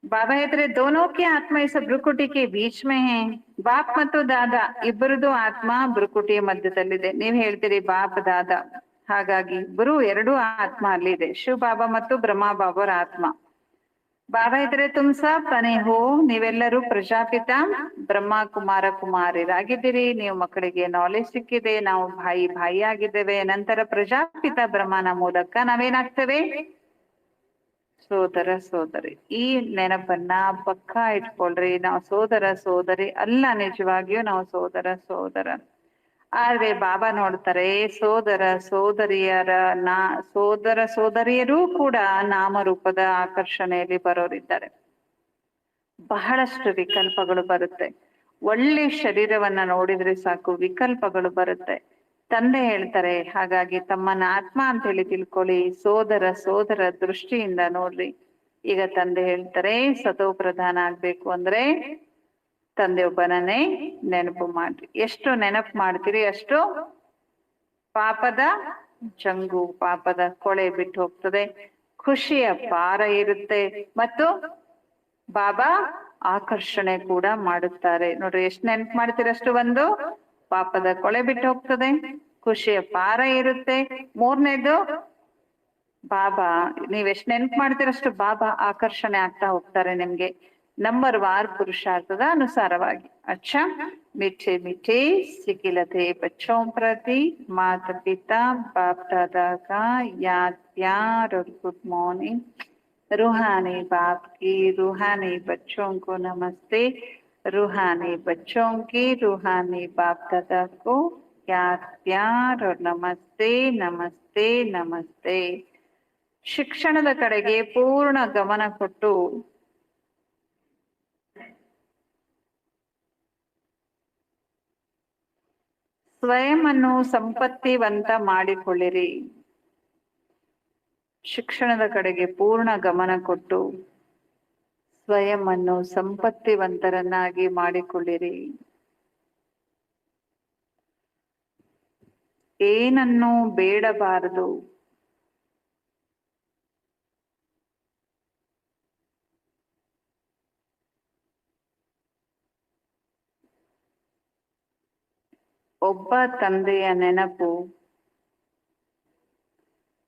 ಬಾಬಾ ಹೇಳ್ತಾರೆ दोनों की आत्मा इस भ्रुकुटी के बीच में है. ಬಾಪ್ ಮತ್ತು ದಾದಾ ಇಬ್ಬರದು ಆತ್ಮ ಭ್ರುಕುಟಿಯ ಮಧ್ಯದಲ್ಲಿದೆ. ನೀವ್ ಹೇಳ್ತೀರಿ ಬಾಪ್ ದಾದಾ, ಹಾಗಾಗಿ ಇಬ್ಬರು ಎರಡೂ ಆತ್ಮ ಅಲ್ಲಿದೆ, ಶಿವ ಬಾಬಾ ಮತ್ತು ಬ್ರಹ್ಮ ಬಾಬಾರ ಆತ್ಮ. ಬಾಬಾ ಇದ್ರೆ ತುಮ್ ಸಬ್ ಬನೆ ಹೋ, ನೀವೆಲ್ಲರೂ ಪ್ರಜಾಪಿತ ಬ್ರಹ್ಮ ಕುಮಾರ ಕುಮಾರಿರಾಗಿದ್ದೀರಿ. ನೀವು ಮಕ್ಕಳಿಗೆ ನಾಲೆಜ್ ಸಿಕ್ಕಿದೆ, ನಾವು ಭಾಯಿ ಆಗಿದ್ದೇವೆ. ನಂತರ ಪ್ರಜಾಪಿತ ಬ್ರಹ್ಮನ ಮೂಲಕ ನಾವೇನಾಗ್ತೇವೆ? ಸೋದರ ಸೋದರಿ. ಈ ನೆನಪನ್ನ ಪಕ್ಕಾ ಇಟ್ಕೊಳ್ರಿ. ನಾವು ಸೋದರ ಸೋದರಿ ಅಲ್ಲ, ನಿಜವಾಗಿಯೂ ನಾವು ಸೋದರ ಸೋದರ. ಆದ್ರೆ ಬಾಬಾ ನೋಡ್ತಾರೆ ಸೋದರ ಸೋದರಿಯರೂ ಕೂಡ ನಾಮರೂಪದ ಆಕರ್ಷಣೆಯಲ್ಲಿ ಬರೋರಿದ್ದಾರೆ. ಬಹಳಷ್ಟು ವಿಕಲ್ಪಗಳು ಬರುತ್ತೆ. ಒಳ್ಳೆ ಶರೀರವನ್ನ ನೋಡಿದ್ರೆ ಸಾಕು ವಿಕಲ್ಪಗಳು ಬರುತ್ತೆ. ತಂದೆ ಹೇಳ್ತಾರೆ ಹಾಗಾಗಿ ತಮ್ಮನ್ನ ಆತ್ಮ ಅಂತ ಹೇಳಿ ತಿಳ್ಕೊಳ್ಳಿ, ಸೋದರ ದೃಷ್ಟಿಯಿಂದ ನೋಡ್ರಿ. ಈಗ ತಂದೆ ಹೇಳ್ತಾರೆ ಸತೋ ಪ್ರಧಾನ ಆಗ್ಬೇಕು ಅಂದ್ರೆ ತಂದೆ ಒಬ್ಬನನ್ನೇ ನೆನಪು ಮಾಡ್ರಿ. ಎಷ್ಟು ನೆನಪು ಮಾಡ್ತೀರಿ ಅಷ್ಟು ಪಾಪದ ಚಂಗು, ಪಾಪದ ಕೊಳೆ ಬಿಟ್ಟು ಹೋಗ್ತದೆ, ಖುಷಿಯ ಪಾರ ಇರುತ್ತೆ, ಮತ್ತು ಬಾಬಾ ಆಕರ್ಷಣೆ ಕೂಡ ಮಾಡುತ್ತಾರೆ. ನೋಡ್ರಿ ಎಷ್ಟು ನೆನಪು ಮಾಡ್ತೀರಷ್ಟು ಒಂದು ಪಾಪದ ಕೊಳೆ ಬಿಟ್ಟು ಹೋಗ್ತದೆ, ಖುಷಿಯ ಪಾರ ಇರುತ್ತೆ. ಮೂರನೇದು ಬಾಬಾ, ನೀವ್ ಎಷ್ಟು ನೆನಪು ಮಾಡ್ತೀರಷ್ಟು ಬಾಬಾ ಆಕರ್ಷಣೆ ಆಗ್ತಾ ಹೋಗ್ತಾರೆ ನಿಮ್ಗೆ ನಂಬರ್ ವಾರ್ ಪುರುಷಾರ್ಥದ ಅನುಸಾರವಾಗಿ. अच्छा, मीठे मीठे सिकिलते बच्चों प्रति माता पिता बाप दादा का याद प्यार और गुड मॉर्निंग. रूहानी बाप की रूहानी बच्चों को नमस्ते. रूहानी बच्चों की रूहानी बाप दादा को याद प्यार और नमस्ते नमस्ते नमस्ते. ಶಿಕ್ಷಣದ ಕಡೆಗೆ ಪೂರ್ಣ ಗಮನ ಕೊಟ್ಟು ಸ್ವಯಂವನ್ನು ಸಂಪತ್ತಿವಂತ ಮಾಡಿಕೊಳ್ಳಿರಿ. ಶಿಕ್ಷಣದ ಕಡೆಗೆ ಪೂರ್ಣ ಗಮನ ಕೊಟ್ಟು ಸ್ವಯಂವನ್ನು ಸಂಪತ್ತಿವಂತರನ್ನಾಗಿ ಮಾಡಿಕೊಳ್ಳಿರಿ. ಏನನ್ನು ಬೇಡಬಾರದು, ಒಬ್ಬ ತಂದೆಯ ನೆನಪು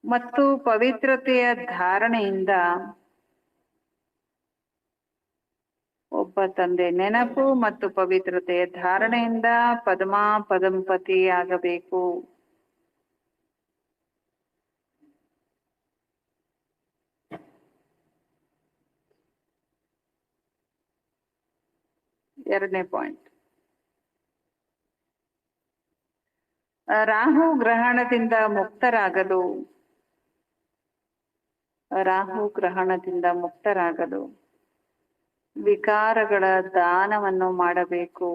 ಮತ್ತು ಪವಿತ್ರತೆಯ ಧಾರಣೆಯಿಂದ ಒಬ್ಬ ತಂದೆ ನೆನಪು ಮತ್ತು ಪವಿತ್ರತೆಯ ಧಾರಣೆಯಿಂದ ಪದ್ಮಾ ಪದಂಪತಿ ಆಗಬೇಕು. ಎರಡನೇ ಪಾಯಿಂಟ್, ರಾಹು ಗ್ರಹಣದಿಂದ ಮುಕ್ತರಾಗಲು, ರಾಹು ಗ್ರಹಣದಿಂದ ಮುಕ್ತರಾಗಲು ವಿಕಾರಗಳ ದಾನವನ್ನು ಮಾಡಬೇಕು.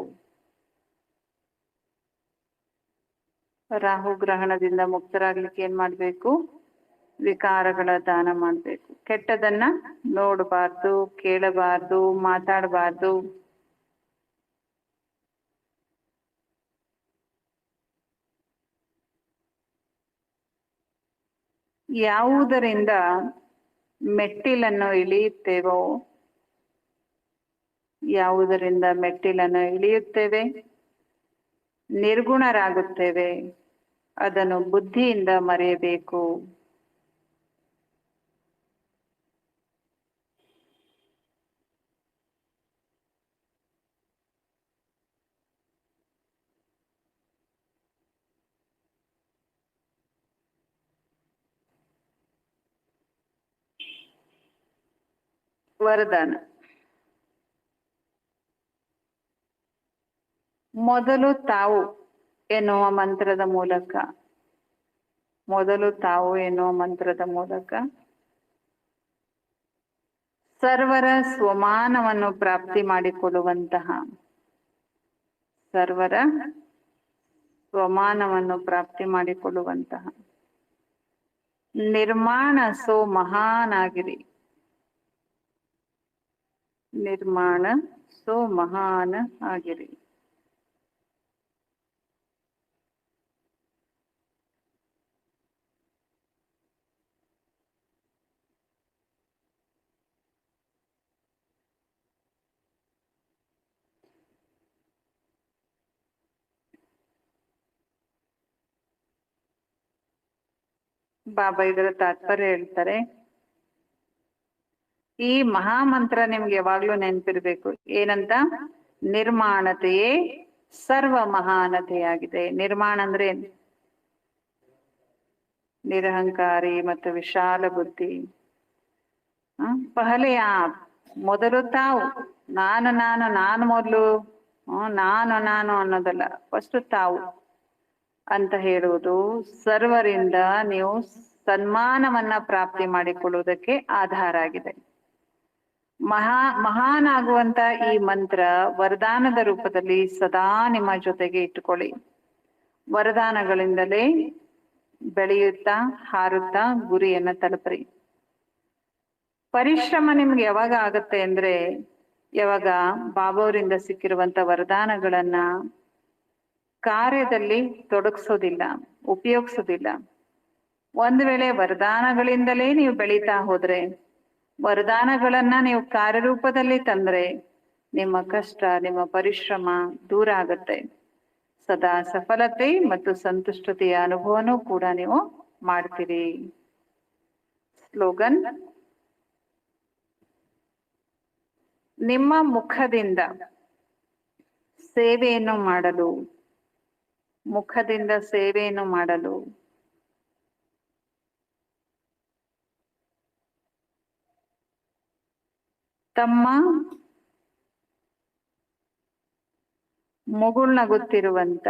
ರಾಹು ಗ್ರಹಣದಿಂದ ಮುಕ್ತರಾಗ್ಲಿಕ್ಕೆ ಏನ್ ಮಾಡ್ಬೇಕು? ವಿಕಾರಗಳ ದಾನ ಮಾಡ್ಬೇಕು. ಕೆಟ್ಟದನ್ನ ನೋಡಬಾರ್ದು, ಕೇಳಬಾರ್ದು, ಮಾತಾಡಬಾರ್ದು. ಯಾವುದರಿಂದ ಮೆಟ್ಟಿಲನ್ನು ಇಳಿಯುತ್ತೇವೋ, ಯಾವುದರಿಂದ ಮೆಟ್ಟಿಲನ್ನು ಇಳಿಯುತ್ತೇವೆ, ನಿರ್ಗುಣರಾಗುತ್ತೇವೆ, ಅದನ್ನು ಬುದ್ಧಿಯಿಂದ ಮರೆಯಬೇಕು. ವರದಾನ. ಮೊದಲು ತಾವು ಎನ್ನುವ ಮಂತ್ರದ ಮೂಲಕ, ಮೊದಲು ತಾವು ಎನ್ನುವ ಮಂತ್ರದ ಮೂಲಕ ಸರ್ವರ ಸ್ವಮಾನವನ್ನು ಪ್ರಾಪ್ತಿ ಮಾಡಿಕೊಳ್ಳುವಂತಹ, ಸರ್ವರ ಸ್ವಮಾನವನ್ನು ಪ್ರಾಪ್ತಿ ಮಾಡಿಕೊಳ್ಳುವಂತಹ ನಿರ್ಮಾಣ ಸೋ ಮಹಾನ್ ಆಗಿರಿ. ನಿರ್ಮಾಣ ಸೋ ಮಹಾನ್ ಆಗಿರಿ. ಬಾಬಾ ಇದರ ತಾತ್ಪರ್ಯ ಹೇಳ್ತಾರೆ, ಈ ಮಹಾಮಂತ್ರ ನಿಮ್ಗೆ ಯಾವಾಗ್ಲೂ ನೆನಪಿರ್ಬೇಕು. ಏನಂತ? ನಿರ್ಮಾಣತೆಯೇ ಸರ್ವ ಮಹಾನತೆಯಾಗಿದೆ. ನಿರ್ಮಾಣ ಅಂದ್ರೆ ನಿರಹಂಕಾರಿ ಮತ್ತು ವಿಶಾಲ ಬುದ್ಧಿ. ಪಹಲೆ ಆಪ್, ಮೊದಲು ತಾವು. ನಾನು ನಾನು ನಾನು ಮೊದಲು, ನಾನು ನಾನು ಅನ್ನೋದಲ್ಲ, ಫಸ್ಟ್ ತಾವು ಅಂತ ಹೇಳುವುದು ಸರ್ವರಿಂದ ನೀವು ಸನ್ಮಾನವನ್ನ ಪ್ರಾಪ್ತಿ ಮಾಡಿಕೊಳ್ಳುವುದಕ್ಕೆ ಆಧಾರ ಆಗಿದೆ. ಮಹಾನ್ ಆಗುವಂತ ಈ ಮಂತ್ರ ವರದಾನದ ರೂಪದಲ್ಲಿ ಸದಾ ನಿಮ್ಮ ಜೊತೆಗೆ ಇಟ್ಟುಕೊಳ್ಳಿ. ವರದಾನಗಳಿಂದಲೇ ಬೆಳೆಯುತ್ತಾ ಹಾರುತ್ತಾ ಗುರಿಯನ್ನ ತಲುಪ್ರಿ. ಪರಿಶ್ರಮ ನಿಮ್ಗೆ ಯಾವಾಗ ಆಗತ್ತೆ ಅಂದ್ರೆ, ಯಾವಾಗ ಬಾಬಾವರಿಂದ ಸಿಕ್ಕಿರುವಂತ ವರದಾನಗಳನ್ನ ಕಾರ್ಯದಲ್ಲಿ ತೊಡಗಿಸೋದಿಲ್ಲ, ಉಪಯೋಗಿಸೋದಿಲ್ಲ. ಒಂದು ವೇಳೆ ವರದಾನಗಳಿಂದಲೇ ನೀವು ಬೆಳೀತಾ ಹೋದ್ರೆ, ವರದಾನಗಳನ್ನ ನೀವು ಕಾರ್ಯರೂಪದಲ್ಲಿ ತಂದ್ರೆ, ನಿಮ್ಮ ಕಷ್ಟ, ನಿಮ್ಮ ಪರಿಶ್ರಮ ದೂರ ಆಗತ್ತೆ. ಸದಾ ಸಫಲತೆ ಮತ್ತು ಸಂತುಷ್ಟತೆಯ ಅನುಭವನೂ ಕೂಡ ನೀವು ಮಾಡ್ತೀರಿ. ಸ್ಲೋಗನ್: ನಿಮ್ಮ ಮುಖದಿಂದ ಸೇವೆಯನ್ನು ಮಾಡಲು, ಮುಖದಿಂದ ಸೇವೆಯನ್ನು ಮಾಡಲು ತಮ್ಮ ಮುಗುಳ್ನಗುತ್ತಿರುವಂತ,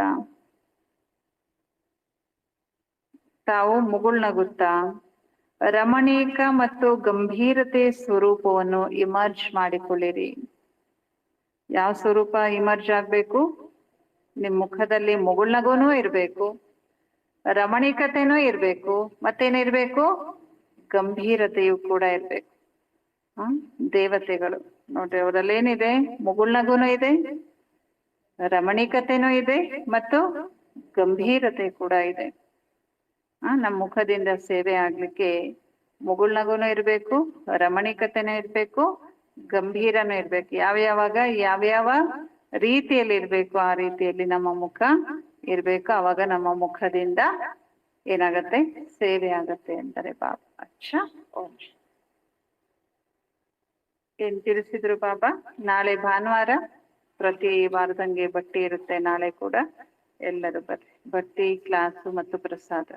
ತಾವು ಮುಗುಳ್ನಗುತ್ತಾ ರಮಣೀಕ ಮತ್ತು ಗಂಭೀರತೆ ಸ್ವರೂಪವನ್ನು ಇಮರ್ಜ್ ಮಾಡಿಕೊಳ್ಳಿರಿ. ಯಾವ ಸ್ವರೂಪ ಇಮರ್ಜ್ ಆಗ್ಬೇಕು? ನಿಮ್ ಮುಖದಲ್ಲಿ ಮುಗುಳ್ನಗುನೂ ಇರ್ಬೇಕು, ರಮಣೀಕತೆನೂ ಇರ್ಬೇಕು, ಮತ್ತೇನಿರ್ಬೇಕು? ಗಂಭೀರತೆಯು ಕೂಡ ಇರ್ಬೇಕು. ದೇವತೆಗಳು ನೋಡ್ರಿ, ಅವರಲ್ಲೇನಿದೆ? ಮುಗುಳ್ನಗುನೂ ಇದೆ, ರಮಣೀಕತೆನೂ ಇದೆ, ಮತ್ತು ಗಂಭೀರತೆ ಕೂಡ ಇದೆ. ನಮ್ಮ ಮುಖದಿಂದ ಸೇವೆ ಆಗ್ಲಿಕ್ಕೆ ಮುಗುಳ್ನಗುನೂ ಇರ್ಬೇಕು, ರಮಣೀಕತೆನೂ ಇರ್ಬೇಕು, ಗಂಭೀರನೂ ಇರ್ಬೇಕು. ಯಾವ್ಯಾವಾಗ ಯಾವ್ಯಾವ ರೀತಿಯಲ್ಲಿ ಇರ್ಬೇಕು ಆ ರೀತಿಯಲ್ಲಿ ನಮ್ಮ ಮುಖ ಇರ್ಬೇಕು. ಅವಾಗ ನಮ್ಮ ಮುಖದಿಂದ ಏನಾಗತ್ತೆ? ಸೇವೆ ಆಗತ್ತೆ ಅಂತಾರೆ ಬಾಬಾ. ಅಚ್ಚಾ, ಓಂ. ಏನ್ ತಿಳಿಸಿದ್ರು ಬಾಬಾ? ನಾಳೆ ಭಾನುವಾರ, ಪ್ರತಿ ವಾರದಂಗೆ ಬಟ್ಟಿ ಇರುತ್ತೆ. ನಾಳೆ ಕೂಡ ಎಲ್ಲರೂ ಬರ್ರಿ. ಬಟ್ಟಿ, ಕ್ಲಾಸು ಮತ್ತು ಪ್ರಸಾದ.